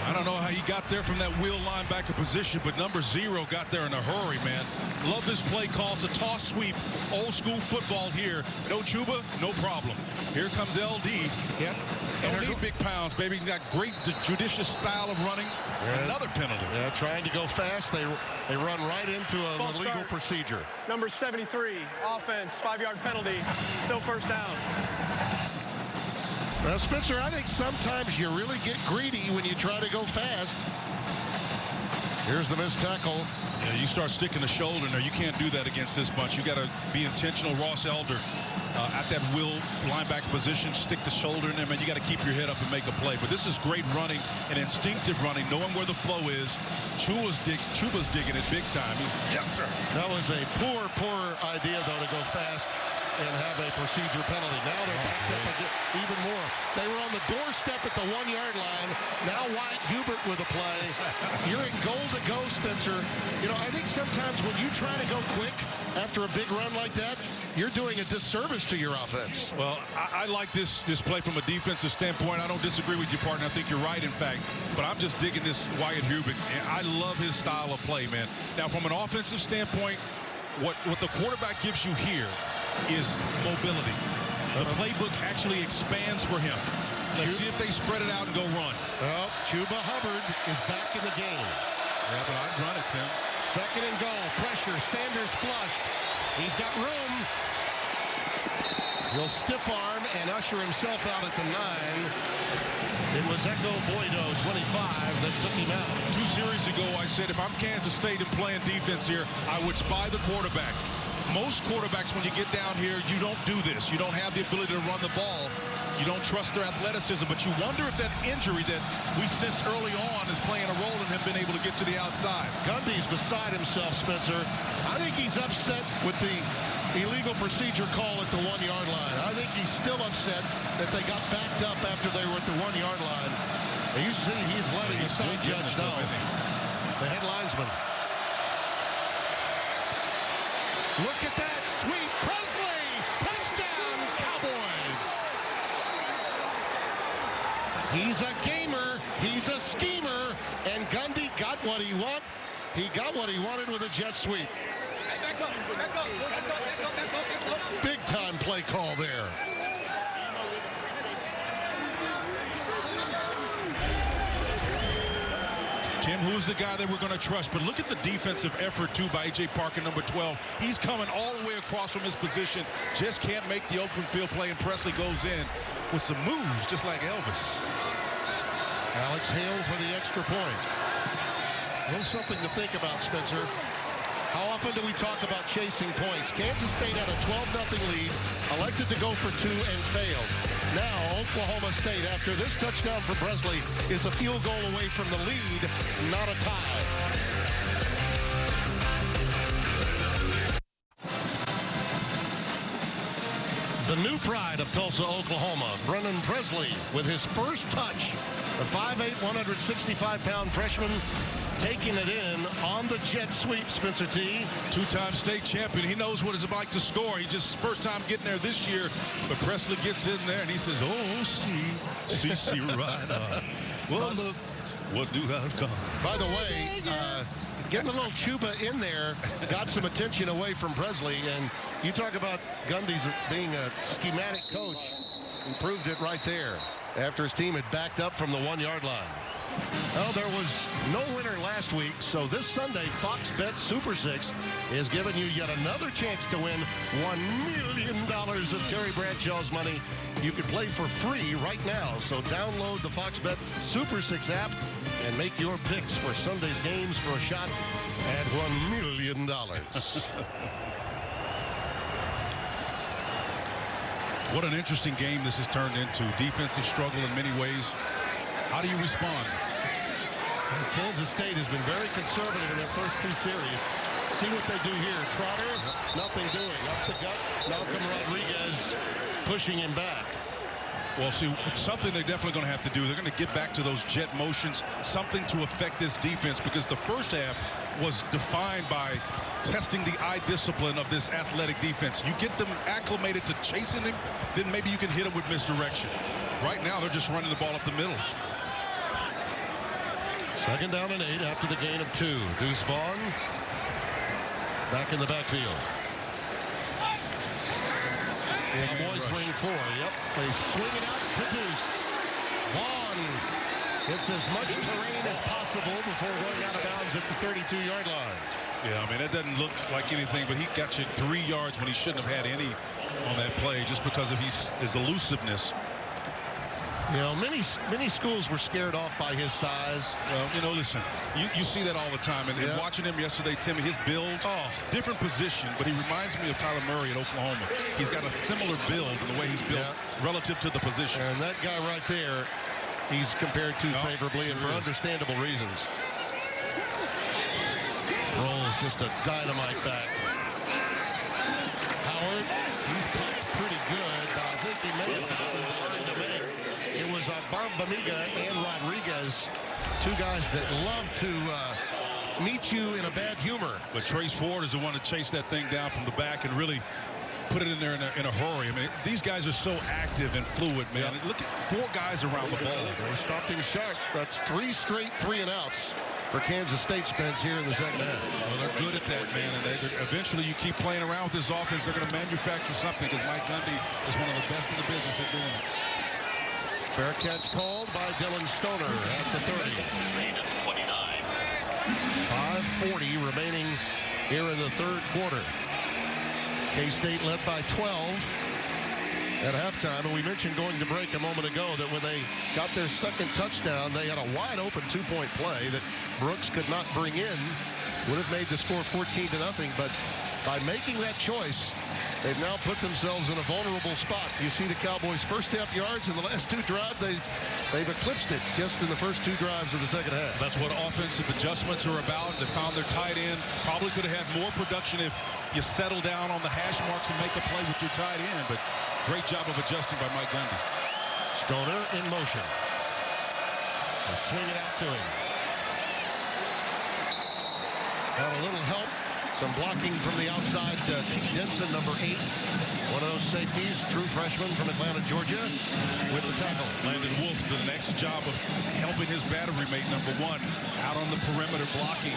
I don't know how he got there from that wheel linebacker position, but number 0 got there in a hurry, man. Love this play call. It's a toss sweep. Old school football here. No Chuba, no problem. Here comes LD. Yep. Don't need big pounds, baby. He got great judicious style of running. Yeah. Another penalty. Yeah, trying to go fast. They run right into a legal procedure. Number 73, offense, 5-yard penalty. Still first down. Well, Spencer, I think sometimes you really get greedy when you try to go fast. Here's the missed tackle. Yeah, you start sticking the shoulder. No, you can't do that against this bunch. You got to be intentional. Ross Elder at that will linebacker position, stick the shoulder in there, man. You got to keep your head up and make a play. But this is great running and instinctive running, knowing where the flow is. Chuba's digging it big time. Yes, sir. That was a poor idea, though, to go fast and have a procedure penalty. Now they're backed up even more. They were on the doorstep at the 1-yard line. Now Wyatt Hubert with a play. You're in goal to go, Spencer. You know, I think sometimes when you try to go quick after a big run like that, you're doing a disservice to your offense. Well, I like this play from a defensive standpoint. I don't disagree with you, partner. I think you're right, in fact. But I'm just digging this Wyatt Hubert. And I love his style of play, man. Now, from an offensive standpoint, what the quarterback gives you here is mobility. The playbook actually expands for him. Let's see if they spread it out and go run. Well, Chuba Hubbard is back in the game. Yeah, but I'd run it, Tim. Second and goal. Pressure. Sanders flushed. He's got room. He'll stiff arm and usher himself out at the 9. It was Echo Boydo, 25, that took him out. 2 series ago, I said if I'm Kansas State and playing defense here, I would spy the quarterback. Most quarterbacks, when you get down here, you don't do this. You don't have the ability to run the ball. You don't trust their athleticism, but you wonder if that injury that we sensed early on is playing a role in him being able to get to the outside. Gundy's beside himself, Spencer. I think he's upset with the illegal procedure call at the 1-yard line. I think he's still upset that they got backed up after they were at the 1-yard line. And you see he's letting the side judge know. The head linesman. Look at that sweep. Presley! Touchdown, Cowboys! He's a gamer. He's a schemer. And Gundy got what he wanted. He got what he wanted with a jet sweep. Big time play call there. Tim, who's the guy that we're going to trust? But look at the defensive effort, too, by A.J. Parker, number 12. He's coming all the way across from his position. Just can't make the open field play, and Presley goes in with some moves, just like Elvis. Alex Hale for the extra point. There's something to think about, Spencer. How often do we talk about chasing points? Kansas State had a 12-0 lead, elected to go for 2 and failed. Now, Oklahoma State, after this touchdown for Presley, is a field goal away from the lead, not a tie. The new pride of Tulsa, Oklahoma, Brennan Presley, with his first touch The 5'8", 165-pound freshman taking it in on the jet sweep, Spencer T. Two-time state champion. He knows what it's like to score. He just first time getting there this year. But Presley gets in there and he says, "Oh, see right on. Well, look, what do I've come." By the way, getting a little Chuba in there got some attention away from Presley. And you talk about Gundy's being a schematic coach. He proved it right there after his team had backed up from the 1-yard line. Well, there was no winner last week, so this Sunday, Fox Bet Super 6 is giving you yet another chance to win $1 million of Terry Bradshaw's money. You can play for free right now, so download the Fox Bet Super 6 app and make your picks for Sunday's games for a shot at $1 million. What an interesting game this has turned into. Defensive struggle in many ways. How do you respond? Kansas State has been very conservative in their first 2 series. See what they do here. Trotter, nothing doing. Up the gut, Malcolm Rodriguez pushing him back. Well, see, something they're definitely going to have to do. They're going to get back to those jet motions, something to affect this defense, because the first half was defined by testing the eye discipline of this athletic defense. You get them acclimated to chasing him, then maybe you can hit them with misdirection. Right now, they're just running the ball up the middle. 2nd down and 8 after the gain of 2. Deuce Vaughn back in the backfield. The boys bring 4. Yep, they swing it out to Deuce. Vaughn gets as much terrain as possible before going out of bounds at the 32-yard line. Yeah, I mean, that doesn't look like anything, but he got you 3 yards when he shouldn't have had any on that play just because of his elusiveness. You know, many schools were scared off by his size. Well, you know, listen, you see that all the time. And watching him yesterday, Timmy, his build, different position, but he reminds me of Kyler Murray at Oklahoma. He's got a similar build in the way he's built relative to the position. And that guy right there, he's compared to favorably and for understandable reasons. Sproles just a dynamite back. Howard, he's popped pretty good, but I think he may have gotten behind the minute. It was Barbamiga and Rodriguez, 2 guys that love to meet you in a bad humor. But Trace Ford is the one to chase that thing down from the back and really put it in there in a hurry. I mean, these guys are so active and fluid, man. Look at 4 guys around the ball. They stopped him sharp. That's 3 straight 3-and-outs for Kansas State, Spence, here in the second half. Well, they're good at that, man. And eventually you keep playing around with this offense, they're going to manufacture something, because Mike Gundy is one of the best in the business at doing it. Fair catch called by Dylan Stoner at the 30. 5:40 remaining here in the 3rd quarter. K-State led by 12 at halftime, and we mentioned going to break a moment ago that when they got their 2nd touchdown, they had a wide open 2-point play that Brooks could not bring in. Would have made the score 14-0, but by making that choice, they've now put themselves in a vulnerable spot. You see the Cowboys' first half yards in the last 2 drives. They've eclipsed it just in the first 2 drives of the second half. That's what offensive adjustments are about. They found their tight end. Probably could have had more production if you settle down on the hash marks and make a play with your tight end. But great job of adjusting by Mike Gundy. Stoner in motion. They swing it out to him. Got a little help. Some blocking from the outside. T. Denson, number 8. One of those safeties, true freshman from Atlanta, Georgia, with the tackle. Landon Wolf did an excellent job of helping his battery mate, number 1, out on the perimeter blocking.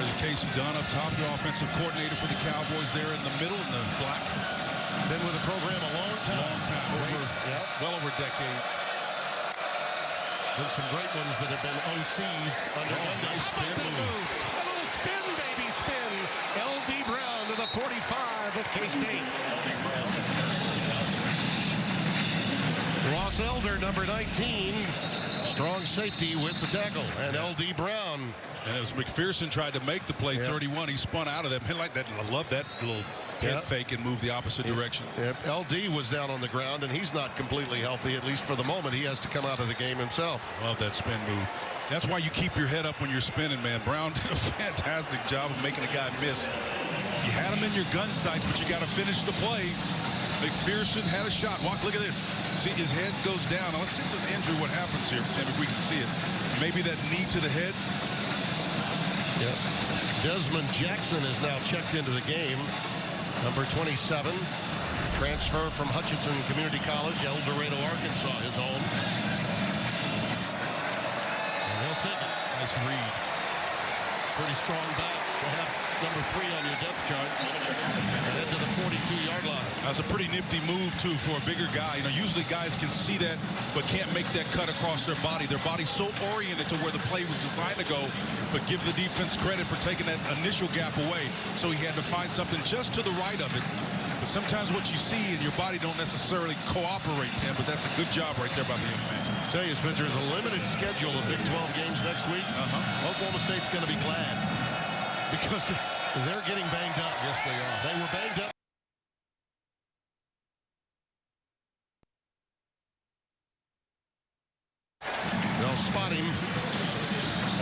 There's Casey Dunn up top, the offensive coordinator for the Cowboys there in the middle in the black. Been with the program a long time. Well over a decade. There's some great ones that have been OCs under nice spin move. A little spin, baby, spin. L.D. Brown to the 45 of K-State. Ross Elder, number 19. Strong safety with the tackle. And L.D. Brown. And as McPherson tried to make the play, 31, he spun out of that. Like that. I love that little head fake and move the opposite direction. LD was down on the ground, and he's not completely healthy, at least for the moment. He has to come out of the game himself. Love that spin move. That's why you keep your head up when you're spinning, man. Brown did a fantastic job of making a guy miss. You had him in your gun sights, but you got to finish the play. McPherson had a shot. Look at this. See, his head goes down. Now, let's see the injury, what happens here, Tim, if we can see it. Maybe that knee to the head. Yep. Desmond Jackson is now checked into the game. Number 27. Transfer from Hutchinson Community College, El Dorado, Arkansas, his own. And he'll take it. Nice read. Pretty strong back to have number 3 on your depth chart. And into the 42-yard line. That's a pretty nifty move, too, for a bigger guy. You know, usually guys can see that but can't make that cut across their body. Their body's so oriented to where the play was designed to go, but give the defense credit for taking that initial gap away. So he had to find something just to the right of it. But sometimes what you see in your body don't necessarily cooperate, Tim, but that's a good job right there by the young man. I'll tell you, Spencer, there's a limited schedule of Big 12 games next week. Oklahoma State's going to be glad because they're getting banged up. Yes, they are. They were banged up. They'll spot him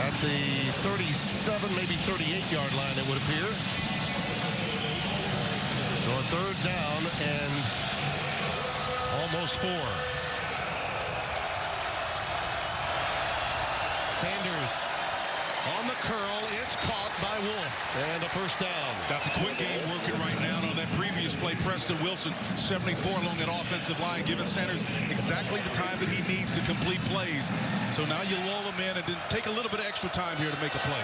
at the 37, maybe 38-yard line, it would appear. So a third down and almost 4. Sanders on the curl. It's caught by Wolf. And a first down. Got the quick game working right now. On that previous play, Preston Wilson, 74 along that offensive line, giving Sanders exactly the time that he needs to complete plays. So now you lull him in and then take a little bit of extra time here to make a play.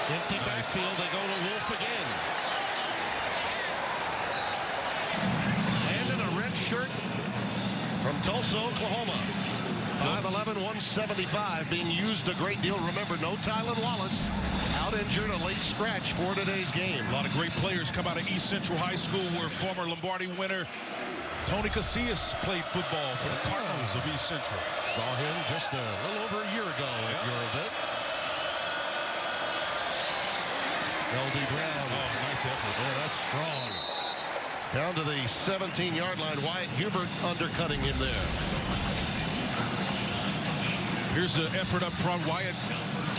Empty backfield. They go to Wolf again. And in a red shirt from Tulsa, Oklahoma. 5'11", 175, being used a great deal. Remember, no Tylan Wallace, out injured, a late scratch for today's game. A lot of great players come out of East Central High School, where former Lombardi winner Tony Casillas played football for the Cardinals of East Central. Saw him just a little over a year ago at your event. L.D. Brown. Oh, nice effort. Boy, that's strong. Down to the 17-yard line. Wyatt Hubert undercutting him there. Here's the effort up front. Wyatt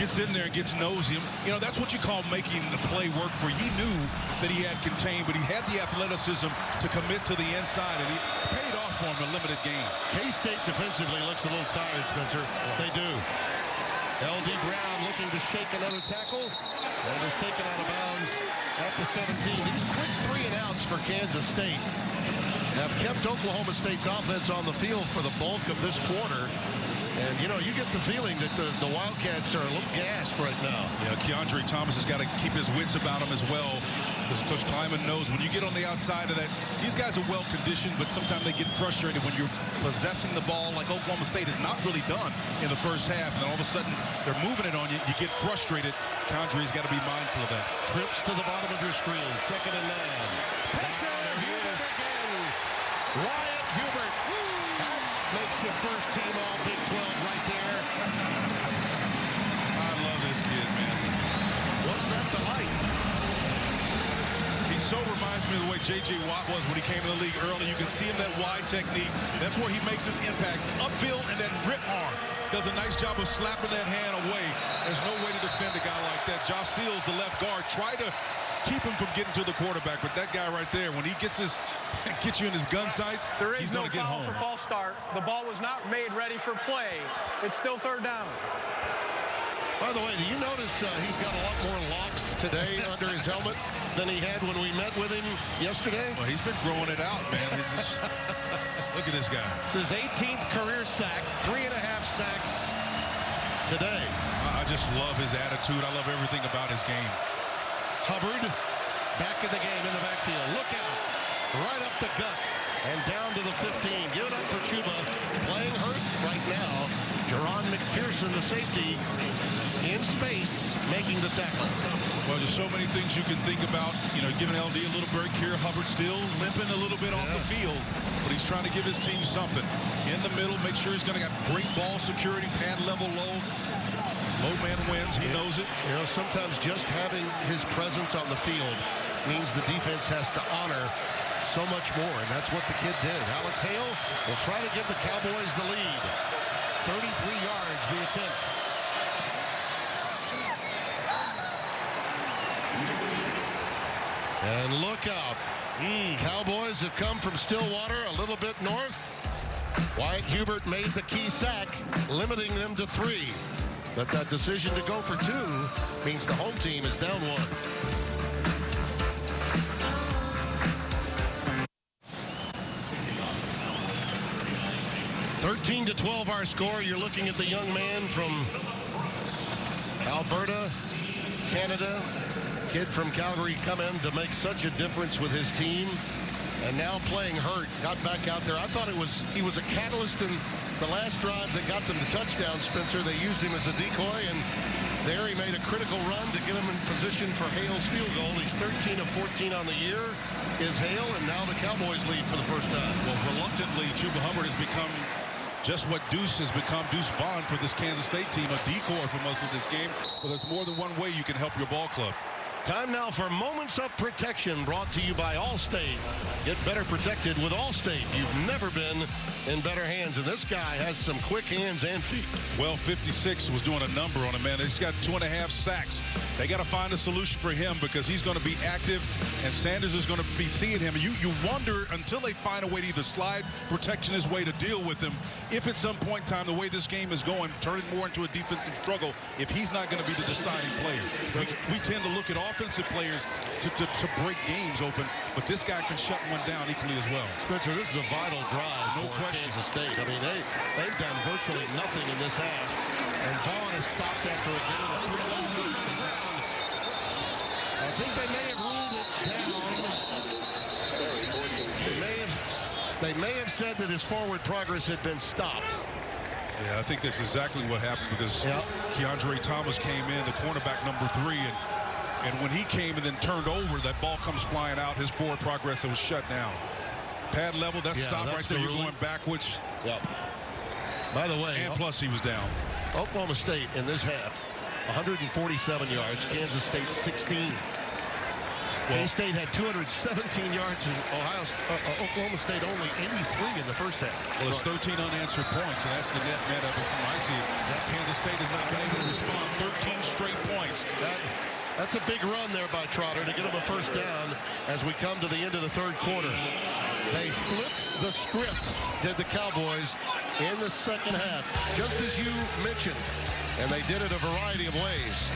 gets in there and gets nose him. You know, that's what you call making the play work for you. He knew that he had contained, but he had the athleticism to commit to the inside, and he paid off for him in a limited game. K-State defensively looks a little tired, Spencer. They do. L.D. Brown looking to shake another tackle, and is taken out of bounds at the 17. These quick 3 and outs for Kansas State have kept Oklahoma State's offense on the field for the bulk of this quarter. And, you know, you get the feeling that the Wildcats are a little gassed right now. Yeah, Keandre Thomas has got to keep his wits about him as well. Because Coach Kleiman knows when you get on the outside of that, these guys are well-conditioned, but sometimes they get frustrated when you're possessing the ball like Oklahoma State has not really done in the first half. And then all of a sudden, they're moving it on you. You get frustrated. Keandre's got to be mindful of that. Trips to the bottom of your screen. 2nd and 9. Pressure! Hubert again. Wyatt Hubert. That makes your first team all Big 12 right there. I love this kid, man. What's that to like? He so reminds me of the way J.J. Watt was when he came in the league early. You can see him, that wide technique. That's where he makes his impact. Upfield and then rip arm. Does a nice job of slapping that hand away. There's no way to defend a guy like that. Josh Seals, the left guard, tried to keep him from getting to the quarterback. But that guy right there, when he gets you in his gun sights, There he's is no going to get foul home. for false start. The ball was not made ready for play. It's still 3rd down. By the way, do you notice he's got a lot more locks today under his helmet than he had when we met with him yesterday? Well, he's been growing it out, man. Look at this guy. It's his 18th career sack, 3.5 sacks today. I just love his attitude. I love everything about his game. Hubbard back in the game in the backfield. Look out. Right up the gut and down to the 15. Give it up for Chuba. Playing hurt right now. Jerron McPherson, the safety, in space, making the tackle. Well, there's so many things you can think about. You know, giving LD a little break here. Hubbard still limping a little bit off the field, but he's trying to give his team something. In the middle, make sure he's going to get great ball security, pad level low. Low man wins. He knows it. You know, sometimes just having his presence on the field means the defense has to honor so much more, and that's what the kid did. Alex Hale will try to give the Cowboys the lead. 33 yards, the attempt. And look out. Cowboys have come from Stillwater a little bit north. Wyatt Hubert made the key sack, limiting them to 3. But that decision to go for 2 means the home team is down 1. (13-12) our score. You're looking at the young man from Alberta, Canada, kid from Calgary, come in to make such a difference with his team, and now playing hurt, got back out there. I thought he was a catalyst in the last drive that got them the touchdown, Spencer. They used him as a decoy, and there he made a critical run to get him in position for Hale's field goal. He's 13 of 14 on the year is Hale, and now the Cowboys lead for the first time. Well, reluctantly, Chuba Hubbard has become just what Deuce has become, Deuce Vaughn, for this Kansas State team, a decoy for most of this game. But there's more than one way you can help your ball club. Time now for Moments of Protection, brought to you by Allstate. Get better protected with Allstate. You've never been in better hands, and this guy has some quick hands and feet. Well, 56 was doing a number on him, man. He's got 2.5 sacks. They got to find a solution for him because he's going to be active, and Sanders is going to be seeing him. And you wonder, until they find a way to either slide protection his way to deal with him, if at some point in time, the way this game is going, turn it more into a defensive struggle, if he's not going to be the deciding player. We tend to look at offensive players to break games open, but this guy can shut one down equally as well. Spencer, this is a vital drive No for question. Kansas State. I mean, they've done virtually nothing in this half, and Vaughn has stopped after a game of 3 minutes. I think they may have ruled it down. They may have said that his forward progress had been stopped. Yeah, I think that's exactly what happened because Keandre Thomas came in, the cornerback number 3, and when he came and then turned over, that ball comes flying out. His forward progress was shut down. Pad level, that's stopped right there. You're going backwards. Yep. By the way, and plus he was down. Oklahoma State in this half, 147 yards. Kansas State 16. K-State had 217 yards, and Oklahoma State only 83 in the first half. Well, it's 13 unanswered points, and that's the net of it from I see it. Kansas State has not been able to respond. 13 straight points. That's a big run there by Trotter to get him a first down as we come to the end of the third quarter. They flipped the script, did the Cowboys, in the second half, just as you mentioned. And they did it a variety of ways.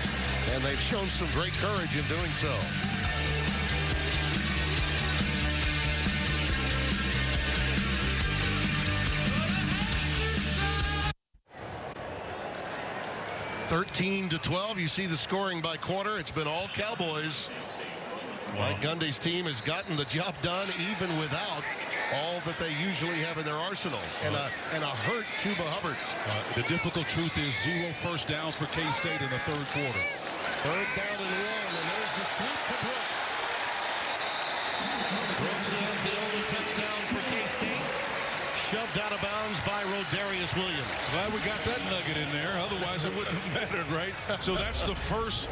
And they've shown some great courage in doing so. (13-12). You see the scoring by quarter. It's been all Cowboys. Mike Gundy's team has gotten the job done even without all that they usually have in their arsenal, and a hurt Chuba Hubbard. The difficult truth is 0 first downs for K-State in the third quarter. Third down and 1, and there's the sweep to Brooks. Brooks has the only touchdown for K-State. Shoved out of bounds by Rodarius Williams. Glad we got that nugget in there. Otherwise, it wouldn't have mattered, right? So that's the first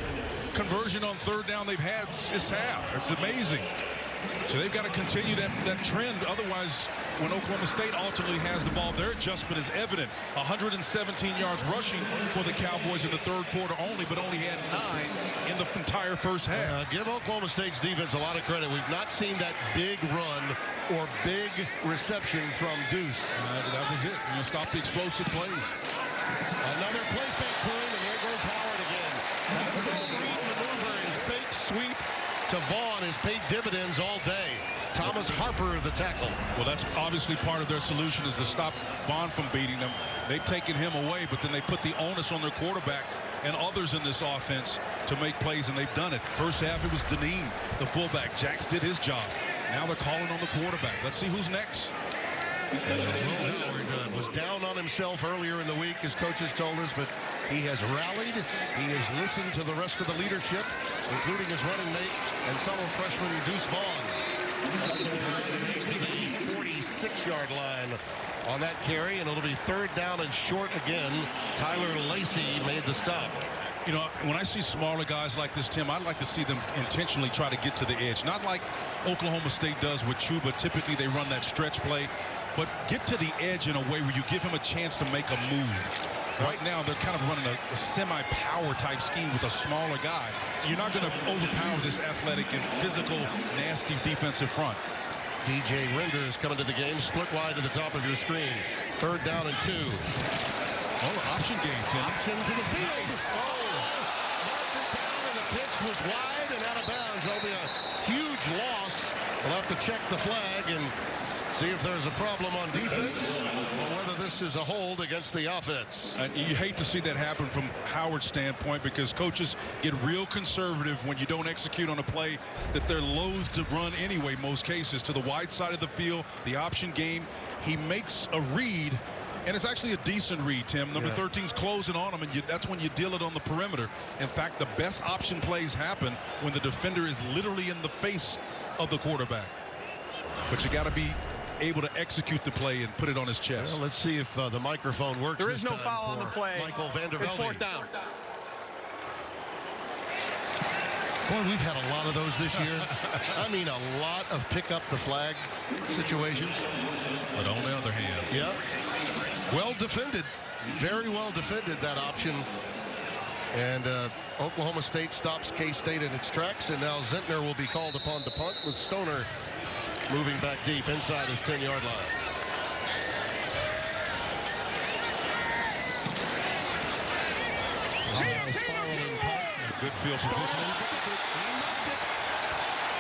conversion on third down they've had this half. It's amazing. So they've got to continue that trend. Otherwise, when Oklahoma State ultimately has the ball, their adjustment is evident. 117 yards rushing for the Cowboys in the third quarter only, but only had 9 in the entire first half. Give Oklahoma State's defense a lot of credit. We've not seen that big run or big reception from Deuce. That was it. You stop the explosive plays. Another play fake to him, and there goes Howard again. That zone read maneuver and fake sweep to Vaughn has paid dividends all day. Thomas Harper, the tackle. Well, that's obviously part of their solution, is to stop Vaughn from beating them. They've taken him away, but then they put the onus on their quarterback and others in this offense to make plays, and they've done it. First half, it was Deneen, the fullback. Jax did his job. Now they're calling on the quarterback. Let's see who's next. Howard was down on himself earlier in the week, his coaches told us, but he has rallied. He has listened to the rest of the leadership, including his running mate and fellow freshman Deuce Vaughn. To the 46-yard line on that carry, and it'll be third down and short again. Tyler Lacey made the stop. You know, when I see smaller guys like this, Tim, I'd like to see them intentionally try to get to the edge. Not like Oklahoma State does with Chuba. Typically, they run that stretch play. But get to the edge in a way where you give him a chance to make a move. Right now, they're kind of running a semi-power type scheme with a smaller guy. You're not going to overpower this athletic and physical, nasty defensive front. DJ Rinder is coming to the game. Split wide to the top of your screen. 3rd down and 2. Oh, option game, Tim. Option to the field. Oh, marked it down, and the pitch was wide and out of bounds. That'll be a huge loss. We'll have to check the flag and see if there's a problem on defense or whether this is a hold against the offense. And you hate to see that happen from Howard's standpoint, because coaches get real conservative when you don't execute on a play that they're loath to run anyway, most cases, to the wide side of the field, the option game. He makes a read, and it's actually a decent read, Tim. Number 13's closing on him, and that's when you deal it on the perimeter. In fact, the best option plays happen when the defender is literally in the face of the quarterback. But you got to be able to execute the play and put it on his chest. Well, let's see if the microphone works. There is no foul on the play. Michael Vandervelde. It's 4th down. Boy, we've had a lot of those this year. I mean, a lot of pick up the flag situations. But on the other hand, yeah, well defended, very well defended, that option. And Oklahoma State stops K-State in its tracks, and now Zentner will be called upon to punt, with Stoner moving back deep inside his 10-yard line. Spiraling punt. good field position.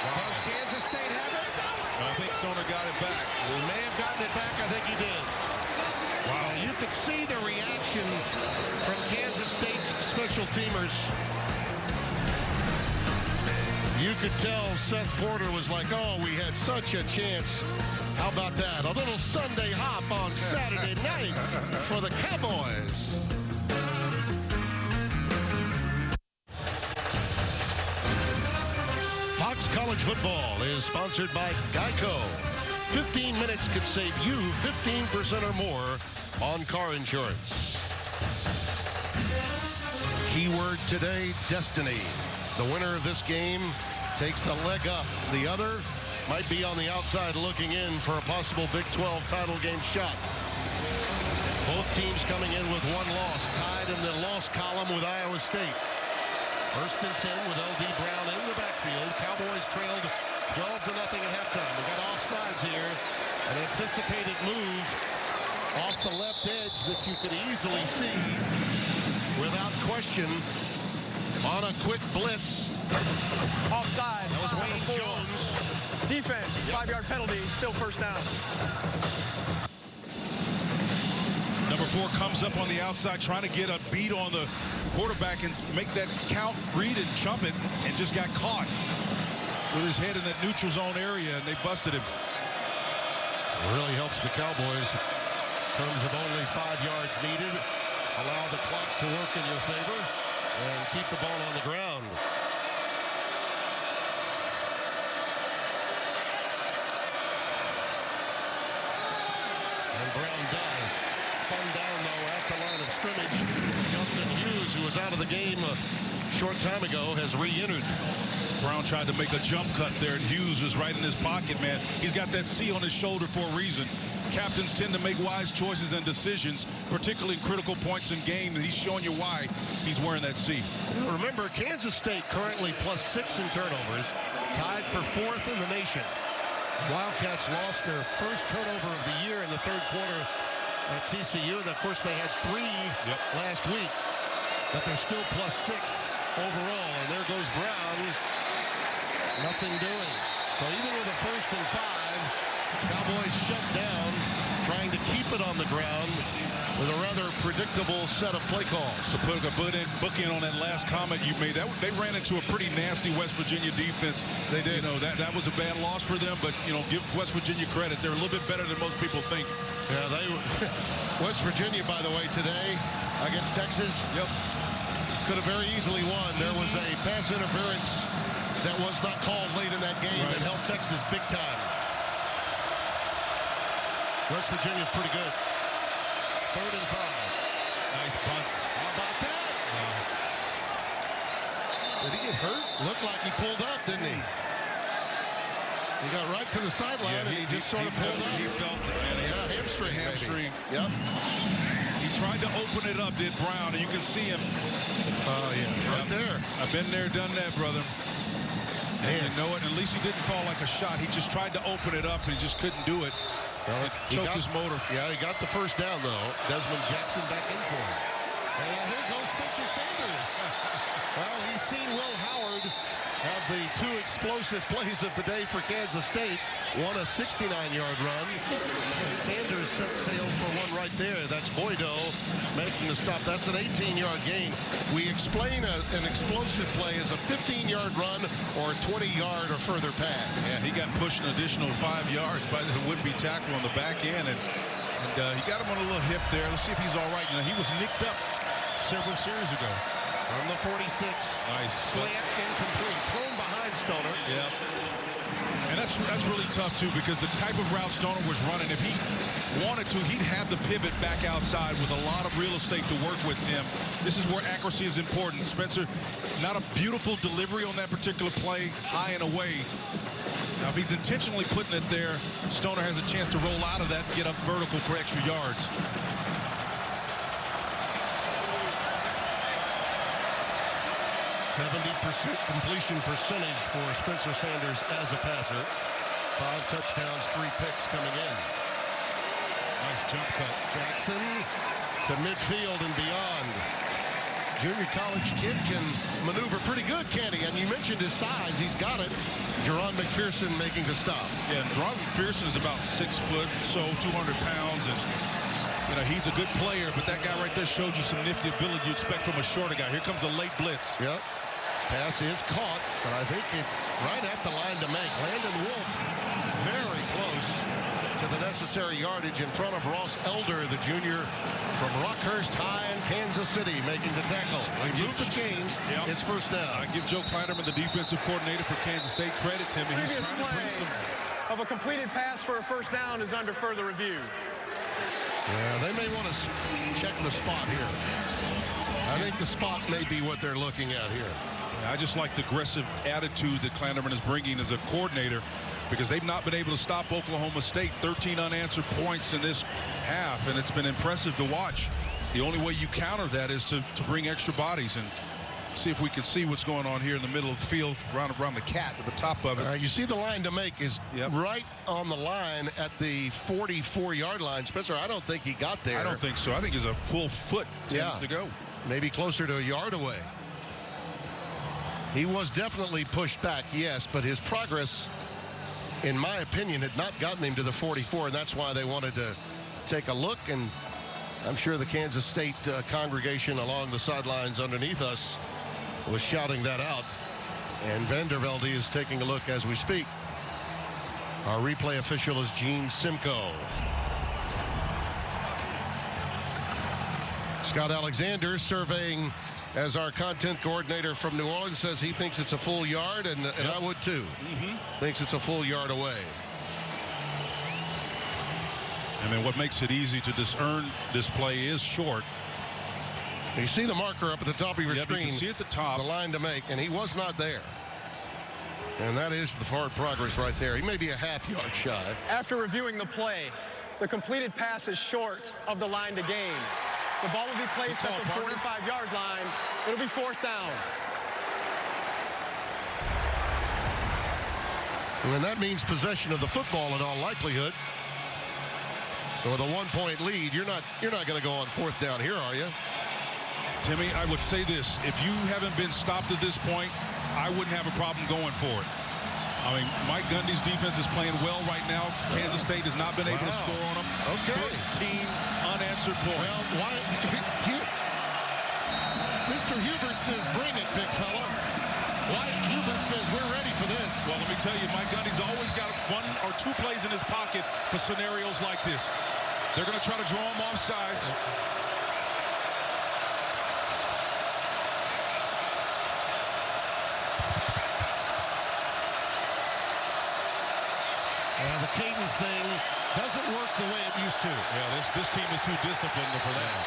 Does Kansas State have it? I think Stoner got it back. He may have gotten it back. I think he did. Wow, you could see the reaction from Kansas State's special teamers. You could tell Seth Porter was like, oh, we had such a chance. How about that? A little Sunday hop on Saturday night for the Cowboys. Fox College Football is sponsored by Geico. 15 minutes could save you 15% or more on car insurance. Keyword today, destiny. The winner of this game takes a leg up. The other might be on the outside looking in for a possible Big 12 title game shot. Both teams coming in with one loss, tied in the loss column with Iowa State. 1st and 10 with L.D. Brown in the backfield. Cowboys trailed 12-0 at halftime. We got offsides here. An anticipated move off the left edge that you could easily see without question on a quick blitz. Offside. That was Wayne Jones. Defense, 5-yard penalty, still 1st down. Number 4 comes up on the outside trying to get a beat on the quarterback and make that count, read and chump it, and just got caught with his head in that neutral zone area, and they busted him. It really helps the Cowboys in terms of only 5 yards needed. Allow the clock to work in your favor and keep the ball on the ground. And Brown does. Spun down, though, at the line of scrimmage. Justin Hughes, who was out of the game a short time ago, has re-entered. Brown tried to make a jump cut there, and Hughes was right in his pocket, man. He's got that C on his shoulder for a reason. Captains tend to make wise choices and decisions, particularly in critical points in game, and he's showing you why he's wearing that C. Remember, Kansas State currently +6 in turnovers, tied for 4th in the nation. Wildcats lost their first turnover of the year in the 3rd quarter at TCU. And of course, they had 3 last week, but they're still +6 overall. And there goes Brown. Nothing doing. So even with a 1st and 5, Cowboys shut down, trying to keep it on the ground with a rather predictable set of play calls. To put a book in on that last comment you made, they ran into a pretty nasty West Virginia defense. They did. You know, that was a bad loss for them, but, you know, give West Virginia credit. They're a little bit better than most people think. Yeah, they West Virginia, by the way, today against Texas. Yep. Could have very easily won. There was a pass interference that was not called late in that game that helped Texas big time. West Virginia's pretty good. 3rd and 5. Nice punts. How about that? Did he get hurt? Looked like he pulled up, didn't he? He got right to the sideline, and he just sort of pulled up. He felt it, man. Yeah, hamstring. Hamstring. Yep. He tried to open it up, did Brown, and you can see him. Oh, yeah, right there. I've been there, done that, brother. And you know it, at least he didn't fall like a shot. He just tried to open it up, and he just couldn't do it. Well, Choked his motor. Yeah, he got the first down, though. Desmond Jackson back in for him. And here goes Spencer Sanders. Well, he's seen Will Howard have the two explosive plays of the day for Kansas State. One a 69-yard run. And Sanders set sail for one right there. That's Boydo making the stop. That's an 18-yard gain. We explain an explosive play as a 15-yard run or a 20-yard or further pass. Yeah, he got pushed an additional 5 yards by the would-be tackle on the back end. And he got him on a little hip there. Let's see if he's all right. You know, he was nicked up several series ago. From the 46. Nice. Slant incomplete. Thrown behind Stoner. Yeah. And that's really tough, too, because the type of route Stoner was running, if he wanted to, he'd have the pivot back outside with a lot of real estate to work with, Tim. This is where accuracy is important. Spencer, not a beautiful delivery on that particular play, high and away. Now, if he's intentionally putting it there, Stoner has a chance to roll out of that and get up vertical for extra yards. 70% completion percentage for Spencer Sanders as a passer. 5 touchdowns, 3 picks coming in. Nice jump cut. Jackson to midfield and beyond. Junior college kid can maneuver pretty good, can't he? And you mentioned his size. He's got it. Jerron McPherson making the stop. Yeah, Jerron McPherson is about 6 foot, so 200 pounds. And, you know, he's a good player, but that guy right there showed you some nifty ability you expect from a shorter guy. Here comes a late blitz. Yep. Pass is caught, but I think it's right at the line to make. Landon Wolf very close to the necessary yardage in front of Ross Elder, the junior from Rockhurst High in Kansas City, making the tackle. They move the chains. Yep. It's first down. I give Joe Kleiderman, the defensive coordinator for Kansas State, credit, Tim. He's Previous trying to bring some... of a completed pass for a first down is under further review. Yeah, they may want to check the spot here. I think the spot may be what they're looking at here. I just like the aggressive attitude that Kleiderman is bringing as a coordinator, because they've not been able to stop Oklahoma State. 13 unanswered points in this half, and it's been impressive to watch. The only way you counter that is to bring extra bodies, and see if we can see what's going on here in the middle of the field, around the cat at the top of it. You see the line to make is right on the line at the 44-yard line. Spencer, I don't think he got there. I don't think so. I think he's a full foot to go. Maybe closer to a yard away. He was definitely pushed back, yes, but his progress, in my opinion, had not gotten him to the 44, and that's why they wanted to take a look. And I'm sure the Kansas State congregation along the sidelines underneath us was shouting that out. And Vandervelde is taking a look as we speak. Our replay official is Gene Simcoe. Scott Alexander surveying as our content coordinator from New Orleans, says he thinks it's a full yard, and I would too. Thinks it's a full yard away. And then what makes it easy to discern this play is short. You see the marker up at the top of your screen. You can see at the top. The line to make, and he was not there. And that is the forward progress right there. He may be a half yard shy. After reviewing the play, the completed pass is short of the line to gain. The ball will be placed at the 45-yard line. It'll be fourth down. And that means possession of the football in all likelihood. With a 1-point lead, you're not going to go on fourth down here, are you? Timmy, I would say this. If you haven't been stopped at this point, I wouldn't have a problem going for it. I mean, Mike Gundy's defense is playing well right now. Kansas State has not been able to score on them. Okay. 13 unanswered points. Well, why? Mr. Hubert says, bring it, big fella. Wyatt Hubert says, we're ready for this. Well, let me tell you, Mike Gundy's always got 1 or 2 plays in his pocket for scenarios like this. They're going to try to draw him off sides. The cadence thing doesn't work the way it used to. Yeah, this team is too disciplined for that.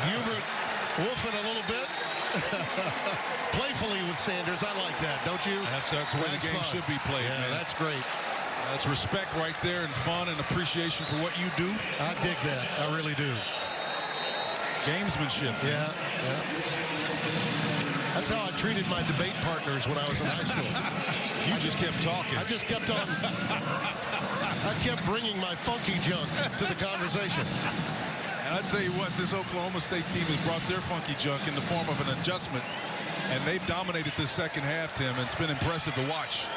Hubert woofing a little bit. Playfully with Sanders. I like that, don't you? That's the way the game should be played, man. That's great. That's respect right there, and fun and appreciation for what you do. I dig that. I really do. Gamesmanship. Yeah. That's how I treated my debate partners when I was in high school. You just kept talking. I just kept on. I kept bringing my funky junk to the conversation. And I tell you what, this Oklahoma State team has brought their funky junk in the form of an adjustment. And they've dominated this second half, Tim, and it's been impressive to watch.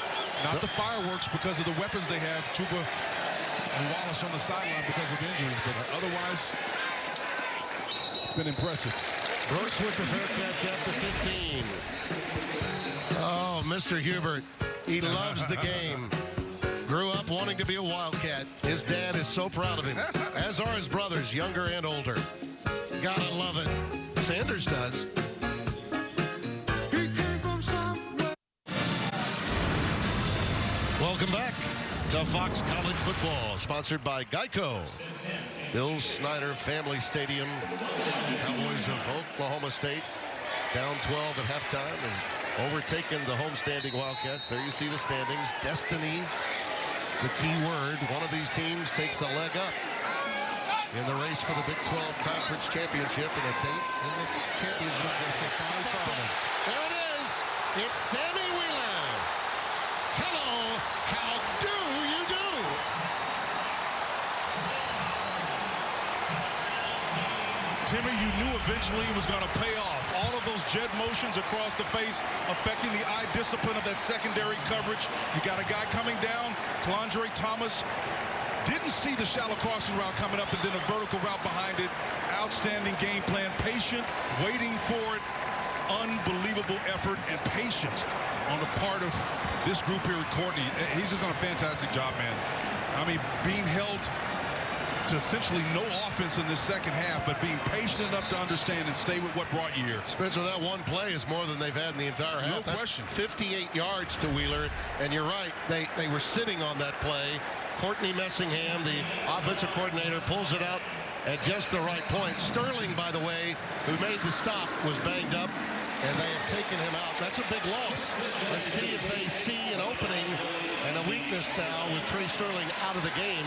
Not the fireworks because of the weapons they have, Chuba and Wallace on the sideline because of injuries, but otherwise, it's been impressive. Brooks with the fair catch after 15. Oh, Mr. Hubert, he loves the game. Grew up wanting to be a Wildcat. His dad is so proud of him, as are his brothers, younger and older. Gotta love it. Sanders does. Welcome back to Fox College Football, sponsored by Geico. Bill Snyder Family Stadium. Cowboys of Oklahoma State down 12 at halftime and overtaken the homestanding Wildcats. There you see the standings. Destiny, the key word. One of these teams takes a leg up in the race for the Big 12 Conference Championship and a date in the championship. There it is. It's Sammy Wheeler. Hello, how do you do? Timmy, you knew eventually it was going to pay off. All of those jet motions across the face affecting the eye discipline of that secondary coverage. You got a guy coming down, Kelandre Thomas. Didn't see the shallow crossing route coming up and then a vertical route behind it. Outstanding game plan, patient, waiting for it. Unbelievable effort and patience on the part of this group here at Courtney. He's just done a fantastic job, man. I mean, being held to essentially no offense in this second half, but being patient enough to understand and stay with what brought you here. Spencer, that one play is more than they've had in the entire half. No question. 58 yards to Wheeler, and you're right, they were sitting on that play. Courtney Messingham, the offensive coordinator, pulls it out at just the right point. Sterling, by the way, who made the stop, was banged up, and they have taken him out. That's a big loss. Let's see if they see an opening and a weakness now with Trey Sterling out of the game.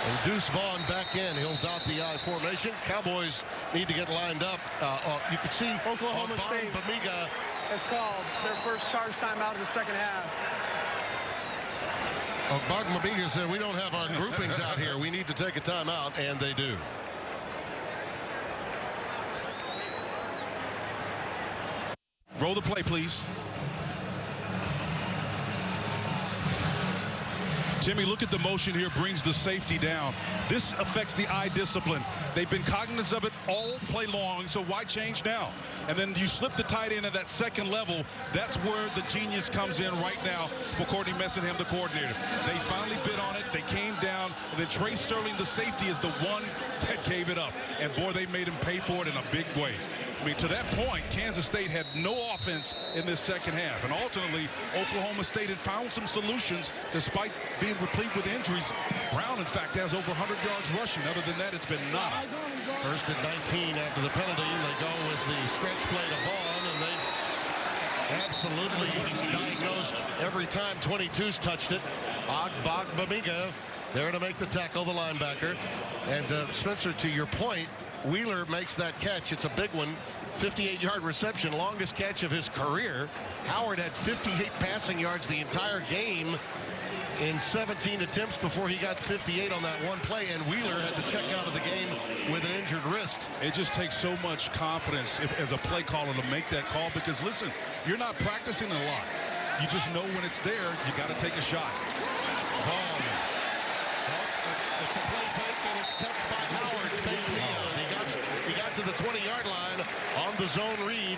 And Deuce Vaughn back in. He'll dot the I formation. Cowboys need to get lined up. You can see Oklahoma State Bamiga has called their first charge timeout in the second half. Bamiga said, we don't have our groupings out here. We need to take a timeout, and they do. Roll the play, please. Timmy, look at the motion here, brings the safety down. This affects the eye discipline. They've been cognizant of it all play long, so why change now? And then you slip the tight end at that second level. That's where the genius comes in right now for Courtney Messingham, the coordinator. They finally bid on it. They came down. And then Trey Sterling, the safety, is the one that gave it up. And, boy, they made him pay for it in a big way. I mean, to that point, Kansas State had no offense in this second half. And ultimately, Oklahoma State had found some solutions despite being replete with injuries. Brown, in fact, has over 100 yards rushing. Other than that, it's been nada. First and 19 after the penalty. They go with the stretch play to Vaughn, and they've absolutely diagnosed every time 22's touched it. Bamiga there to make the tackle, the linebacker. And Spencer, to your point, Wheeler makes that catch. It's a big one. 58-yard reception, longest catch of his career. Howard had 58 passing yards the entire game in 17 attempts before he got 58 on that one play, and Wheeler had to check out of the game with an injured wrist. It just takes so much confidence as a play caller to make that call because, listen, you're not practicing a lot. You just know when it's there, you got to take a shot. Vaughn. It's a play fake, and it's kept by Howard. Fake he got to the 20-yard line on the zone read.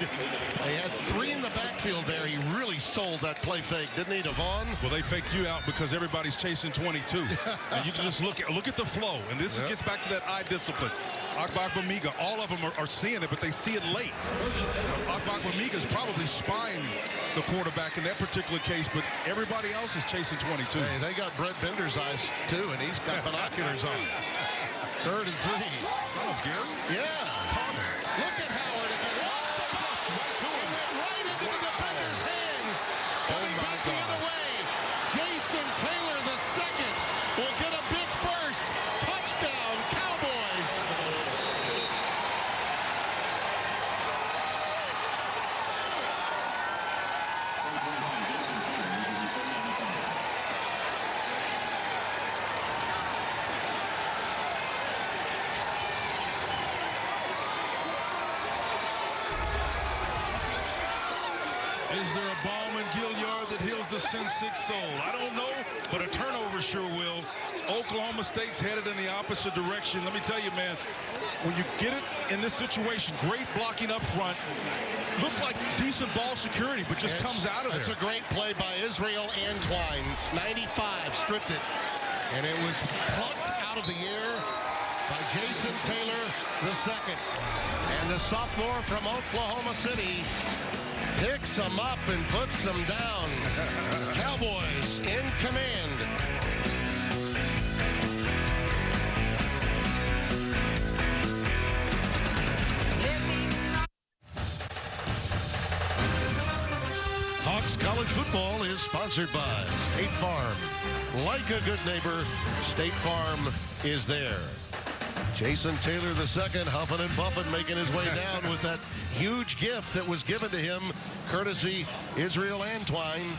They had three in the backfield there. He really sold that play fake, didn't he, to Vaughn? Well, they faked you out because everybody's chasing 22. And you can just look at the flow. And this gets back to that eye discipline. Bamiga, all of them are seeing it, but they see it late. Bamiga is probably spying the quarterback in that particular case, but everybody else is chasing 22. Hey, they got Brett Bender's eyes, too, and he's got binoculars on. 3rd and 3. Son of Gary? Yeah. Look at Howard again. Lost the ball. It went right into the defender's hands. Going back the other way. Jason Taylor, the second, will get a big first. Touchdown, Cowboys. Is there a balm in Gilliard that heals the sin-sick soul? I don't know, but a turnover sure will. Oklahoma State's headed in the opposite direction. Let me tell you, man, when you get it in this situation, great blocking up front. Looked like decent ball security, but just comes out of there. It's a great play by Israel Antwine. 95 stripped it, and it was plucked out of the air by Jason Taylor II. And the sophomore from Oklahoma City picks them up and puts them down. Cowboys in command. Fox College Football is sponsored by State Farm. Like a good neighbor, State Farm is there. Jason Taylor II, huffing and puffing, making his way down with that huge gift that was given to him, courtesy Israel Antwine.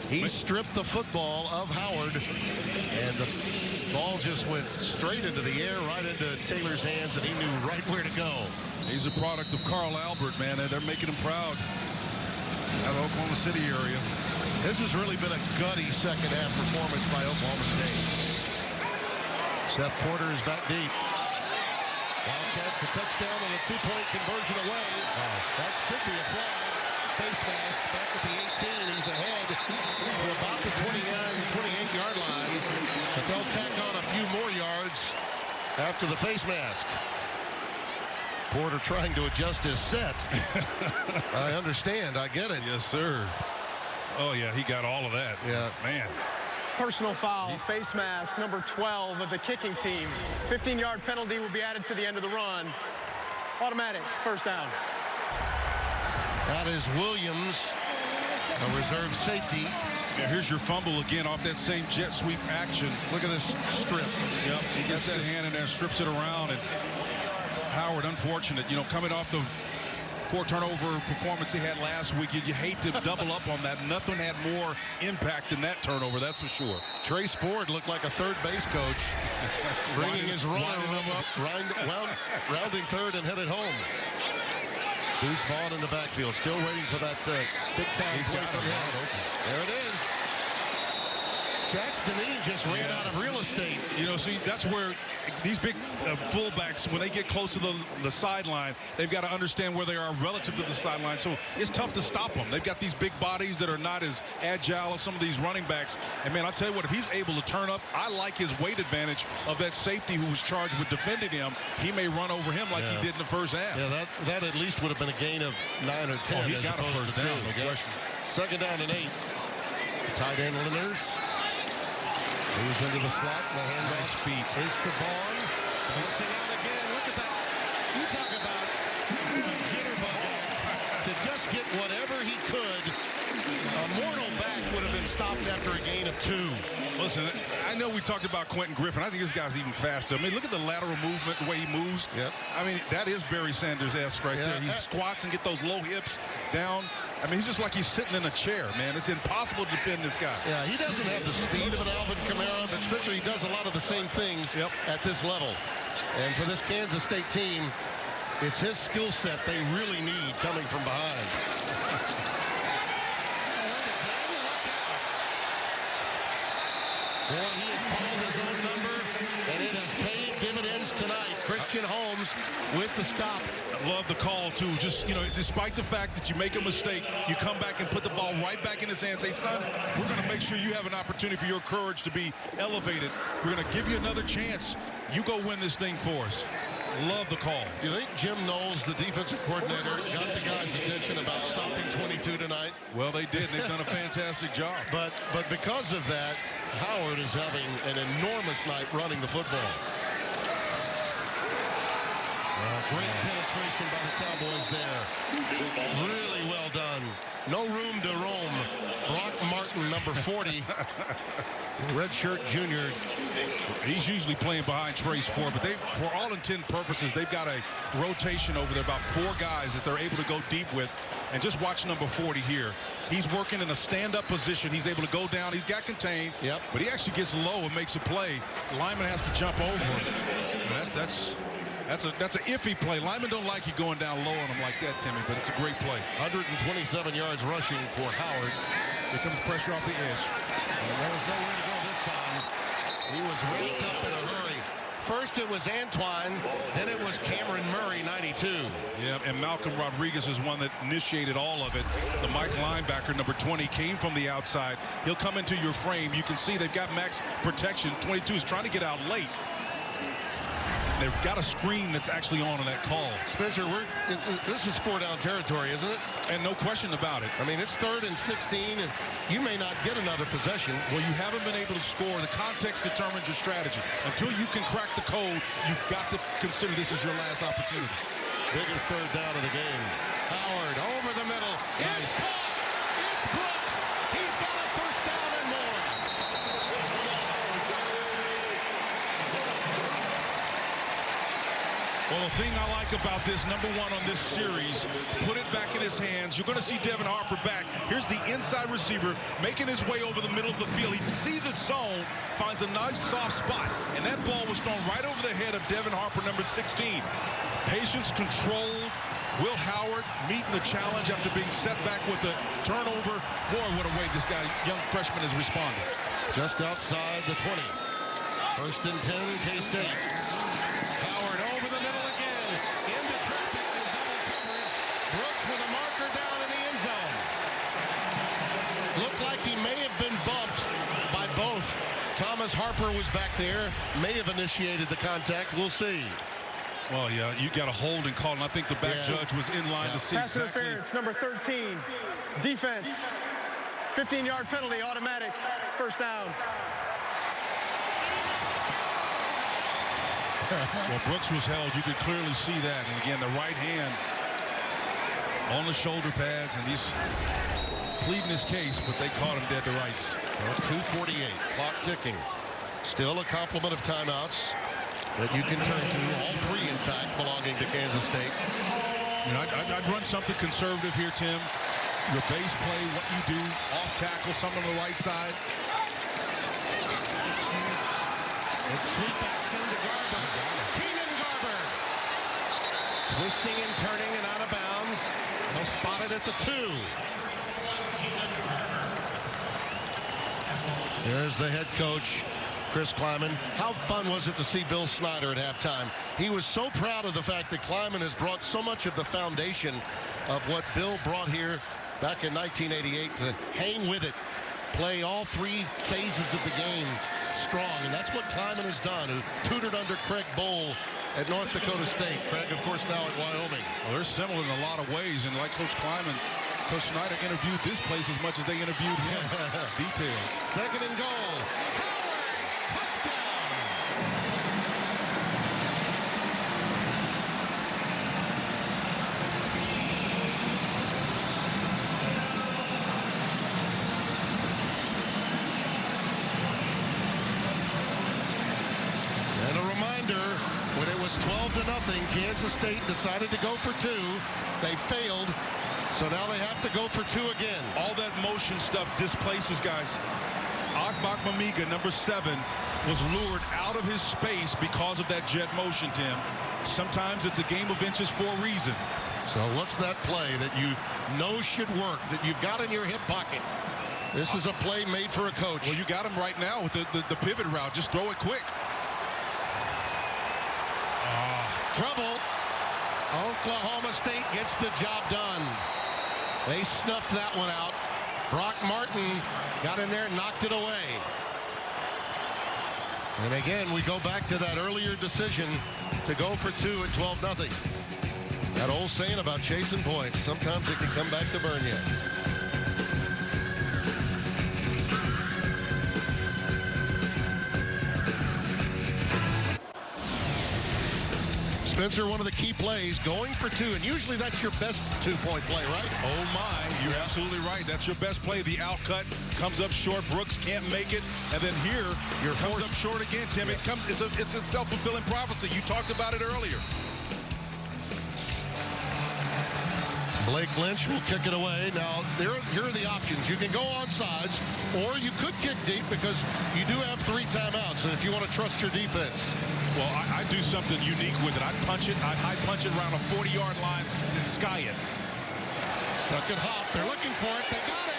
He stripped the football of Howard, and the ball just went straight into the air, right into Taylor's hands, and he knew right where to go. He's a product of Carl Albert, man, and they're making him proud out of the Oklahoma City area. This has really been a gutty second half performance by Oklahoma State. Seth Porter is back deep. Wildcats a touchdown and a two-point conversion away. That should be a flag. Face mask back at the 18. He's ahead to about the 28-yard line. But they'll tack on a few more yards after the face mask. Porter trying to adjust his set. I understand. I get it. Yes, sir. Oh, yeah, he got all of that. Yeah. Man. Personal foul, face mask, number 12 of the kicking team. 15-yard penalty will be added to the end of the run. Automatic, first down. That is Williams, a reserve safety. Yeah, here's your fumble again off that same jet sweep action. Look at this strip. Yep, he gets that hand in there, strips it around, and Howard, unfortunate, you know, coming off the 4-turnover performance he had last week. You hate to double up on that. Nothing had more impact than that turnover, that's for sure. Trace Ford looked like a third base coach, bringing his runner up, rounding third and headed home. Deuce Vaughn in the backfield, still waiting for that big-time play from him. There it is. Jax Deneen just ran out of real estate. You know, see, that's where these big fullbacks, when they get close to the sideline, they've got to understand where they are relative to the sideline. So it's tough to stop them. They've got these big bodies that are not as agile as some of these running backs. And, man, I'll tell you what, if he's able to turn up, I like his weight advantage of that safety who was charged with defending him. He may run over him like he did in the first half. Yeah, that at least would have been a gain of 9 or 10. Oh, he got a first down, no question. Second down and 8. Tight end Linders. Moves into the slot. The handoff feet is to Vaughn. Flipping out again. Look at that. You talk about a jitterbug act to just get whatever he could. A mortal back would have been stopped after a gain of 2. Listen, I know we talked about Quentin Griffin. I think this guy's even faster. I mean, look at the lateral movement, the way he moves. Yep. I mean, that is Barry Sanders-esque right there. He squats and get those low hips down. I mean, he's just like he's sitting in a chair, man. It's impossible to defend this guy. Yeah, he doesn't have the speed of an Alvin Kamara, but Spencer, he does a lot of the same things at this level. And for this Kansas State team, it's his skill set they really need coming from behind. Boy, he has called his own number, and it has paid dividends tonight. Christian Holmes with the stop. I love the call, too. Just, you know, despite the fact that you make a mistake, you come back and put the ball right back in his hand. Say, son, we're going to make sure you have an opportunity for your courage to be elevated. We're going to give you another chance. You go win this thing for us. Love the call. You think Jim Knowles, the defensive coordinator, got the guys' attention about stopping 22 tonight? Well, they did. They've done a fantastic job. But because of that, Howard is having an enormous night running the football. Great penetration by the Cowboys there. Really well done. No room to roam. Brock Martin, number 40. Redshirt junior. He's usually playing behind Trace Ford, but for all intent and purposes, they've got a rotation over there, about 4 guys that they're able to go deep with. And just watch number 40 here. He's working in a stand-up position. He's able to go down. He's got contained, but he actually gets low and makes a play. The lineman has to jump over him. That's That's an iffy play. Linemen don't like you going down low on them like that, Timmy, but it's a great play. 127 yards rushing for Howard. Here comes pressure off the edge. And there was nowhere to go this time. He was raked up in a hurry. First it was Antoine, then it was Cameron Murray, 92. Yeah, and Malcolm Rodriguez is one that initiated all of it. The Mike linebacker, number 20, came from the outside. He'll come into your frame. You can see they've got max protection. 22 is trying to get out late. They've got a screen that's actually on in that call. Spencer, this is 4-down territory, isn't it? And no question about it. I mean, it's 3rd and 16, and you may not get another possession. Well, you haven't been able to score. The context determines your strategy. Until you can crack the code, you've got to consider this as your last opportunity. Biggest 3rd down of the game. Howard over the middle. It's caught. It's Brooks. He's got a first down and more. Well, the thing I like about this, number one on this series, put it back in his hands. You're going to see Devin Harper back. Here's the inside receiver making his way over the middle of the field. He sees it zone, finds a nice soft spot, and that ball was thrown right over the head of Devin Harper, number 16. Patience, control. Will Howard meeting the challenge after being set back with a turnover. Boy, what a way this guy, young freshman, has responded. Just outside the 20. 1st and 10, K-State. Howard over the middle again. Into traffic and double coverage. Brooks with a marker down in the end zone. Looked like he may have been bumped by both. Thomas Harper was back there. May have initiated the contact. We'll see. Well, yeah, you got a hold and call, and I think the back judge was in line to see Pass exactly. interference, number 13. Defense. 15-yard penalty, automatic. First down. Well, Brooks was held. You could clearly see that. And again, the right hand on the shoulder pads, and he's pleading his case, but they caught him dead to rights. Well, 2:48, clock ticking. Still a complement of timeouts that you can turn to. All 3, in fact, belonging to Kansas State. You know, I'd run something conservative here, Tim. Your base play, what you do, off tackle, something on the right side. It's sweep backs into Garber. Keenan Garber. Twisting and turning and out of bounds. He'll spot it at the 2. There's the head coach, Chris Kleiman. How fun was it to see Bill Snyder at halftime? He was so proud of the fact that Kleiman has brought so much of the foundation of what Bill brought here back in 1988 to hang with it, play all 3 phases of the game strong, and that's what Kleiman has done, who tutored under Craig Bowl at North Dakota State. Craig, of course, now at Wyoming. Well, they're similar in a lot of ways, and like Coach Kleiman, Coach Snyder interviewed this place as much as they interviewed him. Details. 2nd and goal. Howard, touchdown! And a reminder, when it was 12-0, Kansas State decided to go for 2. They failed. So now they have to go for 2 again. All that motion stuff displaces guys. Akbak Mamiga, number 7, was lured out of his space because of that jet motion, Tim. Sometimes it's a game of inches for a reason. So what's that play that you know should work, that you've got in your hip pocket? This is a play made for a coach. Well, you got him right now with the pivot route. Just throw it quick. Trouble. Oklahoma State gets the job done. They snuffed that one out. Brock Martin got in there and knocked it away. And again, we go back to that earlier decision to go for 2 at 12-0. That old saying about chasing points, sometimes it can come back to burn you. Spencer, one of the key plays, going for 2, and usually that's your best 2-point play, right? Oh my, you're absolutely right. That's your best play. The outcut comes up short. Brooks can't make it, and then here comes up short again, Tim. It comes. It's a self-fulfilling prophecy. You talked about it earlier. Blake Lynch will kick it away. Now, here are the options. You can go on sides, or you could kick deep because you do have 3 timeouts, and if you want to trust your defense. Well, I do something unique with it. I punch it. I high punch it around a 40-yard line and sky it. Second hop. They're looking for it. They got it.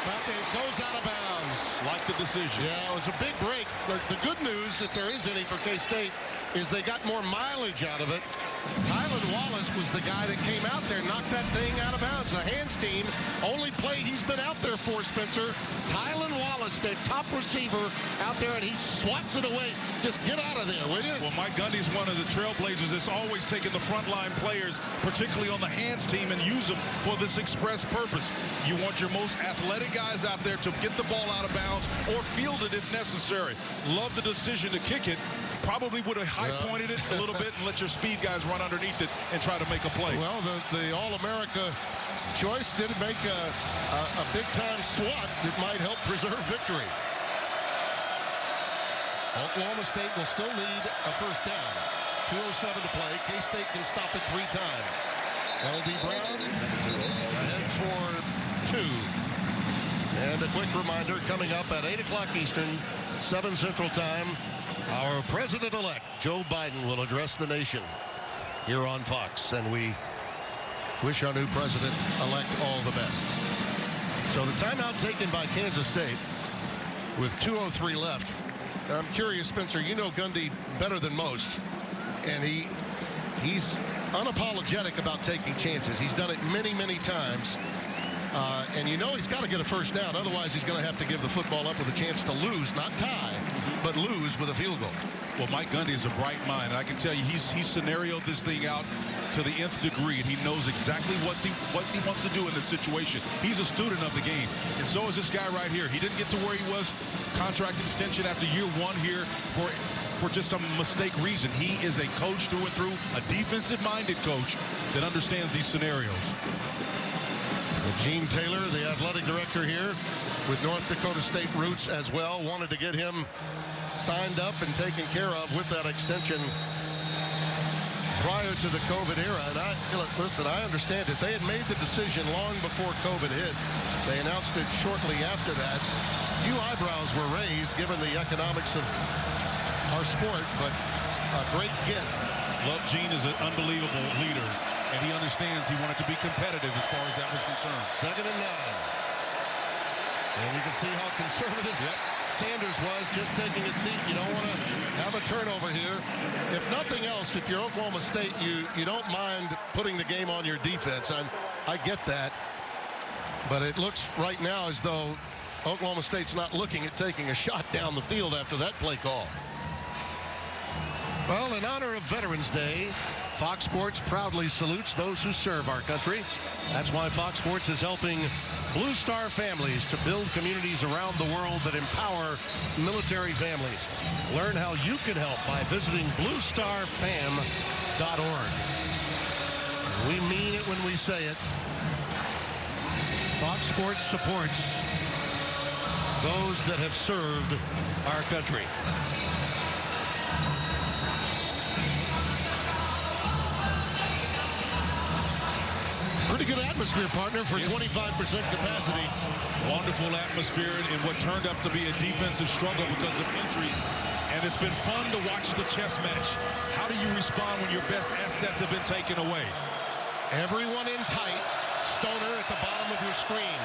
But it goes out of bounds. Like the decision. Yeah, it was a big break. The good news, if there is any for K-State, is they got more mileage out of it. Tylan Wallace was the guy that came out there, knocked that thing out of bounds. The hands team, only play he's been out there for, Spencer. Tylan Wallace, their top receiver, out there, and he swats it away. Just get out of there, will you? Well, Mike Gundy's one of the trailblazers that's always taken the frontline players, particularly on the hands team, and use them for this express purpose. You want your most athletic guys out there to get the ball out of bounds or field it if necessary. Love the decision to kick it. Probably would have high-pointed it a little bit and let your speed guys run underneath it and try to make a play. Well, the All-America choice did make a big-time swat that might help preserve victory. Oklahoma State will still need a first down. 2:07 to play. K-State can stop it 3 times. L.D. Brown ahead for 2. And a quick reminder, coming up at 8 o'clock Eastern, 7 Central Time, our president-elect, Joe Biden, will address the nation here on Fox. And we wish our new president-elect all the best. So the timeout taken by Kansas State with 2:03 left. I'm curious, Spencer, you know Gundy better than most. And he's unapologetic about taking chances. He's done it many, many times. And you know he's got to get a first down. Otherwise, he's going to have to give the football up with a chance to lose, not tie, but lose with a field goal. Well, Mike Gundy is a bright mind. And I can tell you, he's scenarioed this thing out to the nth degree, and he knows exactly what he wants to do in this situation. He's a student of the game, and so is this guy right here. He didn't get to where he was, contract extension after year 1 here for just some mistake reason. He is a coach through and through, a defensive-minded coach that understands these scenarios. Gene Taylor, the athletic director here with North Dakota State roots as well, wanted to get him signed up and taken care of with that extension prior to the COVID era. And listen, I understand it. They had made the decision long before COVID hit. They announced it shortly after that. A few eyebrows were raised given the economics of our sport, but a great get. Love Gene is an unbelievable leader, and he understands he wanted to be competitive as far as that was concerned. 2nd and 9. And you can see how conservative Sanders was, just taking a seat. You don't want to have a turnover here. If nothing else, if you're Oklahoma State, you don't mind putting the game on your defense. I get that. But it looks right now as though Oklahoma State's not looking at taking a shot down the field after that play call. Well, in honor of Veterans Day, Fox Sports proudly salutes those who serve our country. That's why Fox Sports is helping Blue Star families to build communities around the world that empower military families. Learn how you can help by visiting bluestarfam.org. We mean it when we say it. Fox Sports supports those that have served our country. Pretty good atmosphere, partner, for 25% capacity. Wonderful atmosphere in what turned up to be a defensive struggle because of injuries. And it's been fun to watch the chess match. How do you respond when your best assets have been taken away? Everyone in tight. Stoner at the bottom of your screen.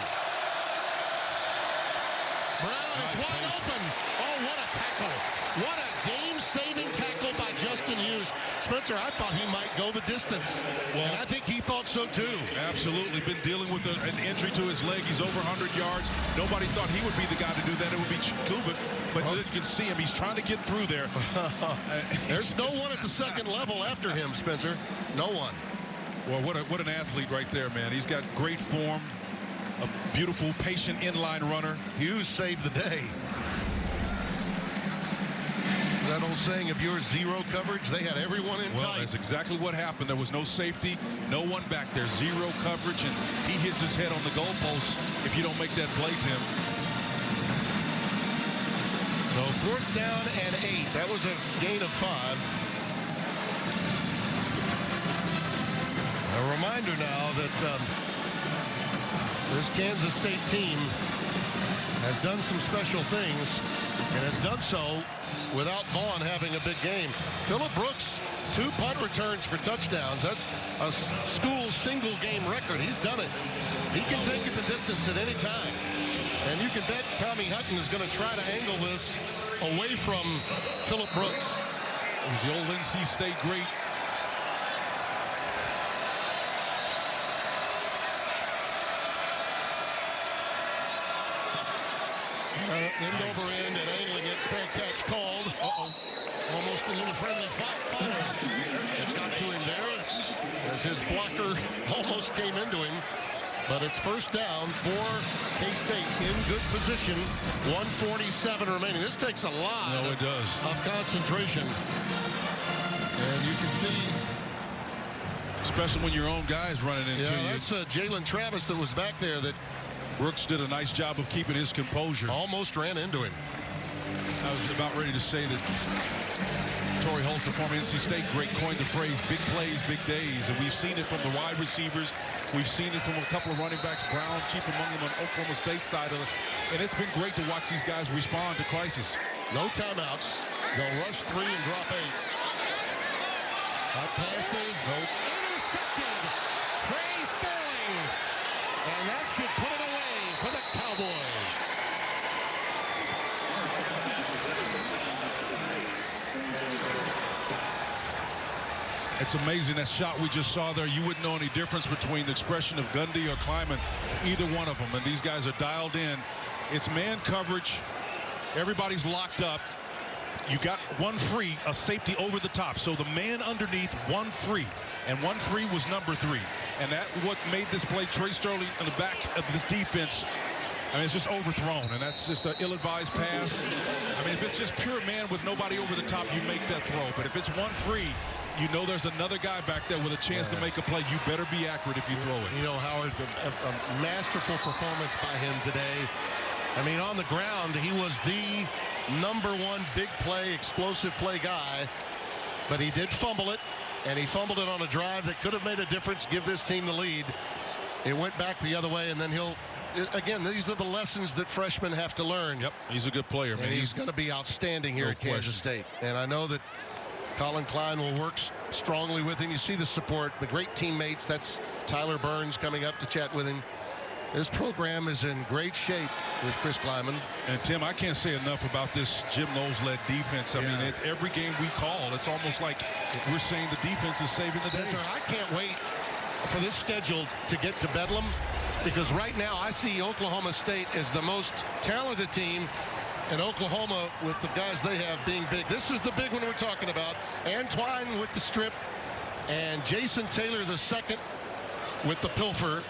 Brown is wide open. Oh, what a tackle. What a game-saving tackle by Justin Hughes. Spencer, I thought he might go the distance. Well, and I think he thought so too. Absolutely. Been dealing with an injury to his leg. He's over 100 yards. Nobody thought he would be the guy to do that. It would be Kuba. But you can see him. He's trying to get through there. There's no one at the second level after him, Spencer. No one. Well, what an athlete right there, man. He's got great form. A beautiful, patient inline runner. Hughes saved the day. That old saying of yours, zero coverage, they had everyone in tight. That's exactly what happened. There was no safety, no one back there, zero coverage, and he hits his head on the goalpost if you don't make that play, Tim. So 4th down and 8. That was a gain of 5. A reminder. reminder now that this Kansas State team has done some special things and has done so without Vaughn having a big game. Phillip Brooks, 2 punt returns for touchdowns. That's a school single game record. He's done it. He can take it the distance at any time. And you can bet Tommy Hutton is going to try to angle this away from Phillip Brooks. He's the old NC State great. End over end and angling it. Fair catch called. Almost a little friendly fire. It got to him there as his blocker almost came into him. But it's first down for K-State in good position. 1:47 remaining. This takes a lot it does. of concentration. And you can see, especially when your own guy's running into you. Yeah, that's Jalen Travis that was back there that Brooks did a nice job of keeping his composure. almost ran into him. I was about ready to say that Torrey Holt, the former NC State great, coined the phrase big plays, big days. And we've seen it from the wide receivers. We've seen it from a couple of running backs, Brown, chief among them on Oklahoma State side of it. And it's been great to watch these guys respond to crisis. No timeouts. They'll rush 3 and drop 8. That passes. Intercepted. Trey Sterling. And that should put it away for the Cowboys. It's amazing, that shot we just saw there. You wouldn't know any difference between the expression of Gundy or Kleiman, either one of them. And these guys are dialed in. It's man coverage. Everybody's locked up. You got one free, a safety over the top. So the man underneath, one free. And one free was number 3. And that what made this play. Trey Sterling in the back of this defense. I mean, it's just overthrown, and that's just an ill-advised pass. I mean, if it's just pure man with nobody over the top, you make that throw. But if it's one free, you know there's another guy back there with a chance to make a play. You better be accurate if you throw it. You know, Howard, a masterful performance by him today. I mean, on the ground, he was the #1 big play, explosive play guy. But he did fumble it, and he fumbled it on a drive that could have made a difference, give this team the lead. It went back the other way, and then he'll... Again, these are the lessons that freshmen have to learn. Yep, he's a good player, man. And he's going to be outstanding here at Kansas State. And I know that Colin Klein will work strongly with him. You see the support, the great teammates. That's Tyler Burns coming up to chat with him. This program is in great shape with Chris Kleiman. And, Tim, I can't say enough about this Jim Knowles-led defense. I mean, every game we call, it's almost like we're saying the defense is saving the day. Spencer, I can't wait for this schedule to get to Bedlam, because right now I see Oklahoma State as the most talented team, and Oklahoma, with the guys they have, being big. This is the big one we're talking about. Antoine with the strip, and Jason Taylor the second with the pilfer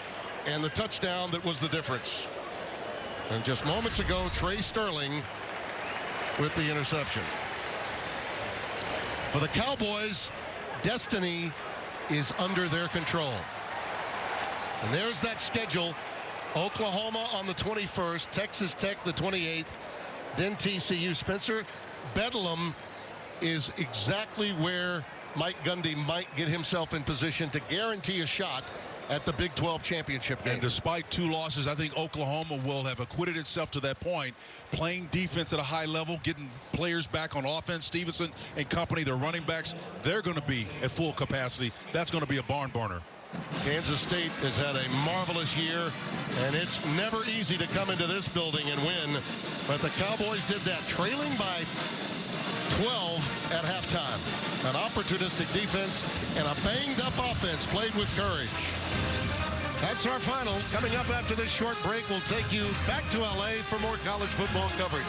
and the touchdown that was the difference. And just moments ago, Trey Sterling with the interception. For the Cowboys, destiny is under their control. And there's that schedule. Oklahoma on the 21st, Texas Tech the 28th, then TCU. Spencer, Bedlam is exactly where Mike Gundy might get himself in position to guarantee a shot at the Big 12 championship game. And despite 2 losses, I think Oklahoma will have acquitted itself to that point, playing defense at a high level, getting players back on offense. Stevenson and company, their running backs, they're going to be at full capacity. That's going to be a barn burner. Kansas State has had a marvelous year, and it's never easy to come into this building and win. But the Cowboys did that, trailing by 12 at halftime. An opportunistic defense and a banged-up offense played with courage. That's our final. Coming up after this short break, we'll take you back to L.A. for more college football coverage.